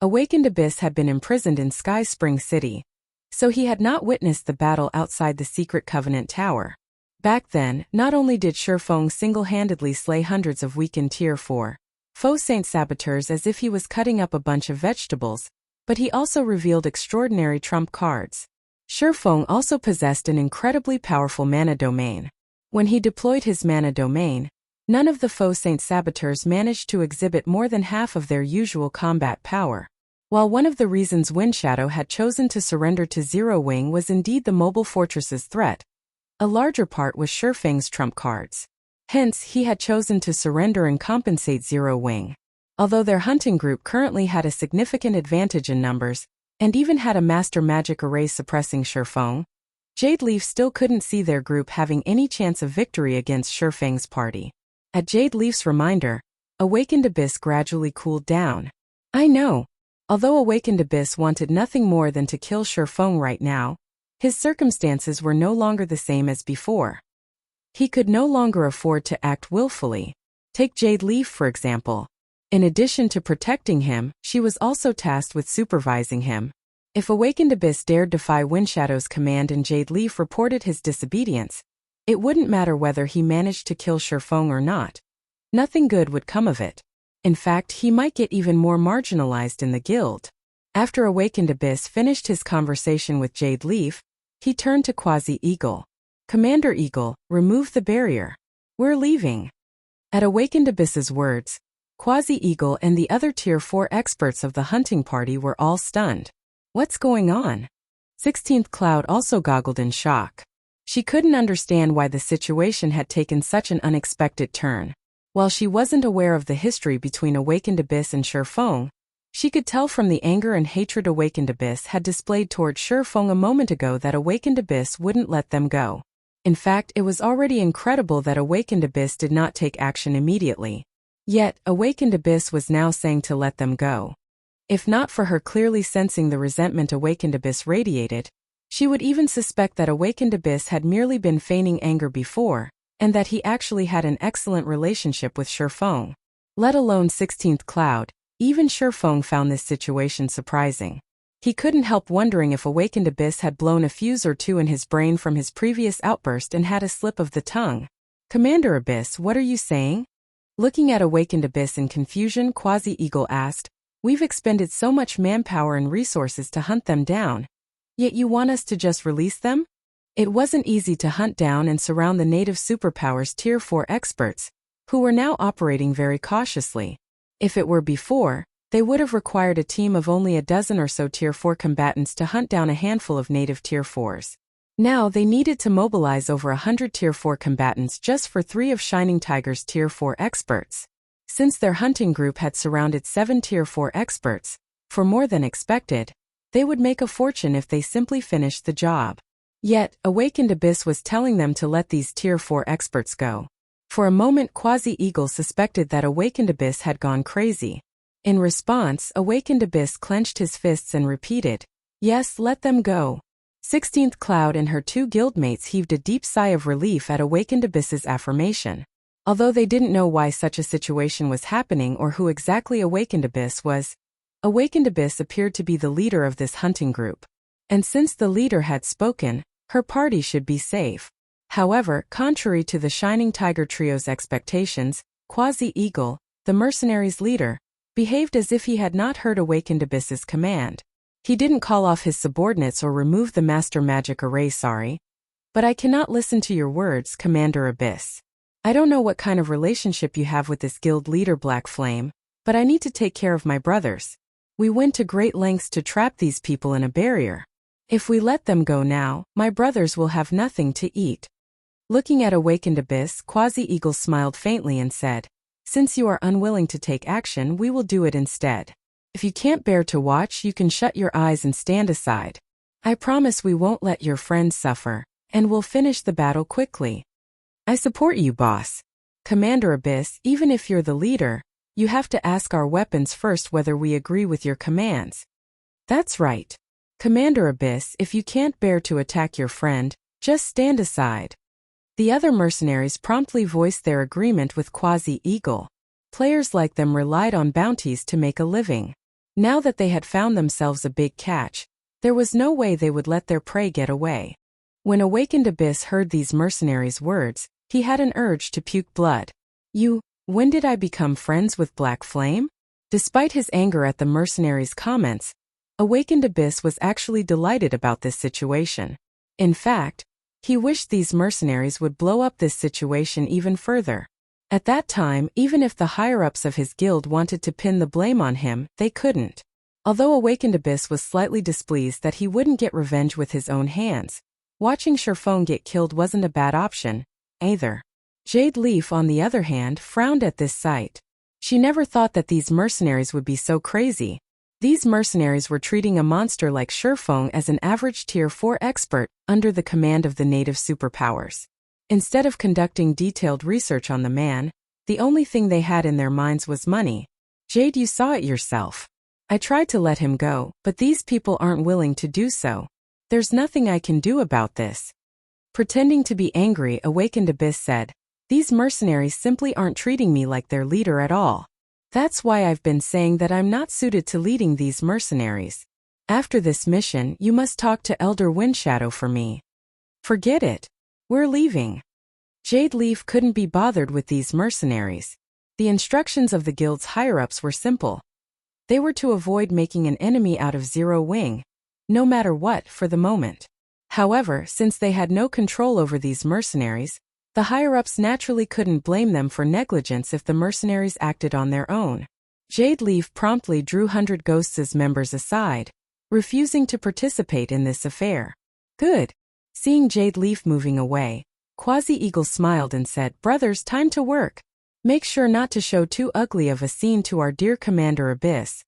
Awakened Abyss had been imprisoned in Sky Spring City, so he had not witnessed the battle outside the Secret Covenant Tower. Back then, not only did Shifeng single-handedly slay hundreds of weakened Tier 4 foe Saint Saboteurs as if he was cutting up a bunch of vegetables, but he also revealed extraordinary trump cards. Shifeng also possessed an incredibly powerful mana domain. When he deployed his mana domain, none of the foe Saint Saboteurs managed to exhibit more than half of their usual combat power. While one of the reasons Windshadow had chosen to surrender to Zero Wing was indeed the mobile fortress's threat, a larger part was Shifeng's trump cards. Hence, he had chosen to surrender and compensate Zero Wing. Although their hunting group currently had a significant advantage in numbers, and even had a master magic array suppressing Shifeng, Jade Leaf still couldn't see their group having any chance of victory against Shifeng's party. At Jade Leaf's reminder, Awakened Abyss gradually cooled down. I know. Although Awakened Abyss wanted nothing more than to kill Shifeng right now, his circumstances were no longer the same as before. He could no longer afford to act willfully. Take Jade Leaf for example. In addition to protecting him, she was also tasked with supervising him. If Awakened Abyss dared defy Windshadow's command and Jade Leaf reported his disobedience, it wouldn't matter whether he managed to kill Shifeng or not. Nothing good would come of it. In fact, he might get even more marginalized in the guild. After Awakened Abyss finished his conversation with Jade Leaf, he turned to Quasi-Eagle. "Commander Eagle, remove the barrier. We're leaving." At Awakened Abyss's words, Quasi-Eagle and the other Tier 4 experts of the hunting party were all stunned. What's going on? 16th Cloud also goggled in shock. She couldn't understand why the situation had taken such an unexpected turn. While she wasn't aware of the history between Awakened Abyss and Shifeng, she could tell from the anger and hatred Awakened Abyss had displayed toward Shifeng a moment ago that Awakened Abyss wouldn't let them go. In fact, it was already incredible that Awakened Abyss did not take action immediately. Yet, Awakened Abyss was now saying to let them go. If not for her clearly sensing the resentment Awakened Abyss radiated, she would even suspect that Awakened Abyss had merely been feigning anger before, and that he actually had an excellent relationship with Shifeng. Let alone 16th Cloud, even Shifeng found this situation surprising. He couldn't help wondering if Awakened Abyss had blown a fuse or two in his brain from his previous outburst and had a slip of the tongue. "Commander Abyss, what are you saying?" Looking at Awakened Abyss in confusion, Quasi-Eagle asked, We've expended so much manpower and resources to hunt them down. Yet you want us to just release them? It wasn't easy to hunt down and surround the native superpowers Tier 4 experts, who were now operating very cautiously. If it were before, they would have required a team of only a dozen or so Tier 4 combatants to hunt down a handful of native Tier 4s. Now they needed to mobilize over 100 Tier 4 combatants just for 3 of Shining Tiger's Tier 4 experts. Since their hunting group had surrounded 7 Tier 4 experts, for more than expected, they would make a fortune if they simply finished the job. Yet, Awakened Abyss was telling them to let these Tier 4 experts go. For a moment Quasi-Eagle suspected that Awakened Abyss had gone crazy. In response, Awakened Abyss clenched his fists and repeated, "Yes, let them go." 16th Cloud and her 2 guildmates heaved a deep sigh of relief at Awakened Abyss's affirmation. Although they didn't know why such a situation was happening or who exactly Awakened Abyss was, Awakened Abyss appeared to be the leader of this hunting group. And since the leader had spoken, her party should be safe. However, contrary to the Shining Tiger Trio's expectations, Quasi-Eagle, the mercenaries' leader, behaved as if he had not heard Awakened Abyss's command. He didn't call off his subordinates or remove the Master Magic Array. "Sorry, but I cannot listen to your words, Commander Abyss. I don't know what kind of relationship you have with this guild leader Black Flame, but I need to take care of my brothers. We went to great lengths to trap these people in a barrier. If we let them go now, my brothers will have nothing to eat." Looking at Awakened Abyss, Quasi-Eagle smiled faintly and said, "Since you are unwilling to take action, we will do it instead. If you can't bear to watch, you can shut your eyes and stand aside. I promise we won't let your friends suffer, and we'll finish the battle quickly." "I support you, boss. Commander Abyss, even if you're the leader, you have to ask our weapons first whether we agree with your commands." "That's right. Commander Abyss, if you can't bear to attack your friend, just stand aside." The other mercenaries promptly voiced their agreement with Quasi-Eagle. Players like them relied on bounties to make a living. Now that they had found themselves a big catch, there was no way they would let their prey get away. When Awakened Abyss heard these mercenaries' words, he had an urge to puke blood. When did I become friends with Black Flame?" Despite his anger at the mercenaries' comments, Awakened Abyss was actually delighted about this situation. In fact, he wished these mercenaries would blow up this situation even further. At that time, even if the higher-ups of his guild wanted to pin the blame on him, they couldn't. Although Awakened Abyss was slightly displeased that he wouldn't get revenge with his own hands, watching Sherfone get killed wasn't a bad option, either. Jade Leaf, on the other hand, frowned at this sight. She never thought that these mercenaries would be so crazy. These mercenaries were treating a monster like Sherfone as an average Tier 4 expert under the command of the native superpowers. Instead of conducting detailed research on the man, the only thing they had in their minds was money. "Jade, you saw it yourself. I tried to let him go, but these people aren't willing to do so. There's nothing I can do about this." Pretending to be angry, Awakened Abyss said, "These mercenaries simply aren't treating me like their leader at all. That's why I've been saying that I'm not suited to leading these mercenaries. After this mission, you must talk to Elder Windshadow for me." "Forget it. We're leaving." Jade Leaf couldn't be bothered with these mercenaries. The instructions of the guild's higher-ups were simple. They were to avoid making an enemy out of Zero Wing, no matter what, for the moment. However, since they had no control over these mercenaries, the higher-ups naturally couldn't blame them for negligence if the mercenaries acted on their own. Jade Leaf promptly drew 100 Ghosts' members aside, refusing to participate in this affair. "Good." Seeing Jade Leaf moving away, Quasi-Eagle smiled and said, "Brothers, time to work. Make sure not to show too ugly of a scene to our dear Commander Abyss."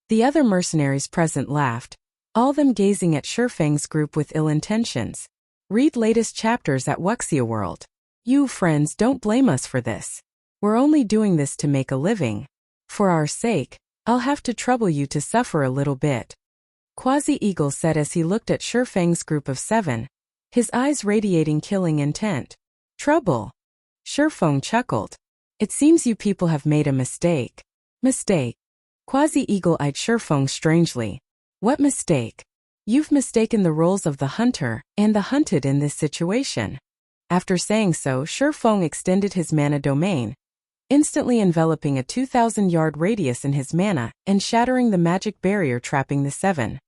The other mercenaries present laughed, all them gazing at Sherfang's group with ill intentions. Read latest chapters at Wuxia World. You friends, don't blame us for this. We're only doing this to make a living. For our sake, I'll have to trouble you to suffer a little bit." Quasi-Eagle said as he looked at Sherfang's group of 7, his eyes radiating killing intent. "Trouble?" Sherfang chuckled. "It seems you people have made a mistake." "Mistake?" Quasi-Eagle eyed Sherfang strangely. "What mistake?" "You've mistaken the roles of the hunter and the hunted in this situation." After saying so, Sherfang extended his mana domain, instantly enveloping a 2,000-yard radius in his mana and shattering the magic barrier trapping the 7.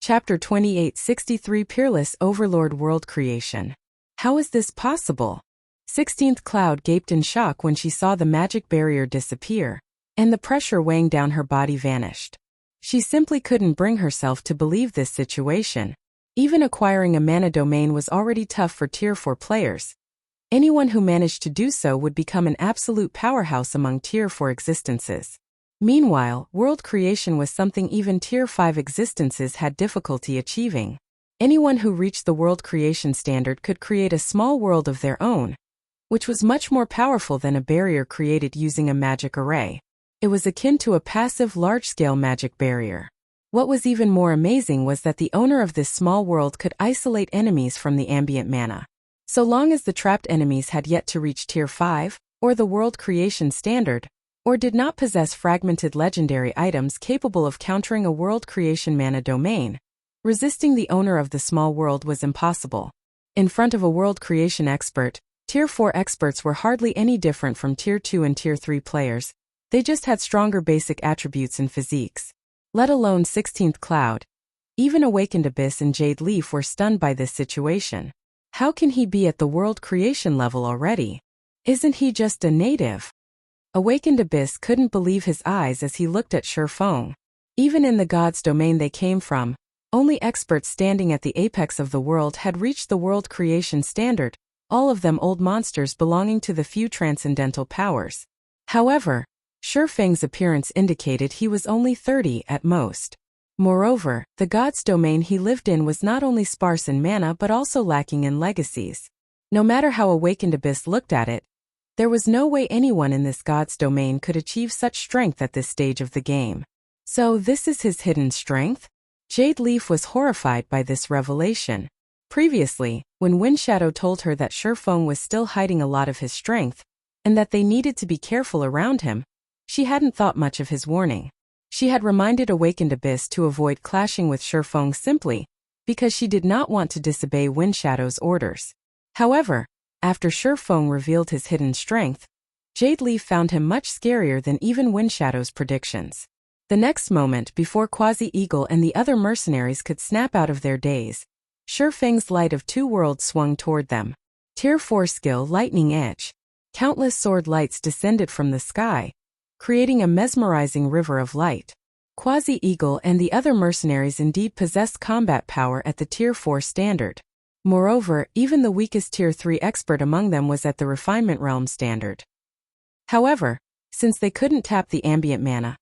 Chapter 2863 Peerless Overlord World Creation. How is this possible? 16th Cloud gaped in shock when she saw the magic barrier disappear, and the pressure weighing down her body vanished. She simply couldn't bring herself to believe this situation. Even acquiring a mana domain was already tough for Tier 4 players. Anyone who managed to do so would become an absolute powerhouse among Tier 4 existences. Meanwhile, world creation was something even Tier 5 existences had difficulty achieving. Anyone who reached the world creation standard could create a small world of their own, which was much more powerful than a barrier created using a magic array. It was akin to a passive large-scale magic barrier. What was even more amazing was that the owner of this small world could isolate enemies from the ambient mana. So long as the trapped enemies had yet to reach Tier 5, or the world creation standard, or did not possess fragmented legendary items capable of countering a world creation mana domain, resisting the owner of the small world was impossible. In front of a world creation expert, Tier 4 experts were hardly any different from Tier 2 and Tier 3 players. They just had stronger basic attributes and physiques. Let alone 16th Cloud. Even Awakened Abyss and Jade Leaf were stunned by this situation. How can he be at the world creation level already? Isn't he just a native? Awakened Abyss couldn't believe his eyes as he looked at Shifeng. Even in the gods' domain they came from, only experts standing at the apex of the world had reached the world creation standard, all of them old monsters belonging to the few transcendental powers. However, Shifeng's appearance indicated he was only 30 at most. Moreover, the gods' domain he lived in was not only sparse in mana but also lacking in legacies. No matter how Awakened Abyss looked at it, there was no way anyone in this god's domain could achieve such strength at this stage of the game. So this is his hidden strength? Jade Leaf was horrified by this revelation. Previously, when Windshadow told her that Shifeng was still hiding a lot of his strength, and that they needed to be careful around him, she hadn't thought much of his warning. She had reminded Awakened Abyss to avoid clashing with Shifeng simply because she did not want to disobey Windshadow's orders. However, after Shifeng revealed his hidden strength, Jade Leaf found him much scarier than even Windshadow's predictions. The next moment, before Quasi-Eagle and the other mercenaries could snap out of their daze, Shifeng's Light of Two Worlds swung toward them. Tier 4 skill Lightning Edge. Countless sword lights descended from the sky, creating a mesmerizing river of light. Quasi-Eagle and the other mercenaries indeed possessed combat power at the Tier 4 standard. Moreover, even the weakest Tier 3 expert among them was at the Refinement Realm standard. However, since they couldn't tap the ambient mana,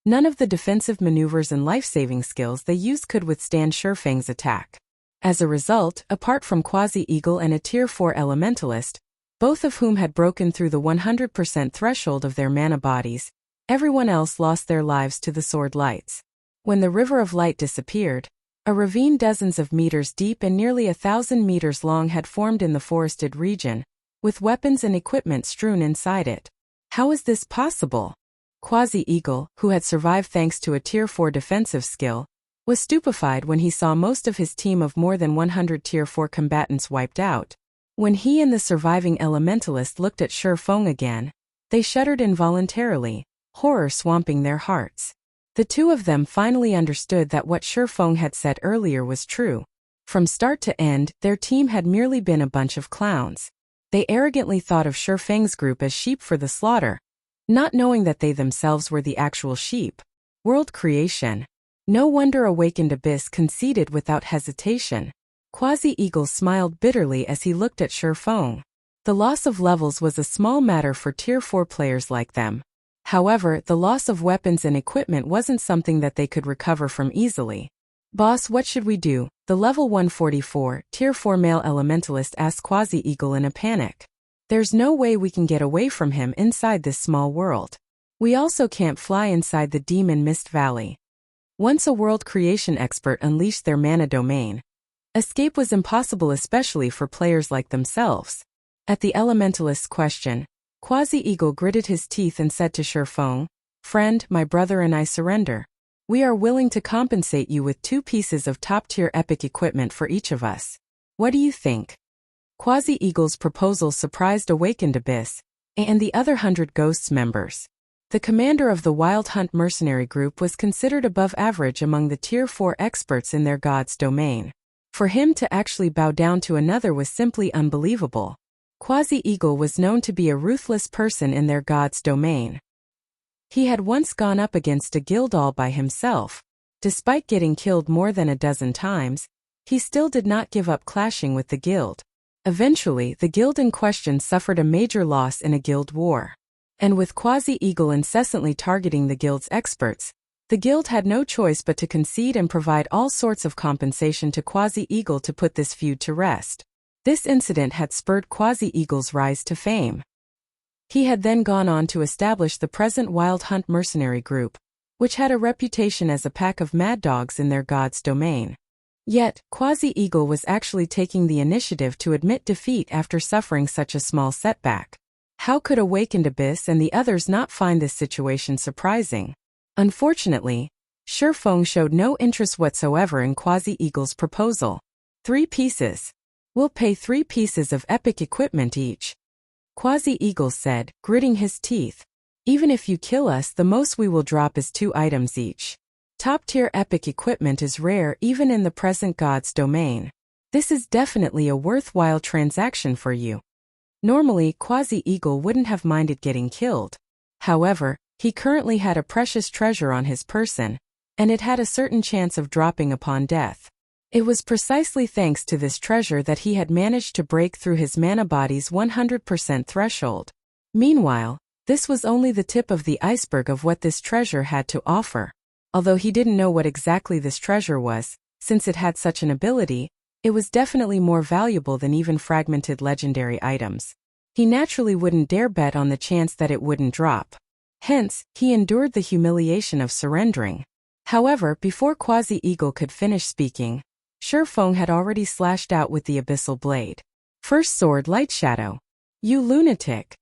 none of the defensive maneuvers and life-saving skills they used could withstand Shifeng's attack. As a result, apart from Quasi-Eagle and a Tier 4 Elementalist, both of whom had broken through the 100% threshold of their mana bodies, everyone else lost their lives to the sword lights. When the River of Light disappeared, a ravine dozens of meters deep and nearly 1,000 meters long had formed in the forested region, with weapons and equipment strewn inside it. How is this possible? Quasi-Eagle, who had survived thanks to a Tier 4 defensive skill, was stupefied when he saw most of his team of more than 100 Tier 4 combatants wiped out. When he and the surviving Elementalist looked at Shifeng again, they shuddered involuntarily, horror swamping their hearts. The two of them finally understood that what Shifeng had said earlier was true. From start to end, their team had merely been a bunch of clowns. They arrogantly thought of Shifeng's group as sheep for the slaughter, not knowing that they themselves were the actual sheep. World creation. No wonder Awakened Abyss conceded without hesitation. Quasi-Eagle smiled bitterly as he looked at Shifeng. The loss of levels was a small matter for Tier 4 players like them. However, the loss of weapons and equipment wasn't something that they could recover from easily. "Boss, what should we do?" the level 144, Tier 4 male Elementalist asked Quasi-Eagle in a panic. "There's no way we can get away from him inside this small world. We also can't fly inside the Demon Mist Valley." Once a world creation expert unleashed their mana domain, escape was impossible, especially for players like themselves. At the Elementalist's question, Quasi-Eagle gritted his teeth and said to Shifeng, "Friend, my brother and I surrender. We are willing to compensate you with 2 pieces of top-tier epic equipment for each of us. What do you think?" Quasi-Eagle's proposal surprised Awakened Abyss and the other 100 Ghosts members. The commander of the Wild Hunt mercenary group was considered above average among the Tier 4 experts in their god's domain. For him to actually bow down to another was simply unbelievable. Quasi-Eagle was known to be a ruthless person in their god's domain. He had once gone up against a guild all by himself. Despite getting killed more than a dozen times, he still did not give up clashing with the guild. Eventually, the guild in question suffered a major loss in a guild war. And with Quasi-Eagle incessantly targeting the guild's experts, the guild had no choice but to concede and provide all sorts of compensation to Quasi-Eagle to put this feud to rest. This incident had spurred Quasi-Eagle's rise to fame. He had then gone on to establish the present Wild Hunt mercenary group, which had a reputation as a pack of mad dogs in their god's domain. Yet, Quasi-Eagle was actually taking the initiative to admit defeat after suffering such a small setback. How could Awakened Abyss and the others not find this situation surprising? Unfortunately, Shifeng showed no interest whatsoever in Quasi-Eagle's proposal. 3 pieces. We'll pay 3 pieces of epic equipment each. Quasi-Eagle said, gritting his teeth. Even if you kill us, the most we will drop is 2 items each. Top-tier epic equipment is rare even in the present god's domain. This is definitely a worthwhile transaction for you. Normally, Quasi-Eagle wouldn't have minded getting killed. However, he currently had a precious treasure on his person, and it had a certain chance of dropping upon death. It was precisely thanks to this treasure that he had managed to break through his mana body's 100% threshold. Meanwhile, this was only the tip of the iceberg of what this treasure had to offer. Although he didn't know what exactly this treasure was, since it had such an ability, it was definitely more valuable than even fragmented legendary items. He naturally wouldn't dare bet on the chance that it wouldn't drop. Hence, he endured the humiliation of surrendering. However, before Quasi-Eagle could finish speaking, Shifeng had already slashed out with the Abyssal blade. First sword Light Shadow. You lunatic!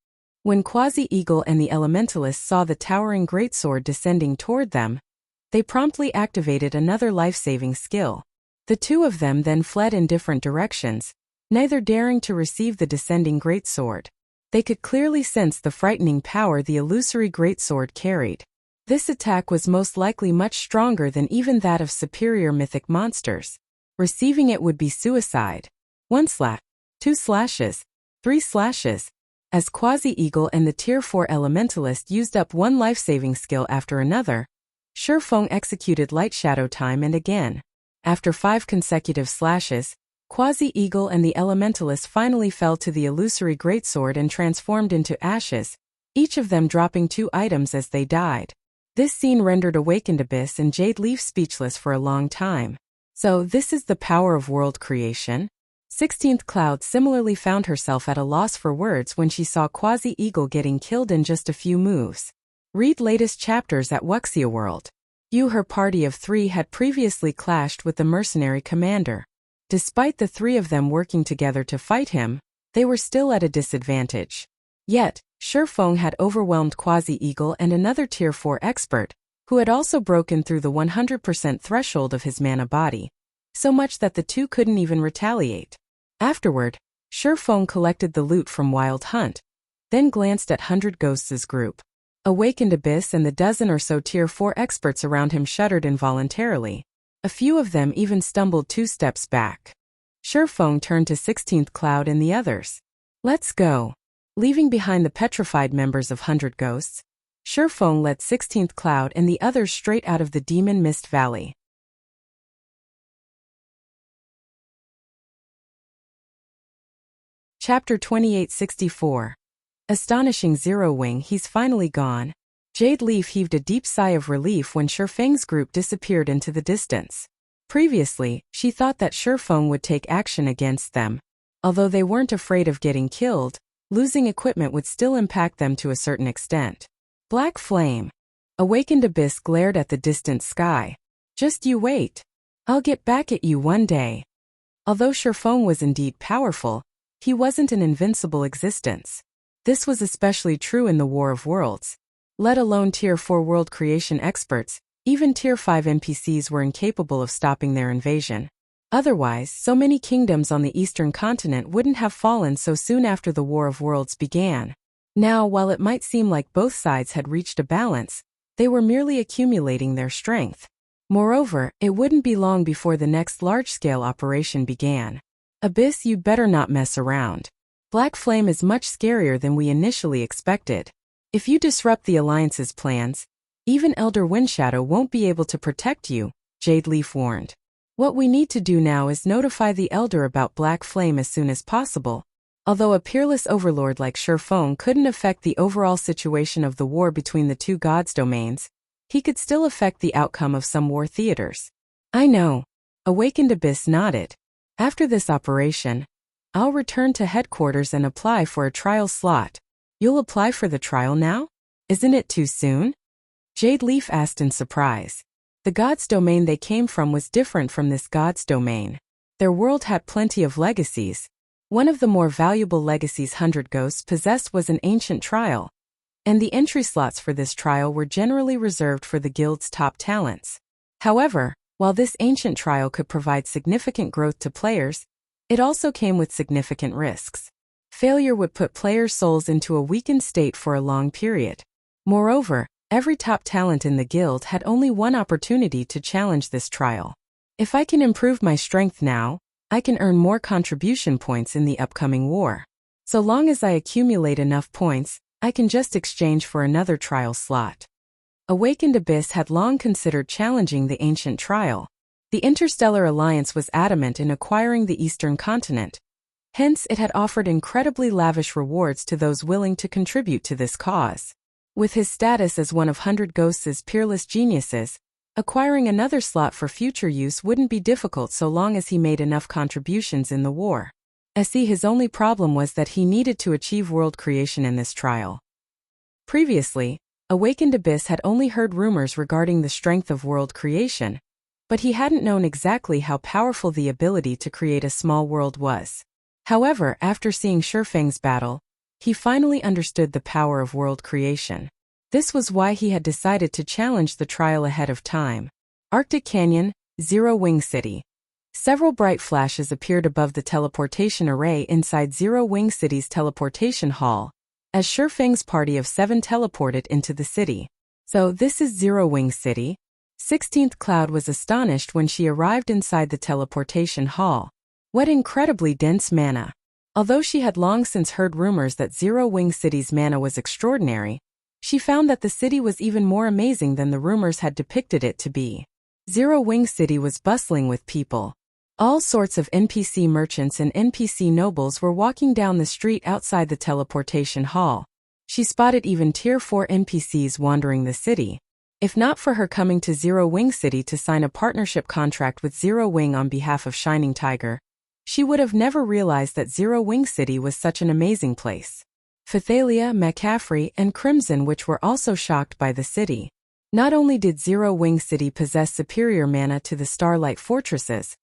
When Quasi-Eagle and the Elementalists saw the towering greatsword descending toward them, they promptly activated another life-saving skill. The two of them then fled in different directions, neither daring to receive the descending greatsword. They could clearly sense the frightening power the illusory greatsword carried. This attack was most likely much stronger than even that of superior mythic monsters. Receiving it would be suicide. 1 slash, 2 slashes, 3 slashes. As Quasi-Eagle and the Tier 4 Elementalist used up one life-saving skill after another, Shifeng executed Light Shadow time and again. After 5 consecutive slashes, Quasi-Eagle and the Elementalist finally fell to the illusory greatsword and transformed into ashes, each of them dropping 2 items as they died. This scene rendered Awakened Abyss and Jade Leaf speechless for a long time. So this is the power of world creation? 16th Cloud similarly found herself at a loss for words when she saw Quasi-Eagle getting killed in just a few moves. Read latest chapters at Wuxia World. Her party of 3 had previously clashed with the mercenary commander. Despite the 3 of them working together to fight him, they were still at a disadvantage. Yet, Shifeng had overwhelmed Quasi-Eagle and another Tier 4 expert, who had also broken through the 100% threshold of his mana body, so much that the 2 couldn't even retaliate. Afterward, Shifeng collected the loot from Wild Hunt, then glanced at 100 Ghosts' group. Awakened Abyss and the dozen or so Tier 4 experts around him shuddered involuntarily. A few of them even stumbled 2 steps back. Shifeng turned to 16th Cloud and the others. Let's go. Leaving behind the petrified members of 100 Ghosts, Shifeng led 16th Cloud and the others straight out of the Demon Mist Valley. Chapter 2864. Astonishing Zero Wing. He's finally gone. Jade Leaf heaved a deep sigh of relief when Shifeng's group disappeared into the distance. Previously, she thought that Shifeng would take action against them. Although they weren't afraid of getting killed, losing equipment would still impact them to a certain extent. Black Flame. Awakened Abyss glared at the distant sky. Just you wait. I'll get back at you one day. Although Shifeng was indeed powerful, he wasn't an invincible existence. This was especially true in the War of Worlds. Let alone Tier 4 world creation experts, even Tier 5 NPCs were incapable of stopping their invasion. Otherwise, so many kingdoms on the eastern continent wouldn't have fallen so soon after the War of Worlds began. Now, while it might seem like both sides had reached a balance, they were merely accumulating their strength. Moreover, it wouldn't be long before the next large-scale operation began. Abyss, you'd better not mess around. Black Flame is much scarier than we initially expected. If you disrupt the Alliance's plans, even Elder Windshadow won't be able to protect you, Jade Leaf warned. What we need to do now is notify the Elder about Black Flame as soon as possible. Although a peerless overlord like Shurfeng couldn't affect the overall situation of the war between the two gods' domains, he could still affect the outcome of some war theaters. I know. Awakened Abyss nodded. After this operation, I'll return to headquarters and apply for a trial slot. You'll apply for the trial now? Isn't it too soon? Jade Leaf asked in surprise. The god's domain they came from was different from this god's domain. Their world had plenty of legacies. One of the more valuable legacies 100 Ghosts possessed was an ancient trial, and the entry slots for this trial were generally reserved for the guild's top talents. However, while this ancient trial could provide significant growth to players, it also came with significant risks. Failure would put players' souls into a weakened state for a long period. Moreover, every top talent in the guild had only one opportunity to challenge this trial. If I can improve my strength now, I can earn more contribution points in the upcoming war. So long as I accumulate enough points, I can just exchange for another trial slot. Awakened Abyss had long considered challenging the ancient trial. The Interstellar Alliance was adamant in acquiring the Eastern Continent. Hence, it had offered incredibly lavish rewards to those willing to contribute to this cause. With his status as one of 100 Ghosts' peerless geniuses, acquiring another slot for future use wouldn't be difficult so long as he made enough contributions in the war. His only problem was that he needed to achieve world creation in this trial. Previously, Awakened Abyss had only heard rumors regarding the strength of world creation, but he hadn't known exactly how powerful the ability to create a small world was. However, after seeing Shurfeng's battle, he finally understood the power of world creation. This was why he had decided to challenge the trial ahead of time. Arctic Canyon, Zero Wing City. Several bright flashes appeared above the teleportation array inside Zero Wing City's teleportation hall, as Shurfeng's party of 7 teleported into the city. So this is Zero Wing City? 16th Cloud was astonished when she arrived inside the teleportation hall. What incredibly dense mana. Although she had long since heard rumors that Zero Wing City's mana was extraordinary, she found that the city was even more amazing than the rumors had depicted it to be. Zero Wing City was bustling with people. All sorts of NPC merchants and NPC nobles were walking down the street outside the teleportation hall. She spotted even Tier 4 NPCs wandering the city. If not for her coming to Zero Wing City to sign a partnership contract with Zero Wing on behalf of Shining Tiger, she would have never realized that Zero Wing City was such an amazing place. Phythalia, McCaffrey, and Crimson, which were also shocked by the city. Not only did Zero Wing City possess superior mana to the Starlight Fortresses,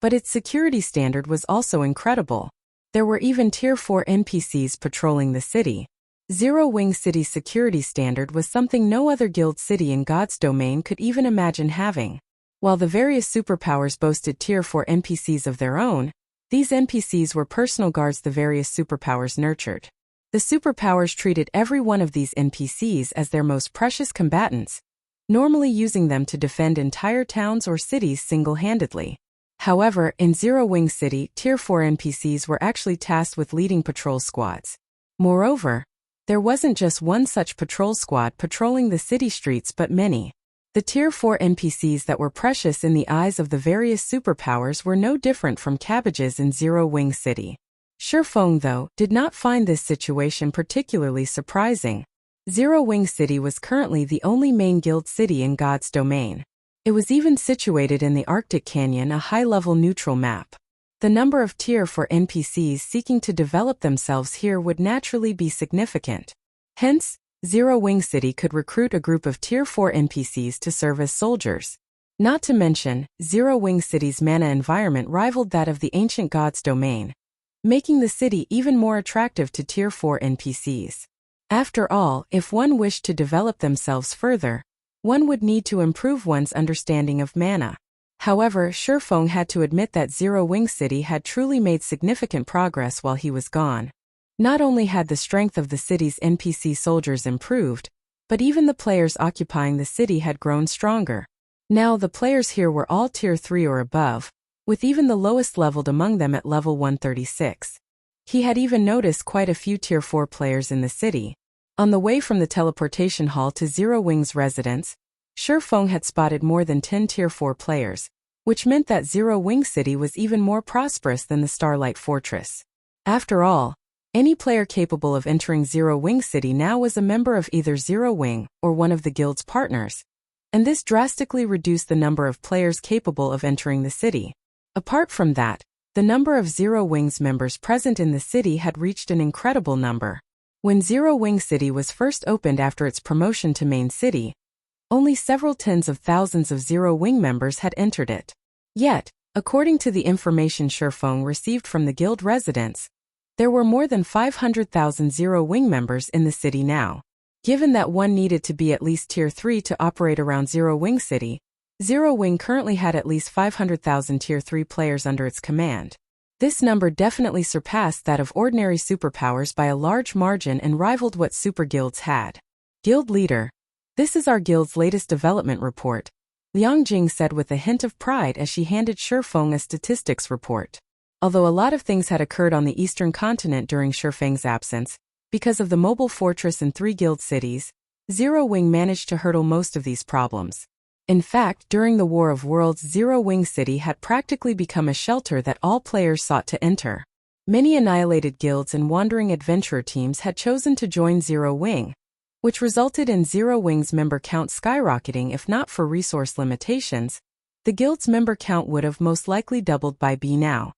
but its security standard was also incredible. There were even Tier 4 NPCs patrolling the city. Zero Wing City's security standard was something no other guild city in God's domain could even imagine having. While the various superpowers boasted Tier 4 NPCs of their own, these NPCs were personal guards the various superpowers nurtured. The superpowers treated every one of these NPCs as their most precious combatants, normally using them to defend entire towns or cities single-handedly. However, in Zero Wing City, Tier 4 NPCs were actually tasked with leading patrol squads. Moreover, there wasn't just one such patrol squad patrolling the city streets but many. The Tier 4 NPCs that were precious in the eyes of the various superpowers were no different from cabbages in Zero Wing City. Shurfeng, though, did not find this situation particularly surprising. Zero Wing City was currently the only main guild city in God's domain. It was even situated in the Arctic Canyon, a high-level neutral map. The number of Tier 4 NPCs seeking to develop themselves here would naturally be significant. Hence, Zero Wing City could recruit a group of Tier 4 NPCs to serve as soldiers. Not to mention, Zero Wing City's mana environment rivaled that of the ancient God's domain, making the city even more attractive to Tier 4 NPCs. After all, if one wished to develop themselves further, one would need to improve one's understanding of mana. However, Shifeng had to admit that Zero Wing City had truly made significant progress while he was gone. Not only had the strength of the city's NPC soldiers improved, but even the players occupying the city had grown stronger. Now the players here were all Tier 3 or above, with even the lowest leveled among them at level 136. He had even noticed quite a few Tier 4 players in the city. On the way from the teleportation hall to Zero Wing's residence, Shifeng had spotted more than 10 Tier 4 players, which meant that Zero Wing City was even more prosperous than the Starlight Fortress. After all, any player capable of entering Zero Wing City now was a member of either Zero Wing or one of the guild's partners, and this drastically reduced the number of players capable of entering the city. Apart from that, the number of Zero Wing's members present in the city had reached an incredible number. When Zero Wing City was first opened after its promotion to main city, only several tens of thousands of Zero Wing members had entered it. Yet, according to the information Shifeng received from the guild residents, there were more than 500,000 Zero Wing members in the city now. Given that one needed to be at least Tier 3 to operate around Zero Wing City, Zero Wing currently had at least 500,000 Tier 3 players under its command. This number definitely surpassed that of ordinary superpowers by a large margin and rivaled what super guilds had. Guild Leader. This is our guild's latest development report, Liang Jing said with a hint of pride as she handed Shifeng a statistics report. Although a lot of things had occurred on the eastern continent during Shifeng's absence, because of the mobile fortress and 3 guild cities, Zero Wing managed to hurdle most of these problems. In fact, during the War of Worlds, Zero Wing City had practically become a shelter that all players sought to enter. Many annihilated guilds and wandering adventurer teams had chosen to join Zero Wing, which resulted in Zero Wing's member count skyrocketing. If not for resource limitations, the guild's member count would have most likely doubled by now.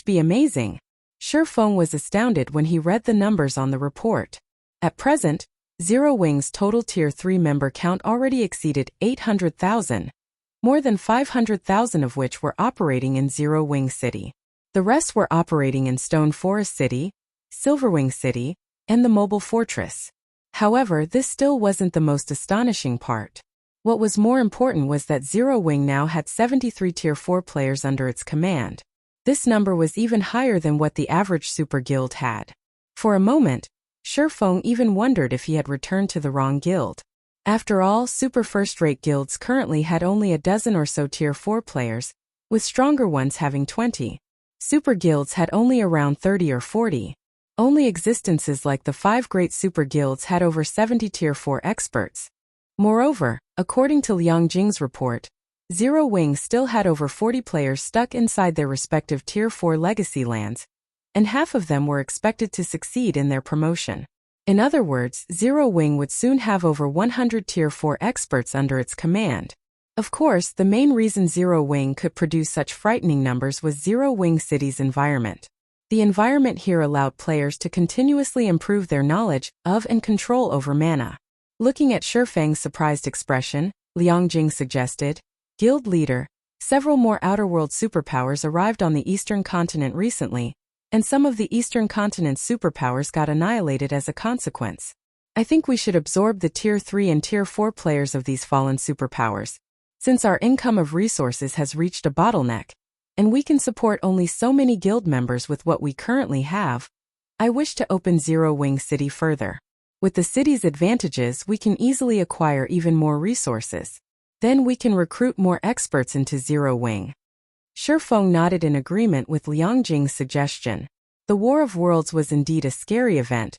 Be amazing. Shifeng was astounded when he read the numbers on the report. At present, Zero Wing's total Tier 3 member count already exceeded 800,000, more than 500,000 of which were operating in Zero Wing City. The rest were operating in Stone Forest City, Silverwing City, and the Mobile Fortress. However, this still wasn't the most astonishing part. What was more important was that Zero Wing now had 73 Tier 4 players under its command. This number was even higher than what the average super guild had. For a moment, Shifeng even wondered if he had returned to the wrong guild. After all, super first-rate guilds currently had only a dozen or so Tier 4 players, with stronger ones having 20. Super guilds had only around 30 or 40. Only existences like the 5 great super guilds had over 70 Tier 4 experts. Moreover, according to Liang Jing's report, Zero Wing still had over 40 players stuck inside their respective Tier 4 legacy lands, and half of them were expected to succeed in their promotion. In other words, Zero Wing would soon have over 100 Tier 4 experts under its command. Of course, the main reason Zero Wing could produce such frightening numbers was Zero Wing City's environment. The environment here allowed players to continuously improve their knowledge of and control over mana. Looking at Shifeng's surprised expression, Liang Jing suggested, Guild Leader, several more outerworld superpowers arrived on the eastern continent recently, and some of the eastern continent's superpowers got annihilated as a consequence. I think we should absorb the Tier 3 and Tier 4 players of these fallen superpowers, since our income of resources has reached a bottleneck, and we can support only so many guild members with what we currently have. I wish to open Zero Wing City further. With the city's advantages, we can easily acquire even more resources. Then we can recruit more experts into Zero Wing. Shifeng nodded in agreement with Liang Jing's suggestion. The War of Worlds was indeed a scary event,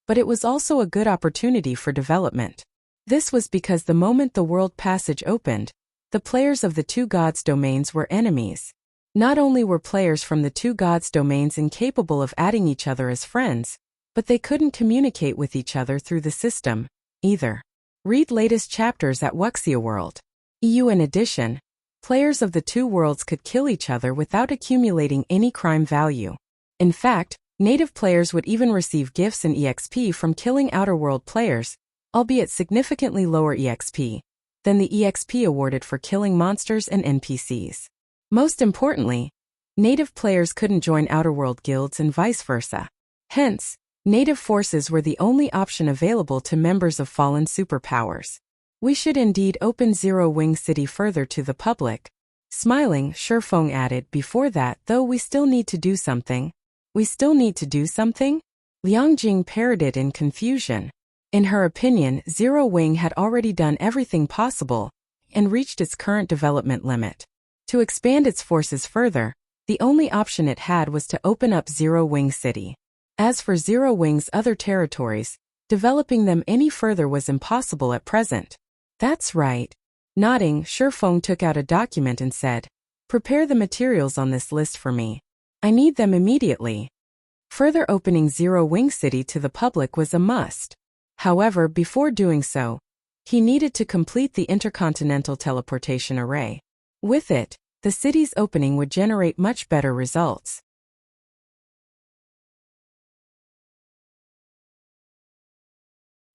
but it was also a good opportunity for development. This was because the moment the world passage opened, the players of the 2 gods' domains were enemies. Not only were players from the 2 gods' domains incapable of adding each other as friends, but they couldn't communicate with each other through the system, either. Read latest chapters at Wuxia World. EU. In addition, players of the 2 worlds could kill each other without accumulating any crime value. In fact, native players would even receive gifts and EXP from killing outerworld players, albeit significantly lower EXP than the EXP awarded for killing monsters and NPCs. Most importantly, native players couldn't join outerworld guilds and vice versa. Hence, native forces were the only option available to members of fallen superpowers. We should indeed open Zero Wing City further to the public, Smiling, Shifeng added, before that, though, we still need to do something. We still need to do something? Liang Jing parroted in confusion. In her opinion, Zero Wing had already done everything possible and reached its current development limit. To expand its forces further, the only option it had was to open up Zero Wing City. As for Zero Wing's other territories, developing them any further was impossible at present. That's right. Nodding, Shifeng took out a document and said, "Prepare the materials on this list for me. I need them immediately." Further opening Zero Wing City to the public was a must. However, before doing so, he needed to complete the Intercontinental Teleportation Array. With it, the city's opening would generate much better results.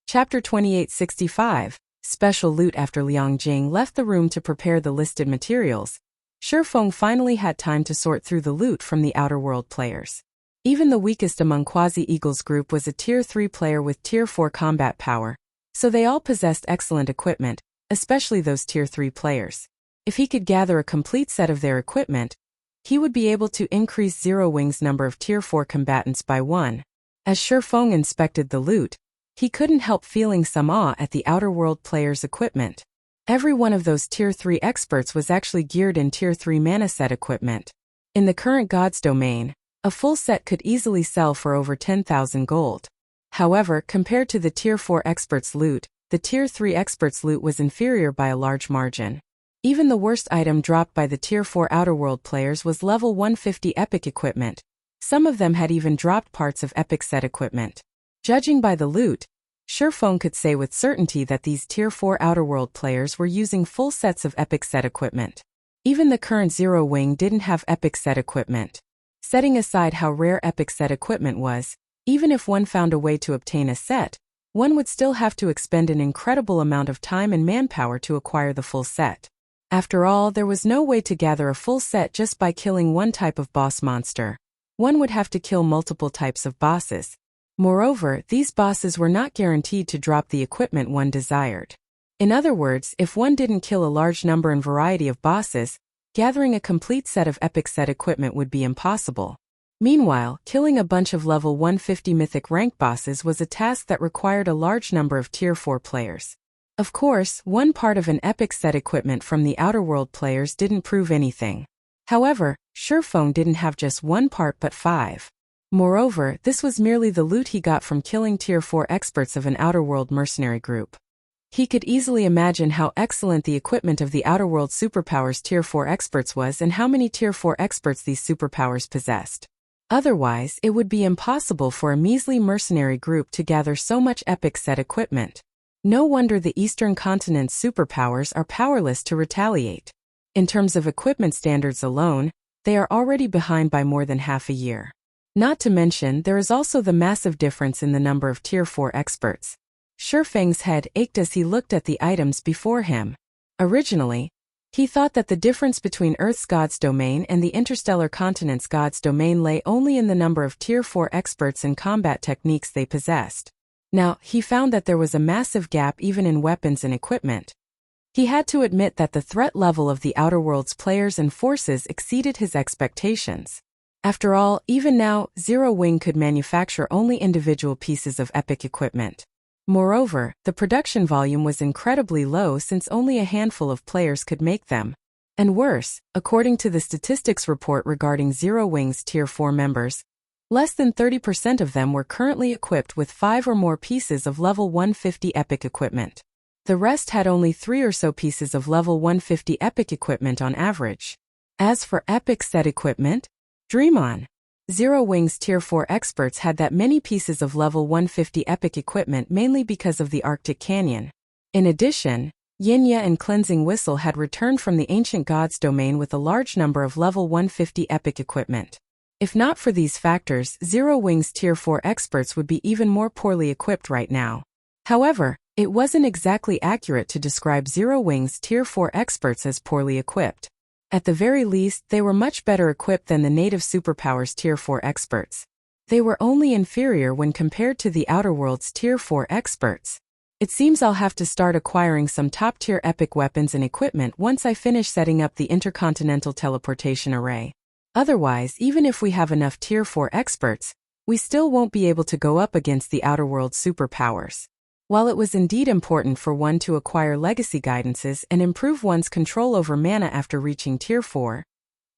Chapter 2865, Special Loot. After Liang Jing left the room to prepare the listed materials, Shifeng finally had time to sort through the loot from the Outer World players. Even the weakest among Quasi-Eagle's group was a Tier 3 player with Tier 4 combat power, so they all possessed excellent equipment, especially those Tier 3 players. If he could gather a complete set of their equipment, he would be able to increase Zero Wing's number of Tier 4 combatants by 1. As Shifeng inspected the loot, he couldn't help feeling some awe at the Outer World players' equipment. Every one of those Tier 3 experts was actually geared in Tier 3 mana set equipment. In the current God's domain, a full set could easily sell for over 10,000 gold. However, compared to the Tier 4 experts' loot, the Tier 3 experts' loot was inferior by a large margin. Even the worst item dropped by the Tier 4 Outer World players was level 150 epic equipment. Some of them had even dropped parts of epic set equipment. Judging by the loot, Shifeng could say with certainty that these Tier 4 Outer World players were using full sets of epic set equipment. Even the current Zero Wing didn't have epic set equipment. Setting aside how rare epic set equipment was, even if one found a way to obtain a set, one would still have to expend an incredible amount of time and manpower to acquire the full set. After all, there was no way to gather a full set just by killing one type of boss monster. One would have to kill multiple types of bosses. Moreover, these bosses were not guaranteed to drop the equipment one desired. In other words, if one didn't kill a large number and variety of bosses, gathering a complete set of epic set equipment would be impossible. Meanwhile, killing a bunch of level 150 mythic rank bosses was a task that required a large number of Tier 4 players. Of course, one part of an epic set equipment from the Outer World players didn't prove anything. However, Shifeng didn't have just one part but 5. Moreover, this was merely the loot he got from killing Tier 4 experts of an Outer World mercenary group. He could easily imagine how excellent the equipment of the Outer World superpowers Tier 4 experts was and how many Tier 4 experts these superpowers possessed. Otherwise, it would be impossible for a measly mercenary group to gather so much epic set equipment. No wonder the Eastern Continent's superpowers are powerless to retaliate. In terms of equipment standards alone, they are already behind by more than half a year. Not to mention, there is also the massive difference in the number of Tier 4 experts. Shifeng's head ached as he looked at the items before him. Originally, he thought that the difference between Earth's God's domain and the interstellar continent's God's domain lay only in the number of Tier 4 experts and combat techniques they possessed. Now, he found that there was a massive gap even in weapons and equipment. He had to admit that the threat level of the Outer World's players and forces exceeded his expectations. After all, even now, Zero Wing could manufacture only individual pieces of epic equipment. Moreover, the production volume was incredibly low since only a handful of players could make them. And worse, according to the statistics report regarding Zero Wing's Tier 4 members, less than 30% of them were currently equipped with 5 or more pieces of level 150 epic equipment. The rest had only 3 or so pieces of level 150 epic equipment on average. As for epic set equipment, dream on. Zero Wing's Tier 4 experts had that many pieces of level 150 epic equipment mainly because of the Arctic Canyon. In addition, Yinya and Cleansing Whistle had returned from the Ancient Gods domain with a large number of level 150 epic equipment. If not for these factors, Zero Wing's Tier 4 experts would be even more poorly equipped right now. However, it wasn't exactly accurate to describe Zero Wing's Tier 4 experts as poorly equipped. At the very least, they were much better equipped than the native superpowers Tier 4 experts. They were only inferior when compared to the Outer World's Tier 4 experts. It seems I'll have to start acquiring some top-tier epic weapons and equipment once I finish setting up the Intercontinental Teleportation Array. Otherwise, even if we have enough Tier 4 experts, we still won't be able to go up against the Outer World superpowers. While it was indeed important for one to acquire legacy guidances and improve one's control over mana after reaching Tier 4,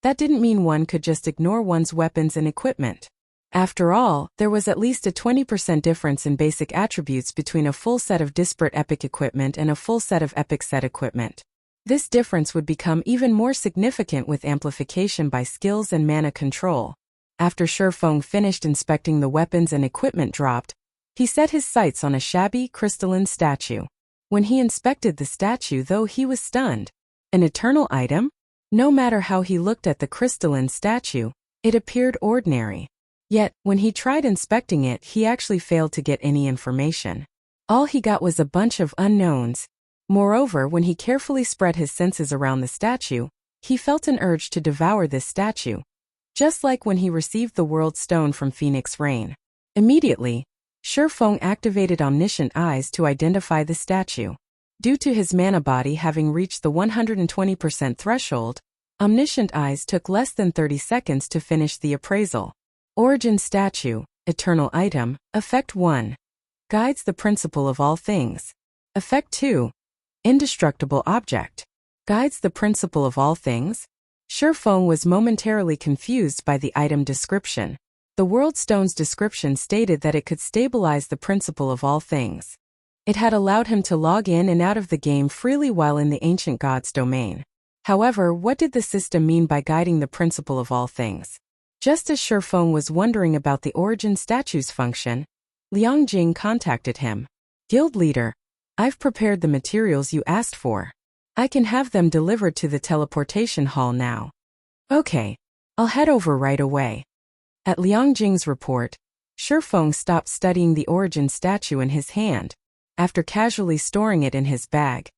that didn't mean one could just ignore one's weapons and equipment. After all, there was at least a 20% difference in basic attributes between a full set of disparate epic equipment and a full set of epic set equipment. This difference would become even more significant with amplification by skills and mana control. After Shifeng finished inspecting the weapons and equipment dropped, he set his sights on a shabby, crystalline statue. When he inspected the statue, though, he was stunned. An eternal item? No matter how he looked at the crystalline statue, it appeared ordinary. Yet, when he tried inspecting it, he actually failed to get any information. All he got was a bunch of unknowns. Moreover, when he carefully spread his senses around the statue, he felt an urge to devour this statue. Just like when he received the World Stone from Phoenix Rain. Immediately, Shifeng activated Omniscient Eyes to identify the statue. Due to his mana body having reached the 120% threshold, Omniscient Eyes took less than 30 seconds to finish the appraisal. Origin Statue, Eternal Item, Effect 1. Guides the Principle of All Things. Effect 2. Indestructible Object. Guides the Principle of All Things. Shifeng was momentarily confused by the item description. The World Stone's description stated that it could stabilize the principle of all things. It had allowed him to log in and out of the game freely while in the Ancient God's domain. However, what did the system mean by guiding the principle of all things? Just as Shifeng was wondering about the origin statue's function, Liang Jing contacted him. Guild leader, I've prepared the materials you asked for. I can have them delivered to the teleportation hall now. Okay, I'll head over right away. At Liang Jing's report, Shifeng stopped studying the origin statue in his hand. After casually storing it in his bag,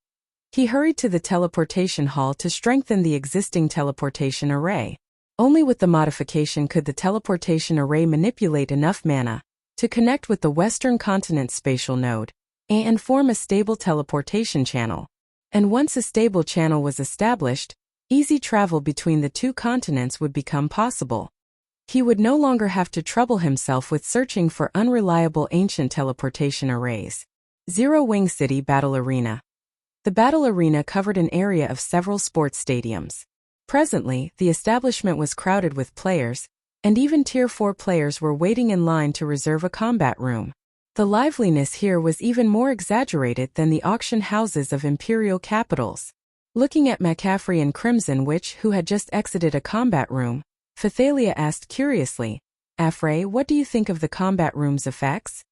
he hurried to the teleportation hall to strengthen the existing teleportation array. Only with the modification could the teleportation array manipulate enough mana to connect with the Western Continent spatial node and form a stable teleportation channel. And once a stable channel was established, easy travel between the two continents would become possible. He would no longer have to trouble himself with searching for unreliable ancient teleportation arrays. Zero Wing City Battle Arena. The battle arena covered an area of several sports stadiums. Presently, the establishment was crowded with players, and even Tier 4 players were waiting in line to reserve a combat room. The liveliness here was even more exaggerated than the auction houses of imperial capitals. Looking at McCaffrey and Crimson who had just exited a combat room, Phythalia asked curiously, Afray, what do you think of the combat room's effects?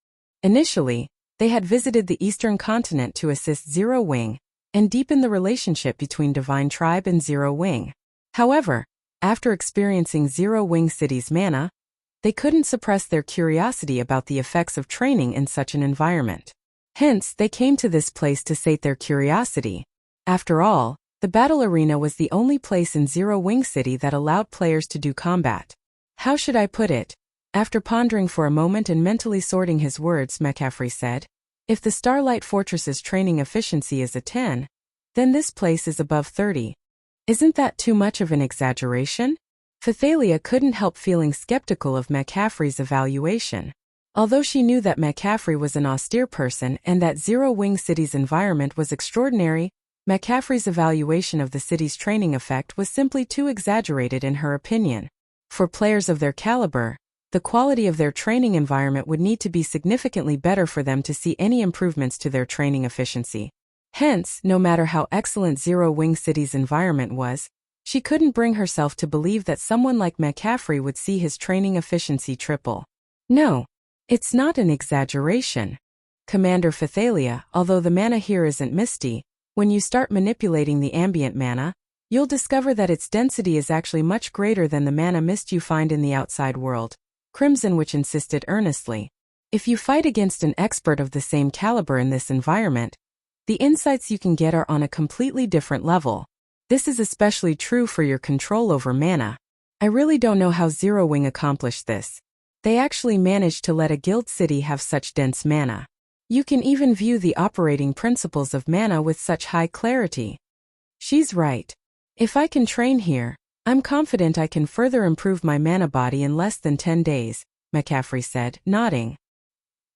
Initially, they had visited the Eastern Continent to assist Zero Wing and deepen the relationship between Divine Tribe and Zero Wing. However, after experiencing Zero Wing City's mana, they couldn't suppress their curiosity about the effects of training in such an environment. Hence, they came to this place to sate their curiosity. After all, the battle arena was the only place in Zero Wing City that allowed players to do combat. How should I put it? After pondering for a moment and mentally sorting his words, McCaffrey said, if the Starlight Fortress's training efficiency is a 10, then this place is above 30. Isn't that too much of an exaggeration? Phythalia couldn't help feeling skeptical of McCaffrey's evaluation. Although she knew that McCaffrey was an austere person and that Zero Wing City's environment was extraordinary, McCaffrey's evaluation of the city's training effect was simply too exaggerated in her opinion. For players of their caliber, the quality of their training environment would need to be significantly better for them to see any improvements to their training efficiency. Hence, no matter how excellent Zero Wing City's environment was, she couldn't bring herself to believe that someone like McCaffrey would see his training efficiency triple. No, it's not an exaggeration. Commander Phythalia, although the mana here isn't misty, when you start manipulating the ambient mana, you'll discover that its density is actually much greater than the mana mist you find in the outside world. Crimson insisted earnestly. If you fight against an expert of the same caliber in this environment, the insights you can get are on a completely different level. This is especially true for your control over mana. I really don't know how Zero Wing accomplished this. They actually managed to let a guild city have such dense mana. You can even view the operating principles of mana with such high clarity. She's right. If I can train here, I'm confident I can further improve my mana body in less than 10 days, McCaffrey said, nodding.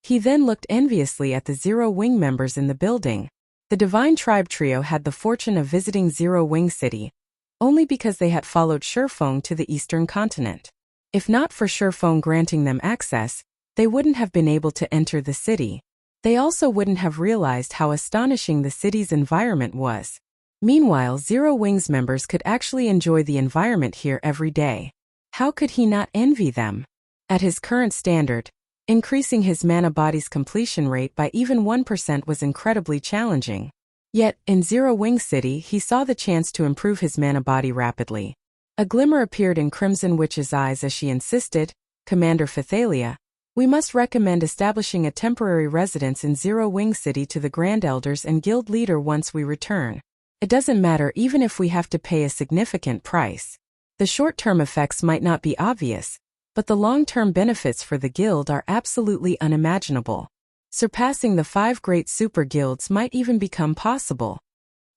He then looked enviously at the Zero Wing members in the building. The Divine Tribe trio had the fortune of visiting Zero Wing City, only because they had followed Shurfeng to the eastern continent. If not for Shurfeng granting them access, they wouldn't have been able to enter the city. They also wouldn't have realized how astonishing the city's environment was. Meanwhile, Zero Wing's members could actually enjoy the environment here every day. How could he not envy them? At his current standard, increasing his mana body's completion rate by even 1% was incredibly challenging. Yet, in Zero Wing City, he saw the chance to improve his mana body rapidly. A glimmer appeared in Crimson Witch's eyes as she insisted, "Commander Phythalia, we must recommend establishing a temporary residence in Zero Wing City to the Grand Elders and Guild Leader once we return. It doesn't matter even if we have to pay a significant price. The short-term effects might not be obvious, but the long-term benefits for the guild are absolutely unimaginable. Surpassing the 5 great super guilds might even become possible."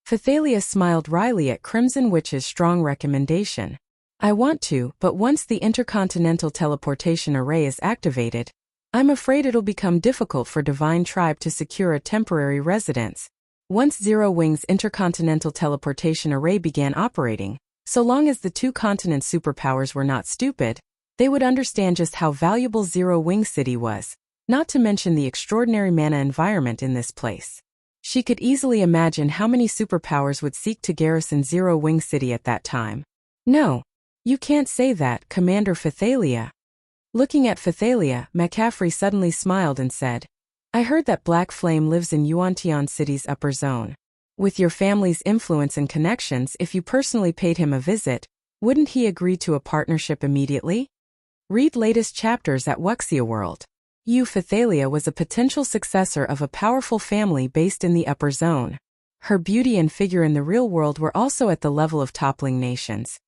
Phythalia smiled wryly at Crimson Witch's strong recommendation. "I want to, but once the Intercontinental Teleportation Array is activated, I'm afraid it'll become difficult for Divine Tribe to secure a temporary residence. Once Zero Wing's Intercontinental Teleportation Array began operating, so long as the 2 continent superpowers were not stupid, they would understand just how valuable Zero Wing City was. Not to mention the extraordinary mana environment in this place. She could easily imagine how many superpowers would seek to garrison Zero Wing City at that time. No, you can't say that, Commander Phythalia." Looking at Phythalia, McCaffrey suddenly smiled and said, "I heard that Black Flame lives in Yuantian City's upper zone. With your family's influence and connections, if you personally paid him a visit, wouldn't he agree to a partnership immediately? Read latest chapters at Wuxia World." Phythalia was a potential successor of a powerful family based in the upper zone. Her beauty and figure in the real world were also at the level of toppling nations.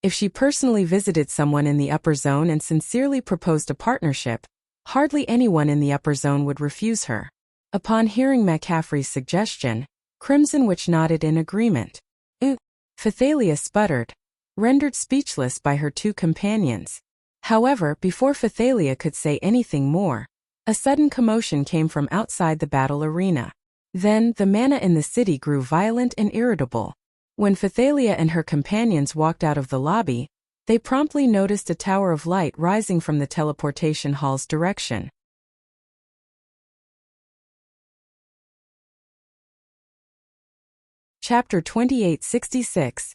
If she personally visited someone in the upper zone and sincerely proposed a partnership, hardly anyone in the upper zone would refuse her. Upon hearing McCaffrey's suggestion, Crimson Witch nodded in agreement. Phythalia sputtered, rendered speechless by her 2 companions. However, before Phythalia could say anything more, a sudden commotion came from outside the battle arena. Then, the mana in the city grew violent and irritable. When Phythalia and her companions walked out of the lobby, they promptly noticed a tower of light rising from the teleportation hall's direction. Chapter 2866.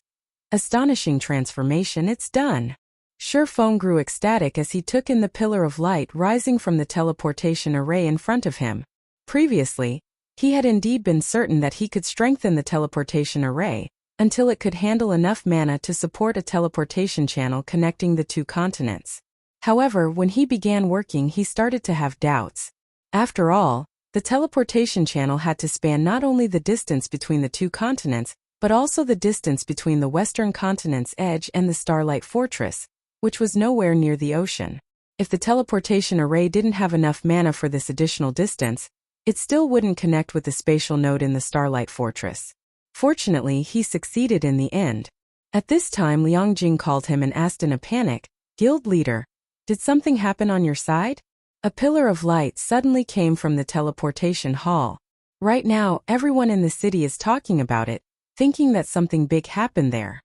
Astonishing Transformation. It's done. Shurfeng grew ecstatic as he took in the pillar of light rising from the teleportation array in front of him. Previously, he had indeed been certain that he could strengthen the teleportation array until it could handle enough mana to support a teleportation channel connecting the 2 continents. However, when he began working, he started to have doubts. After all, the teleportation channel had to span not only the distance between the 2 continents, but also the distance between the western continent's edge and the Starlight Fortress, which was nowhere near the ocean. If the teleportation array didn't have enough mana for this additional distance, it still wouldn't connect with the spatial node in the Starlight Fortress. Fortunately, he succeeded in the end. At this time, Liangjing called him and asked in a panic, "Guild leader, did something happen on your side?" A pillar of light suddenly came from the teleportation hall. Right now, everyone in the city is talking about it, thinking that something big happened there.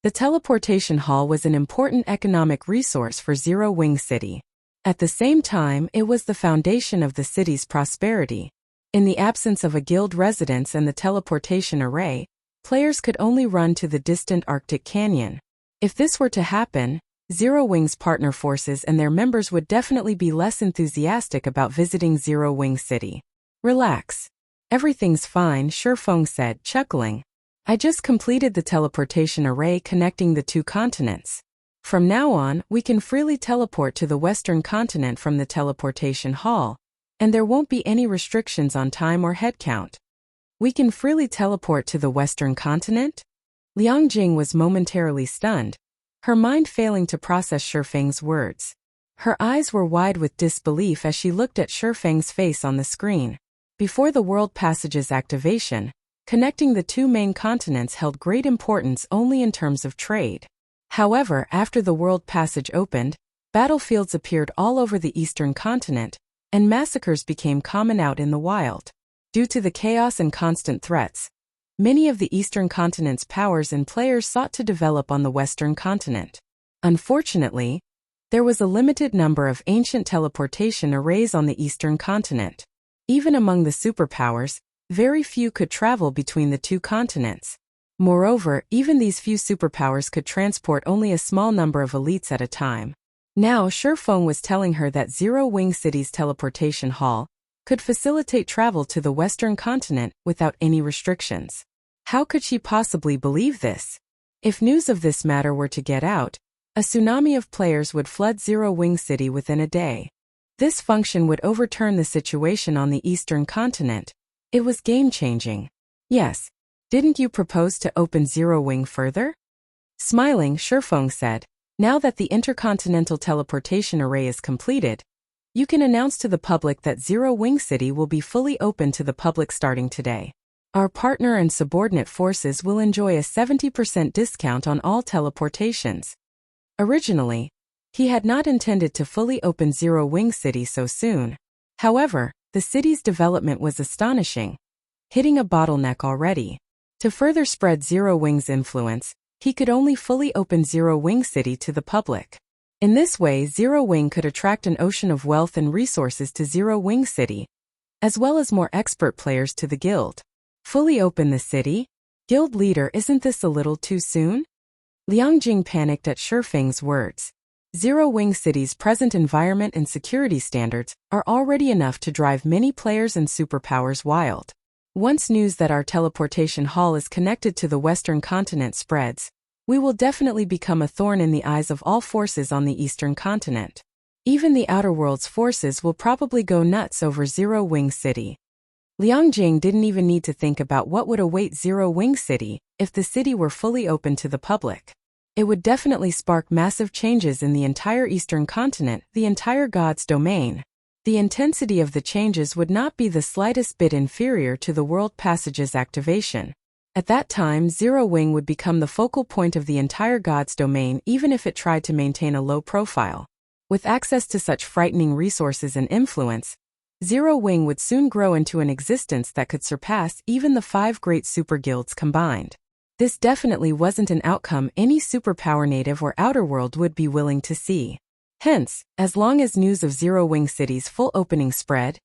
The teleportation hall was an important economic resource for Zero Wing City. At the same time, it was the foundation of the city's prosperity. In the absence of a guild residence and the teleportation array, players could only run to the distant Arctic Canyon. If this were to happen, Zero Wing's partner forces and their members would definitely be less enthusiastic about visiting Zero Wing City. "Relax. Everything's fine," Shurfeng said, chuckling. "I just completed the teleportation array connecting the 2 continents. From now on, we can freely teleport to the western continent from the teleportation hall, and there won't be any restrictions on time or head count." "We can freely teleport to the western continent?" Liangjing was momentarily stunned, her mind failing to process Shurfeng's words. Her eyes were wide with disbelief as she looked at Shifeng's face on the screen. Before the World Passage's activation, connecting the two main continents held great importance only in terms of trade. However, after the World Passage opened, battlefields appeared all over the Eastern continent, and massacres became common out in the wild. Due to the chaos and constant threats, many of the Eastern continent's powers and players sought to develop on the Western continent. Unfortunately, there was a limited number of ancient teleportation arrays on the Eastern continent. Even among the superpowers, very few could travel between the two continents. Moreover, even these few superpowers could transport only a small number of elites at a time. Now Shifeng was telling her that Zero Wing City's teleportation hall could facilitate travel to the Western continent without any restrictions. How could she possibly believe this? If news of this matter were to get out, a tsunami of players would flood Zero Wing City within a day. This function would overturn the situation on the Eastern continent. It was game-changing. Yes, didn't you propose to open Zero Wing further? Smiling, Shifeng said, now that the Intercontinental teleportation array is completed, you can announce to the public that Zero Wing City will be fully open to the public starting today. Our partner and subordinate forces will enjoy a 70% discount on all teleportations. Originally, he had not intended to fully open Zero Wing City so soon. However, the city's development was astonishing, hitting a bottleneck already. To further spread Zero Wing's influence, he could only fully open Zero Wing City to the public. In this way, Zero Wing could attract an ocean of wealth and resources to Zero Wing City, as well as more expert players to the guild. Fully open the city? Guild leader, isn't this a little too soon? Liang Jing panicked at Shifeng's words. Zero Wing City's present environment and security standards are already enough to drive many players and superpowers wild. Once news that our teleportation hall is connected to the Western continent spreads, we will definitely become a thorn in the eyes of all forces on the Eastern continent. Even the Outer World's forces will probably go nuts over Zero Wing City. Liang Jing didn't even need to think about what would await Zero Wing City if the city were fully open to the public. It would definitely spark massive changes in the entire Eastern continent, the entire God's domain. The intensity of the changes would not be the slightest bit inferior to the World Passage's activation. At that time, Zero Wing would become the focal point of the entire God's domain even if it tried to maintain a low profile. With access to such frightening resources and influence, Zero Wing would soon grow into an existence that could surpass even the 5 great super guilds combined. This definitely wasn't an outcome any superpower native or outer world would be willing to see. Hence, as long as news of Zero Wing City's full opening spread,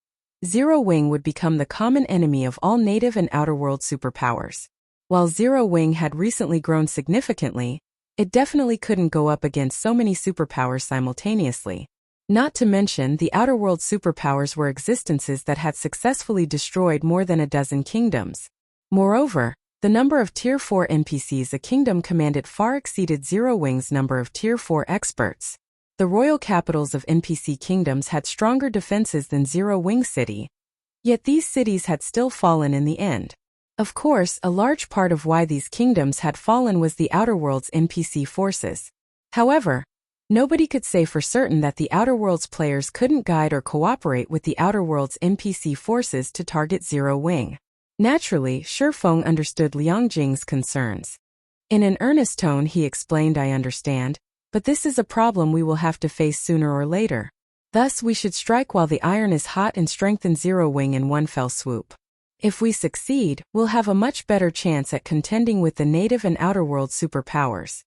Zero Wing would become the common enemy of all native and outer world superpowers. While Zero Wing had recently grown significantly, it definitely couldn't go up against so many superpowers simultaneously. Not to mention, the outer world superpowers were existences that had successfully destroyed more than a dozen kingdoms. Moreover, the number of Tier 4 NPCs a kingdom commanded far exceeded Zero Wing's number of Tier 4 experts. The royal capitals of NPC kingdoms had stronger defenses than Zero Wing City, yet these cities had still fallen in the end. Of course, a large part of why these kingdoms had fallen was the Outer World's NPC forces. However, nobody could say for certain that the Outer World's players couldn't guide or cooperate with the Outer World's NPC forces to target Zero Wing. Naturally, Shifeng understood Liang Jing's concerns. In an earnest tone he explained, I understand, but this is a problem we will have to face sooner or later. Thus we should strike while the iron is hot and strengthen Zero Wing in one fell swoop. If we succeed, we'll have a much better chance at contending with the native and outer world superpowers.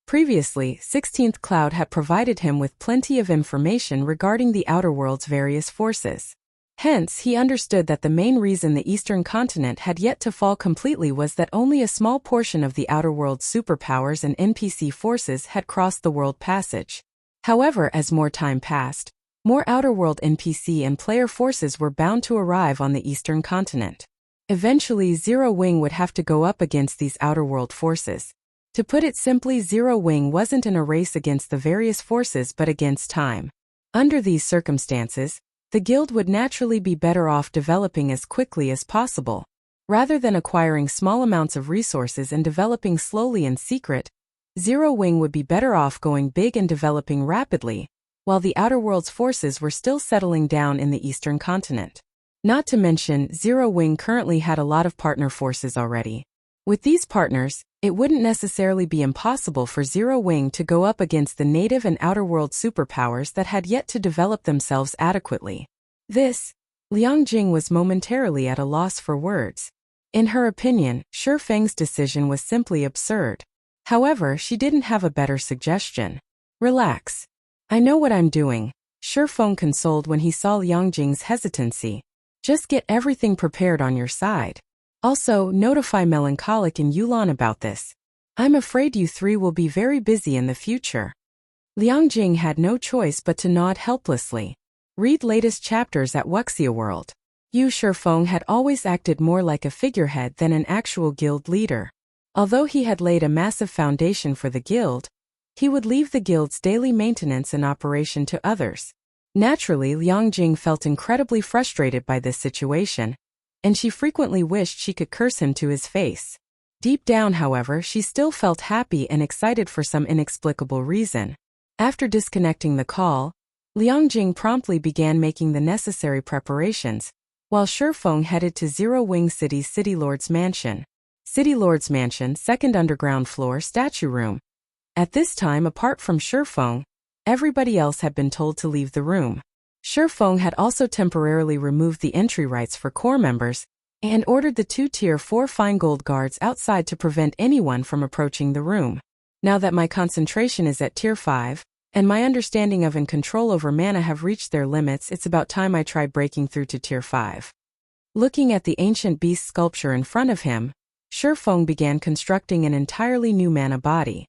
Previously, 16th Cloud had provided him with plenty of information regarding the outer world's various forces. Hence, he understood that the main reason the Eastern continent had yet to fall completely was that only a small portion of the outer world's superpowers and NPC forces had crossed the World Passage. However, as more time passed, more outer world NPC and player forces were bound to arrive on the Eastern continent. Eventually, Zero Wing would have to go up against these outer world forces. To put it simply, Zero Wing wasn't in a race against the various forces but against time. Under these circumstances, the guild would naturally be better off developing as quickly as possible. Rather than acquiring small amounts of resources and developing slowly in secret, Zero Wing would be better off going big and developing rapidly, while the outer world's forces were still settling down in the eastern continent. Not to mention, Zero Wing currently had a lot of partner forces already. With these partners, it wouldn't necessarily be impossible for Zero Wing to go up against the native and outer world superpowers that had yet to develop themselves adequately. Liang Jing was momentarily at a loss for words. In her opinion, Shi Feng's decision was simply absurd. However, she didn't have a better suggestion. Relax. I know what I'm doing, Shi Feng consoled when he saw Liang Jing's hesitancy. Just get everything prepared on your side. Also, notify Melancholic and Yulan about this. I'm afraid you three will be very busy in the future. Liang Jing had no choice but to nod helplessly. Read latest chapters at Wuxia World. Yu Shifeng had always acted more like a figurehead than an actual guild leader. Although he had laid a massive foundation for the guild, he would leave the guild's daily maintenance and operation to others. Naturally, Liang Jing felt incredibly frustrated by this situation, and she frequently wished she could curse him to his face. Deep down, however, she still felt happy and excited for some inexplicable reason. After disconnecting the call, Liang Jing promptly began making the necessary preparations, while Shi Feng headed to Zero Wing City's City Lord's Mansion. City Lord's Mansion, second underground floor, statue room. At this time, apart from Shi Feng, everybody else had been told to leave the room. Shi Feng had also temporarily removed the entry rights for core members and ordered the 2 Tier 4 fine gold guards outside to prevent anyone from approaching the room. Now that my concentration is at Tier 5, and my understanding of and control over mana have reached their limits, it's about time I tried breaking through to Tier 5. Looking at the ancient beast sculpture in front of him, Shi Feng began constructing an entirely new mana body.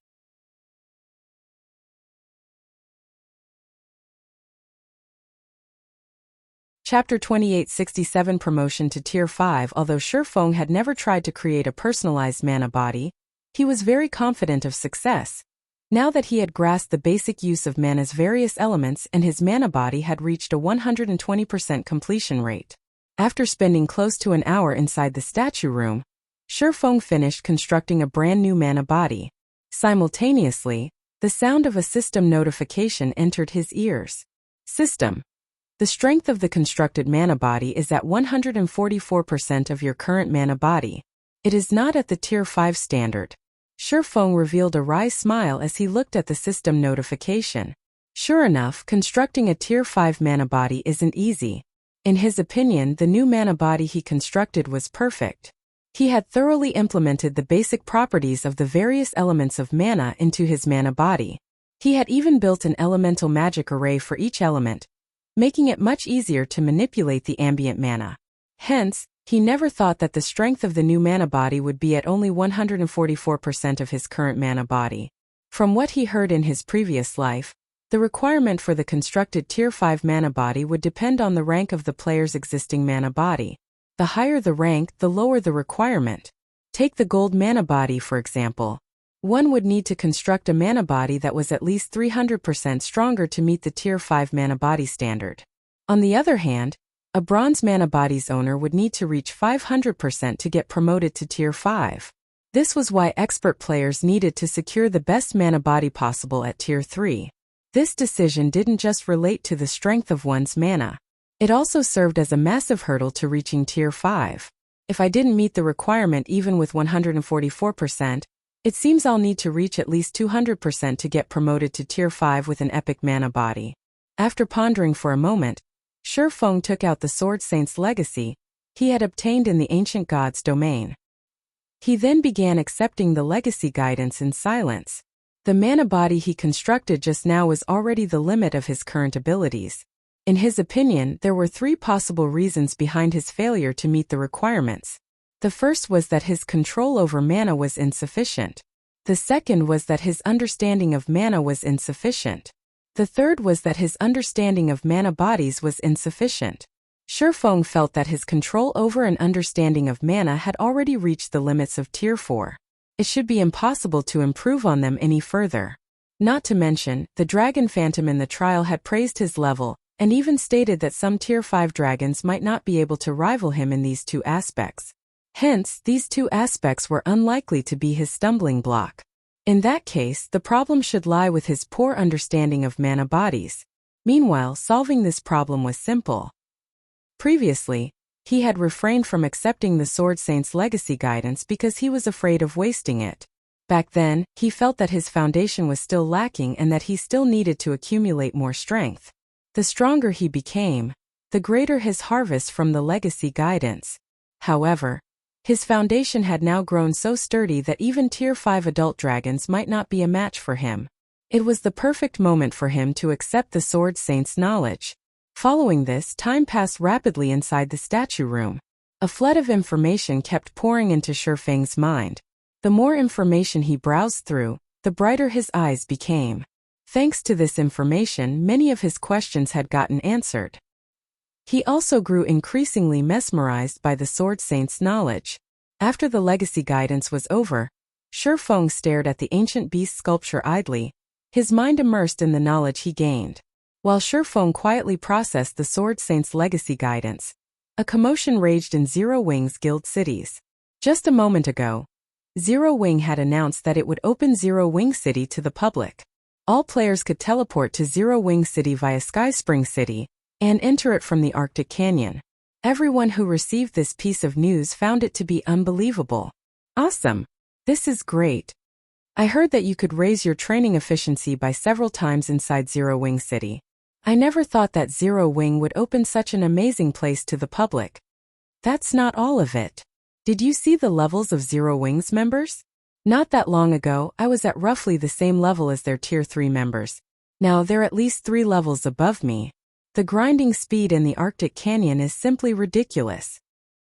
Chapter 2867 Promotion to Tier 5. Although Shi Feng had never tried to create a personalized mana body, he was very confident of success. Now that he had grasped the basic use of mana's various elements and his mana body had reached a 120% completion rate. After spending close to an hour inside the statue room, Shi Feng finished constructing a brand new mana body. Simultaneously, the sound of a system notification entered his ears. System. The strength of the constructed mana body is at 144% of your current mana body. It is not at the Tier 5 standard. Shi Feng revealed a wry smile as he looked at the system notification. Sure enough, constructing a Tier 5 mana body isn't easy. In his opinion, the new mana body he constructed was perfect. He had thoroughly implemented the basic properties of the various elements of mana into his mana body. He had even built an elemental magic array for each element, making it much easier to manipulate the ambient mana. Hence, he never thought that the strength of the new mana body would be at only 144% of his current mana body. From what he heard in his previous life, the requirement for the constructed Tier 5 mana body would depend on the rank of the player's existing mana body. The higher the rank, the lower the requirement. Take the gold mana body for example. One would need to construct a mana body that was at least 300% stronger to meet the Tier 5 mana body standard. On the other hand, a bronze mana body's owner would need to reach 500% to get promoted to Tier 5. This was why expert players needed to secure the best mana body possible at Tier 3. This decision didn't just relate to the strength of one's mana. It also served as a massive hurdle to reaching Tier 5. If I didn't meet the requirement even with 144%, it seems I'll need to reach at least 200% to get promoted to Tier 5 with an epic mana body. After pondering for a moment, Shi Feng took out the Sword Saint's legacy he had obtained in the Ancient God's domain. He then began accepting the legacy guidance in silence. The mana body he constructed just now was already the limit of his current abilities. In his opinion, there were 3 possible reasons behind his failure to meet the requirements. The first was that his control over mana was insufficient. The second was that his understanding of mana was insufficient. The third was that his understanding of mana bodies was insufficient. Shi Feng felt that his control over and understanding of mana had already reached the limits of Tier 4. It should be impossible to improve on them any further. Not to mention, the Dragon Phantom in the trial had praised his level, and even stated that some Tier 5 dragons might not be able to rival him in these 2 aspects. Hence, these 2 aspects were unlikely to be his stumbling block. In that case, the problem should lie with his poor understanding of mana bodies. Meanwhile, solving this problem was simple. Previously, he had refrained from accepting the Sword Saint's legacy guidance because he was afraid of wasting it. Back then, he felt that his foundation was still lacking and that he still needed to accumulate more strength. The stronger he became, the greater his harvest from the legacy guidance. However, his foundation had now grown so sturdy that even Tier 5 adult dragons might not be a match for him. It was the perfect moment for him to accept the Sword Saint's knowledge. Following this, time passed rapidly inside the statue room. A flood of information kept pouring into Shifeng's mind. The more information he browsed through, the brighter his eyes became. Thanks to this information, many of his questions had gotten answered. He also grew increasingly mesmerized by the Sword Saint's knowledge. After the legacy guidance was over, Shifeng stared at the ancient beast sculpture idly, his mind immersed in the knowledge he gained. While Shifeng quietly processed the Sword Saint's legacy guidance, a commotion raged in Zero Wing's guild cities. Just a moment ago, Zero Wing had announced that it would open Zero Wing City to the public. All players could teleport to Zero Wing City via Sky Spring City and enter it from the Arctic Canyon. Everyone who received this piece of news found it to be unbelievable. Awesome! This is great. I heard that you could raise your training efficiency by several times inside Zero Wing City. I never thought that Zero Wing would open such an amazing place to the public. That's not all of it. Did you see the levels of Zero Wing's members? Not that long ago, I was at roughly the same level as their Tier 3 members. Now they're at least 3 levels above me. The grinding speed in the Arctic Canyon is simply ridiculous.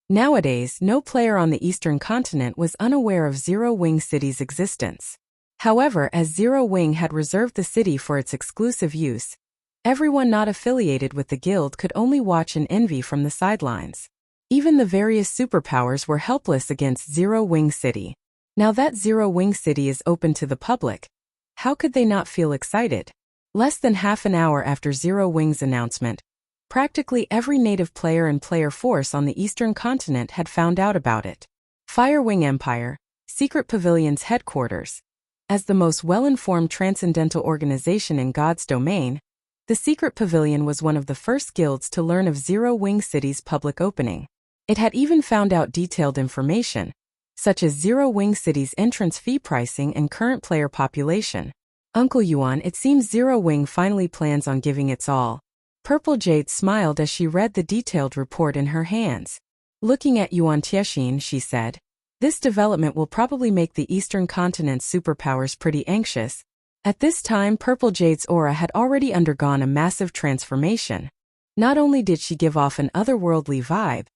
Nowadays, no player on the Eastern Continent was unaware of Zero Wing City's existence. However, as Zero Wing had reserved the city for its exclusive use, everyone not affiliated with the guild could only watch and envy from the sidelines. Even the various superpowers were helpless against Zero Wing City. Now that Zero Wing City is open to the public, how could they not feel excited? Less than half an hour after Zero Wing's announcement, practically every native player and player force on the Eastern Continent had found out about it. Firewing Empire, Secret Pavilion's headquarters. As the most well-informed transcendental organization in God's domain, the Secret Pavilion was one of the first guilds to learn of Zero Wing City's public opening. It had even found out detailed information, such as Zero Wing City's entrance fee pricing and current player population. Uncle Yuan, it seems Zero Wing finally plans on giving its all. Purple Jade smiled as she read the detailed report in her hands. Looking at Yuan Tiexin, she said, "This development will probably make the Eastern Continent's superpowers pretty anxious." At this time, Purple Jade's aura had already undergone a massive transformation. Not only did she give off an otherworldly vibe,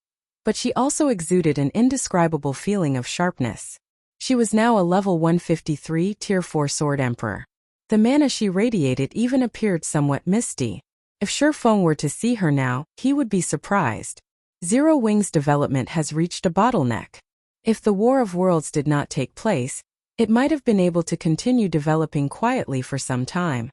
but she also exuded an indescribable feeling of sharpness. She was now a level 153 Tier 4 Sword Emperor. The mana she radiated even appeared somewhat misty. If Shifeng were to see her now, he would be surprised. Zero Wing's development has reached a bottleneck. If the War of Worlds did not take place, it might have been able to continue developing quietly for some time.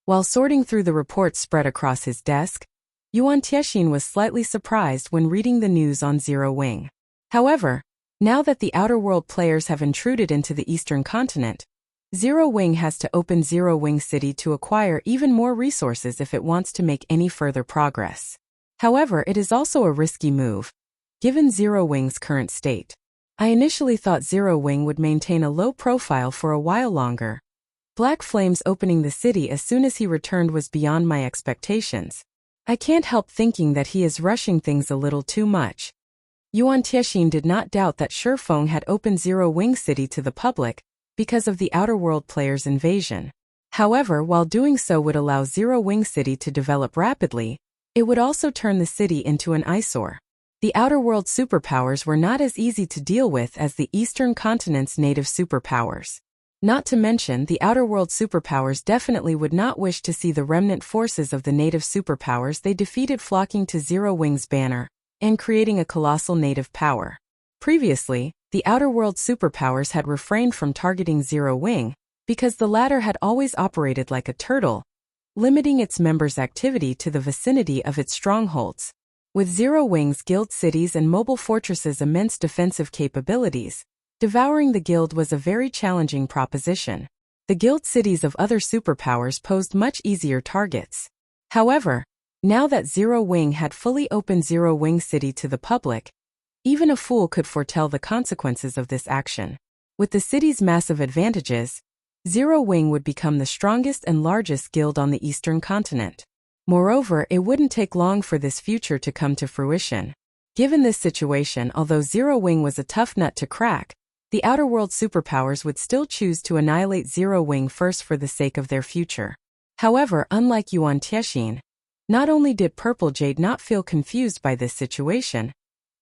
While sorting through the reports spread across his desk, Yuan Tiexin was slightly surprised when reading the news on Zero Wing. However, now that the Outer World players have intruded into the Eastern Continent, Zero Wing has to open Zero Wing City to acquire even more resources if it wants to make any further progress. However, it is also a risky move, given Zero Wing's current state. I initially thought Zero Wing would maintain a low profile for a while longer. Black Flames opening the city as soon as he returned was beyond my expectations. I can't help thinking that he is rushing things a little too much. Yuan Tiexin did not doubt that Shifeng had opened Zero Wing City to the public because of the Outer World players' invasion. However, while doing so would allow Zero Wing City to develop rapidly, it would also turn the city into an eyesore. The Outer World superpowers were not as easy to deal with as the Eastern Continent's native superpowers. Not to mention, the Outer World superpowers definitely would not wish to see the remnant forces of the native superpowers they defeated flocking to Zero Wing's banner and creating a colossal native power. Previously, the Outer World superpowers had refrained from targeting Zero Wing because the latter had always operated like a turtle, limiting its members' activity to the vicinity of its strongholds. With Zero Wing's guild cities and mobile fortresses' immense defensive capabilities, devouring the guild was a very challenging proposition. The guild cities of other superpowers posed much easier targets. However, now that Zero Wing had fully opened Zero Wing City to the public, even a fool could foretell the consequences of this action. With the city's massive advantages, Zero Wing would become the strongest and largest guild on the Eastern continent. Moreover, it wouldn't take long for this future to come to fruition. Given this situation, although Zero Wing was a tough nut to crack, the Outer World superpowers would still choose to annihilate Zero Wing first for the sake of their future. However, unlike Yuan Tianxin, not only did Purple Jade not feel confused by this situation,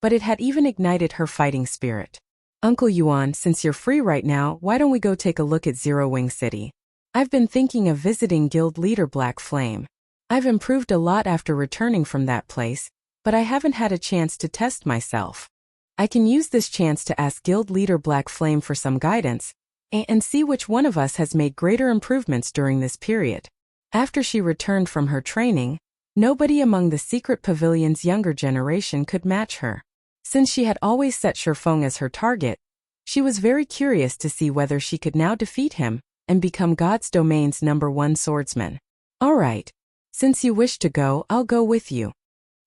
but it had even ignited her fighting spirit. Uncle Yuan, since you're free right now, why don't we go take a look at Zero Wing City? I've been thinking of visiting Guild Leader Black Flame. I've improved a lot after returning from that place, but I haven't had a chance to test myself. I can use this chance to ask Guild Leader Black Flame for some guidance, and see which one of us has made greater improvements during this period. After she returned from her training, nobody among the Secret Pavilion's younger generation could match her. Since she had always set Shifeng as her target, she was very curious to see whether she could now defeat him and become God's Domain's #1 swordsman. Alright, since you wish to go, I'll go with you.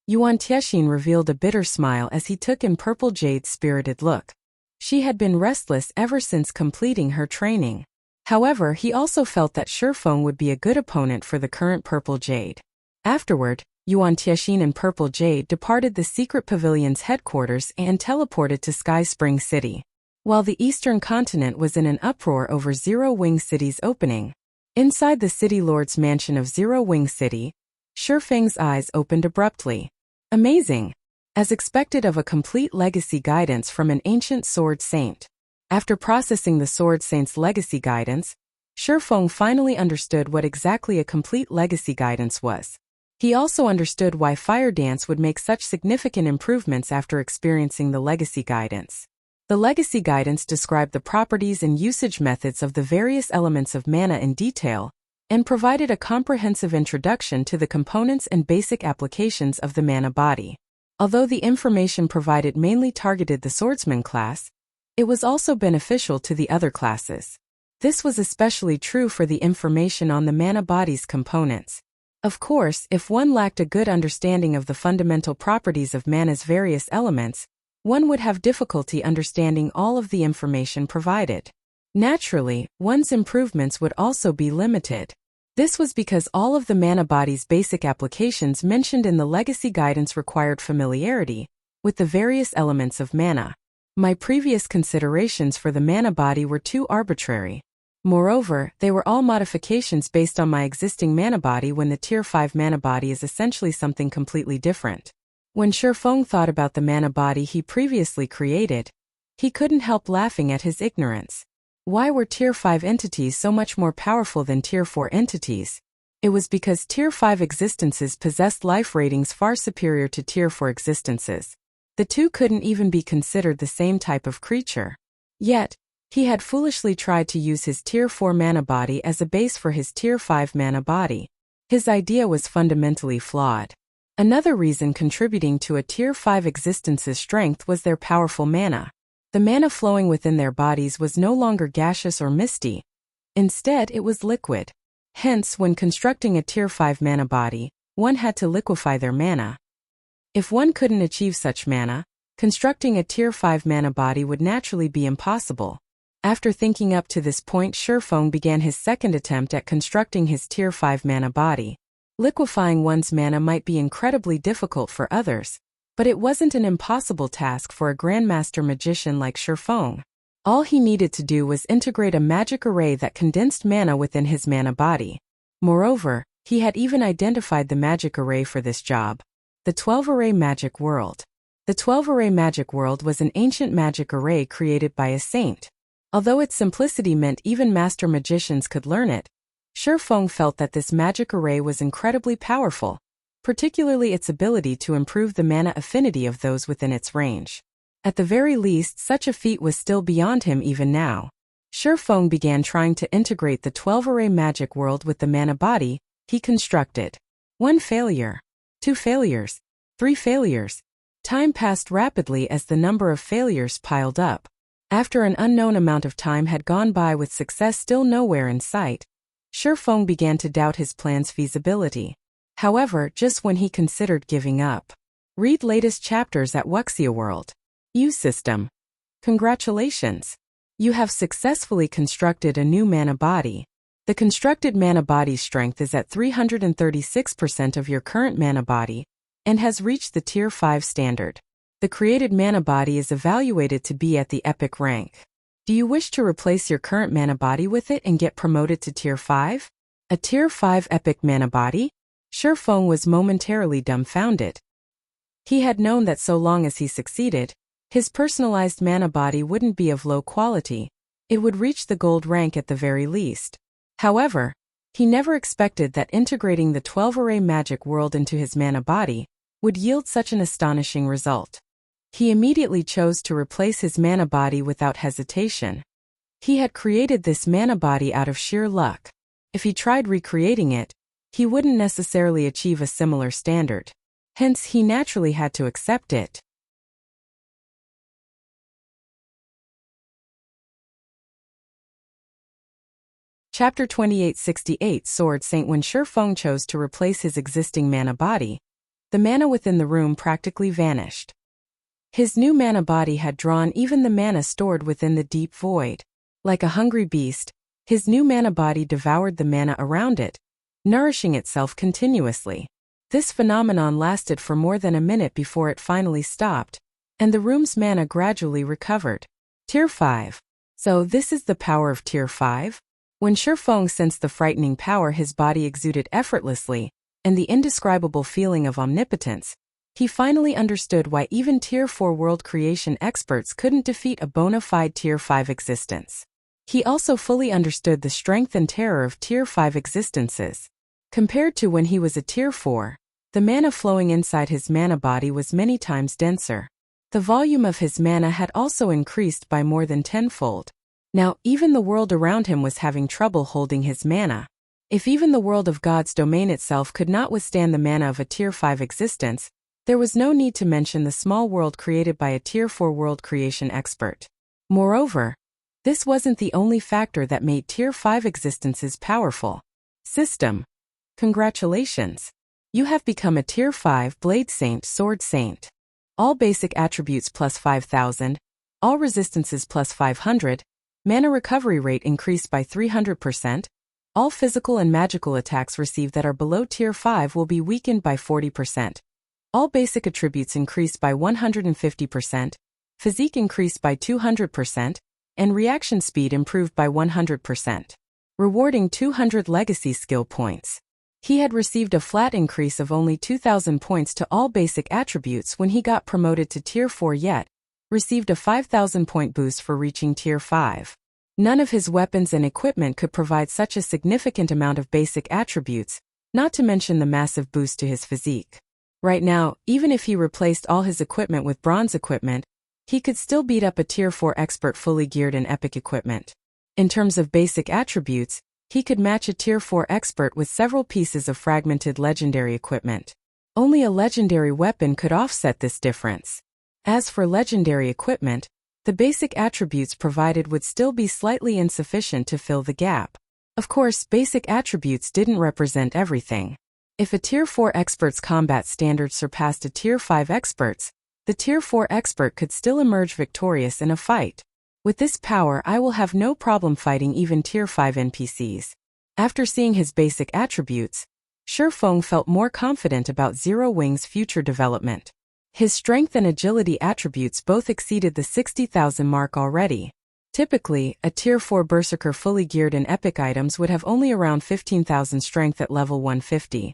Yuan Tianxin revealed a bitter smile as he took in Purple Jade's spirited look. She had been restless ever since completing her training. However, he also felt that Shifeng would be a good opponent for the current Purple Jade. Afterward, Yuan Tianxin and Purple Jade departed the Secret Pavilion's headquarters and teleported to Sky Spring City. While the Eastern continent was in an uproar over Zero Wing City's opening, inside the City Lord's mansion of Zero Wing City, Shifeng's eyes opened abruptly. Amazing! As expected of a complete legacy guidance from an ancient sword saint. After processing the sword saint's legacy guidance, Shifeng finally understood what exactly a complete legacy guidance was. He also understood why Fire Dance would make such significant improvements after experiencing the legacy guidance. The legacy guidance described the properties and usage methods of the various elements of mana in detail, and provided a comprehensive introduction to the components and basic applications of the mana body. Although the information provided mainly targeted the swordsman class, it was also beneficial to the other classes. This was especially true for the information on the mana body's components. Of course, if one lacked a good understanding of the fundamental properties of mana's various elements, one would have difficulty understanding all of the information provided. Naturally, one's improvements would also be limited. This was because all of the mana body's basic applications mentioned in the legacy guidance required familiarity with the various elements of mana. My previous considerations for the mana body were too arbitrary. Moreover, they were all modifications based on my existing mana body when the Tier 5 mana body is essentially something completely different. When Shifeng thought about the mana body he previously created, he couldn't help laughing at his ignorance. Why were Tier 5 entities so much more powerful than Tier 4 entities? It was because Tier 5 existences possessed life ratings far superior to Tier 4 existences. The two couldn't even be considered the same type of creature. Yet, he had foolishly tried to use his Tier 4 mana body as a base for his Tier 5 mana body. His idea was fundamentally flawed. Another reason contributing to a Tier 5 existence's strength was their powerful mana. The mana flowing within their bodies was no longer gaseous or misty. Instead, it was liquid. Hence, when constructing a Tier 5 mana body, one had to liquefy their mana. If one couldn't achieve such mana, constructing a Tier 5 mana body would naturally be impossible. After thinking up to this point, Shifeng began his second attempt at constructing his Tier 5 mana body. Liquefying one's mana might be incredibly difficult for others, but it wasn't an impossible task for a Grandmaster magician like Shifeng. All he needed to do was integrate a magic array that condensed mana within his mana body. Moreover, he had even identified the magic array for this job: the 12-array magic world. The 12-array magic world was an ancient magic array created by a saint. Although its simplicity meant even master magicians could learn it, Shifeng felt that this magic array was incredibly powerful, particularly its ability to improve the mana affinity of those within its range. At the very least, such a feat was still beyond him even now. Shifeng began trying to integrate the 12-array magic world with the mana body he constructed. 1 failure. 2 failures. 3 failures. Time passed rapidly as the number of failures piled up. After an unknown amount of time had gone by with success still nowhere in sight, Shifeng began to doubt his plan's feasibility. However, just when he considered giving up. Read latest chapters at Wuxia World. U System. Congratulations! You have successfully constructed a new mana body. The constructed mana body's strength is at 336% of your current mana body and has reached the Tier 5 standard. The created mana body is evaluated to be at the epic rank. Do you wish to replace your current mana body with it and get promoted to Tier 5? A Tier 5 epic mana body? Shifeng was momentarily dumbfounded. He had known that so long as he succeeded, his personalized mana body wouldn't be of low quality. It would reach the gold rank at the very least. However, he never expected that integrating the 12-array magic world into his mana body would yield such an astonishing result. He immediately chose to replace his mana body without hesitation. He had created this mana body out of sheer luck. If he tried recreating it, he wouldn't necessarily achieve a similar standard. Hence, he naturally had to accept it. Chapter 2868 Sword Saint. When Shifeng chose to replace his existing mana body, the mana within the room practically vanished. His new mana body had drawn even the mana stored within the deep void. Like a hungry beast, his new mana body devoured the mana around it, nourishing itself continuously. This phenomenon lasted for more than a minute before it finally stopped, and the room's mana gradually recovered. Tier 5. So this is the power of Tier 5? When Shifeng sensed the frightening power his body exuded effortlessly, and the indescribable feeling of omnipotence, he finally understood why even Tier 4 world creation experts couldn't defeat a bona fide Tier 5 existence. He also fully understood the strength and terror of Tier 5 existences. Compared to when he was a Tier 4, the mana flowing inside his mana body was many times denser. The volume of his mana had also increased by more than tenfold. Now, even the world around him was having trouble holding his mana. If even the world of God's domain itself could not withstand the mana of a Tier 5 existence, there was no need to mention the small world created by a Tier 4 world creation expert. Moreover, this wasn't the only factor that made Tier 5 existences powerful. System. Congratulations! You have become a Tier 5 Blade Saint Sword Saint. All basic attributes plus 5,000, all resistances plus 500, mana recovery rate increased by 300%, all physical and magical attacks received that are below Tier 5 will be weakened by 40%. All basic attributes increased by 150%, physique increased by 200%, and reaction speed improved by 100%. Rewarding 200 legacy skill points. He had received a flat increase of only 2,000 points to all basic attributes when he got promoted to Tier 4 yet received a 5,000 point boost for reaching Tier 5. None of his weapons and equipment could provide such a significant amount of basic attributes, not to mention the massive boost to his physique. Right now, even if he replaced all his equipment with bronze equipment, he could still beat up a Tier 4 expert fully geared in epic equipment. In terms of basic attributes, he could match a Tier 4 expert with several pieces of fragmented legendary equipment. Only a legendary weapon could offset this difference. As for legendary equipment, the basic attributes provided would still be slightly insufficient to fill the gap. Of course, basic attributes didn't represent everything. If a Tier 4 expert's combat standard surpassed a Tier 5 expert's, the Tier 4 expert could still emerge victorious in a fight. With this power, I will have no problem fighting even Tier 5 NPCs. After seeing his basic attributes, Shifeng felt more confident about Zero Wing's future development. His strength and agility attributes both exceeded the 60,000 mark already. Typically, a Tier 4 Berserker fully geared in epic items would have only around 15,000 strength at level 150.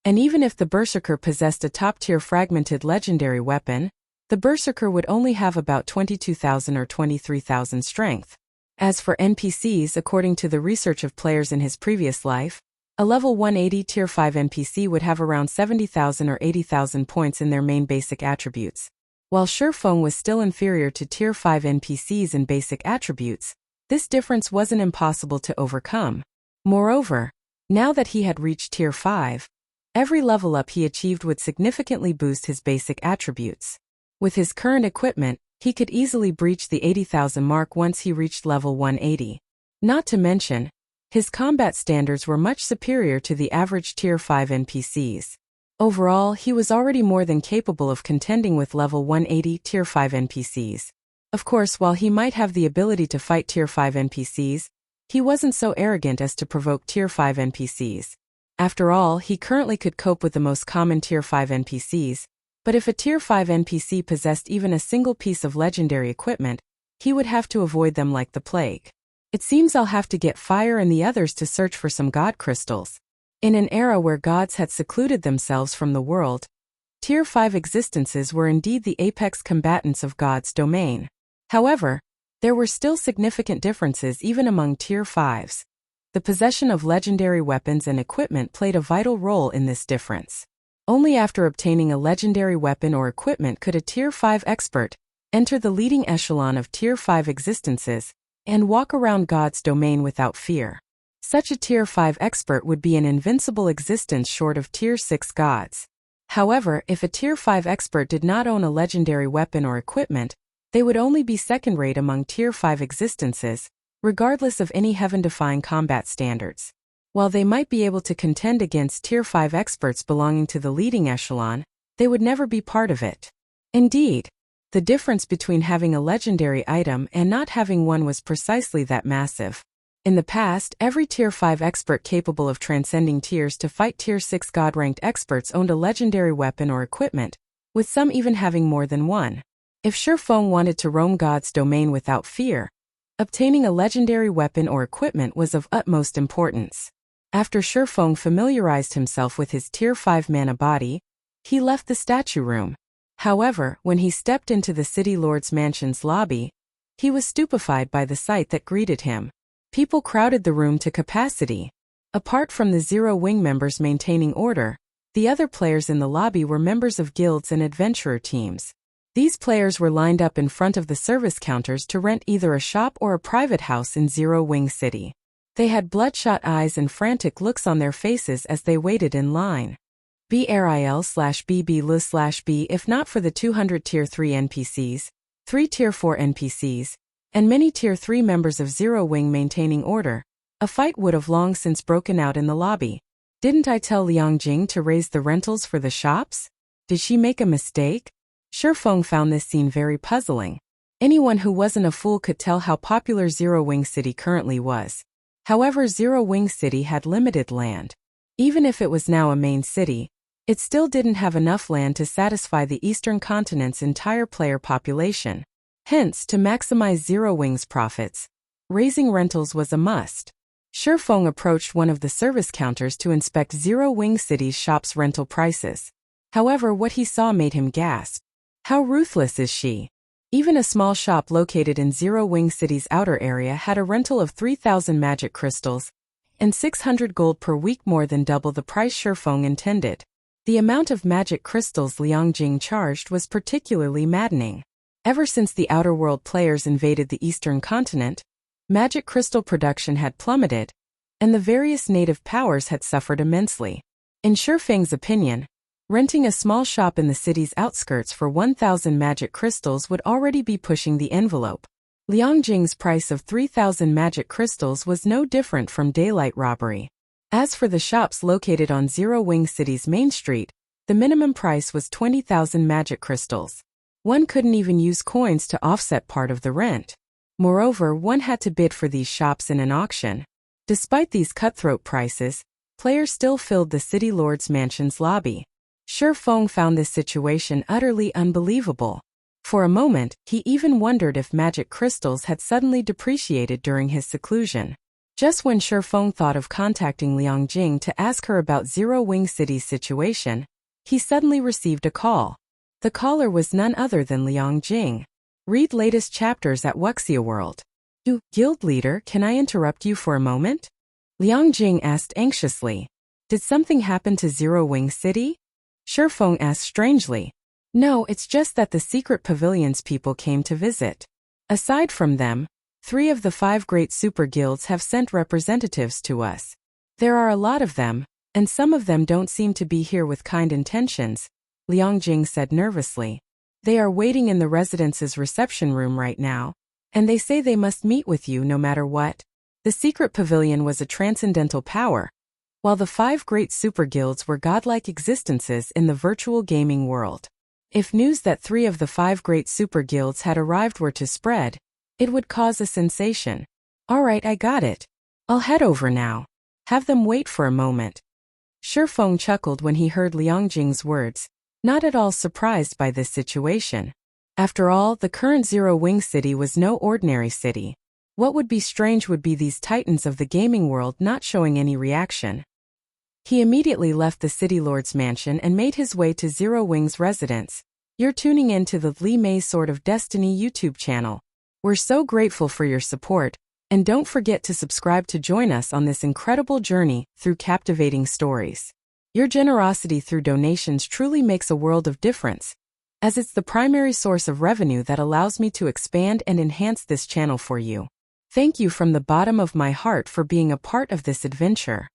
And even if the Berserker possessed a top-tier fragmented legendary weapon, the Berserker would only have about 22,000 or 23,000 strength. As for NPCs, according to the research of players in his previous life, a level 180 Tier 5 NPC would have around 70,000 or 80,000 points in their main basic attributes. While Shifeng was still inferior to Tier 5 NPCs in basic attributes, this difference wasn't impossible to overcome. Moreover, now that he had reached Tier 5, every level up he achieved would significantly boost his basic attributes. With his current equipment, he could easily breach the 80,000 mark once he reached level 180. Not to mention, His combat standards were much superior to the average Tier 5 NPCs. Overall, he was already more than capable of contending with level 180 Tier 5 NPCs. Of course, while he might have the ability to fight Tier 5 NPCs, he wasn't so arrogant as to provoke Tier 5 NPCs. After all, he currently could cope with the most common Tier 5 NPCs, but if a Tier 5 NPC possessed even a single piece of legendary equipment, he would have to avoid them like the plague. It seems I'll have to get Fire and the others to search for some god crystals. In an era where gods had secluded themselves from the world, Tier 5 existences were indeed the apex combatants of God's domain. However, there were still significant differences even among Tier 5s. The possession of legendary weapons and equipment played a vital role in this difference. Only after obtaining a legendary weapon or equipment could a Tier 5 expert enter the leading echelon of Tier 5 existences and walk around God's domain without fear. Such a Tier 5 expert would be an invincible existence short of Tier 6 gods. However, if a Tier 5 expert did not own a legendary weapon or equipment, they would only be second-rate among Tier 5 existences, regardless of any heaven-defying combat standards. While they might be able to contend against Tier 5 experts belonging to the leading echelon, they would never be part of it. Indeed, the difference between having a legendary item and not having one was precisely that massive. In the past, every Tier 5 expert capable of transcending tiers to fight Tier 6 god-ranked experts owned a legendary weapon or equipment, with some even having more than one. If Shifeng wanted to roam God's domain without fear, obtaining a legendary weapon or equipment was of utmost importance. After Shifeng familiarized himself with his Tier 5 mana body, he left the statue room. However, when he stepped into the City Lord's mansion's lobby, he was stupefied by the sight that greeted him. People crowded the room to capacity. Apart from the Zero Wing members maintaining order, the other players in the lobby were members of guilds and adventurer teams. These players were lined up in front of the service counters to rent either a shop or a private house in Zero Wing City. They had bloodshot eyes and frantic looks on their faces as they waited in line. BRIL/BBL/B if not for the 200 Tier 3 NPCs, 3 Tier 4 NPCs, and many Tier 3 members of Zero Wing maintaining order, a fight would have long since broken out in the lobby. Didn't I tell Liang Jing to raise the rentals for the shops? Did she make a mistake? Shifeng found this scene very puzzling. Anyone who wasn't a fool could tell how popular Zero Wing City currently was. However, Zero Wing City had limited land. Even if it was now a main city, it still didn't have enough land to satisfy the Eastern Continent's entire player population. Hence, to maximize Zero Wing's profits, raising rentals was a must. Shifeng approached one of the service counters to inspect Zero Wing City's shop's rental prices. However, what he saw made him gasp. How ruthless is she? Even a small shop located in Zero Wing City's outer area had a rental of 3,000 magic crystals and 600 gold per week, more than double the price Shifeng intended. The amount of magic crystals Liang Jing charged was particularly maddening. Ever since the Outer World players invaded the Eastern Continent, magic crystal production had plummeted, and the various native powers had suffered immensely. In Shifeng's opinion, renting a small shop in the city's outskirts for 1,000 magic crystals would already be pushing the envelope. Liang Jing's price of 3,000 magic crystals was no different from daylight robbery. As for the shops located on Zero Wing City's main street, the minimum price was 20,000 magic crystals. One couldn't even use coins to offset part of the rent. Moreover, one had to bid for these shops in an auction. Despite these cutthroat prices, players still filled the City Lord's mansion's lobby. Shifeng found this situation utterly unbelievable. For a moment, he even wondered if magic crystals had suddenly depreciated during his seclusion. Just when Shifeng thought of contacting Liang Jing to ask her about Zero Wing City's situation, he suddenly received a call. The caller was none other than Liang Jing. Read latest chapters at Wuxia World. Guild leader, can I interrupt you for a moment? Liang Jing asked anxiously. Did something happen to Zero Wing City? Shifeng asked strangely. No, it's just that the secret pavilion's people came to visit. Aside from them, 3 of the 5 great super guilds have sent representatives to us. There are a lot of them, and some of them don't seem to be here with kind intentions, Liang Jing said nervously. They are waiting in the residence's reception room right now, and they say they must meet with you no matter what. The secret pavilion was a transcendental power, while the 5 great super guilds were godlike existences in the virtual gaming world. If news that 3 of the 5 great super guilds had arrived were to spread, it would cause a sensation. Alright, I got it. I'll head over now. Have them wait for a moment. Shifeng chuckled when he heard Liang Jing's words, not at all surprised by this situation. After all, the current Zero Wing City was no ordinary city. What would be strange would be these titans of the gaming world not showing any reaction. He immediately left the City Lord's mansion and made his way to Zero Wing's residence. You're tuning in to the Li Mei Sword of Destiny YouTube channel. We're so grateful for your support, and don't forget to subscribe to join us on this incredible journey through captivating stories. Your generosity through donations truly makes a world of difference, as it's the primary source of revenue that allows me to expand and enhance this channel for you. Thank you from the bottom of my heart for being a part of this adventure.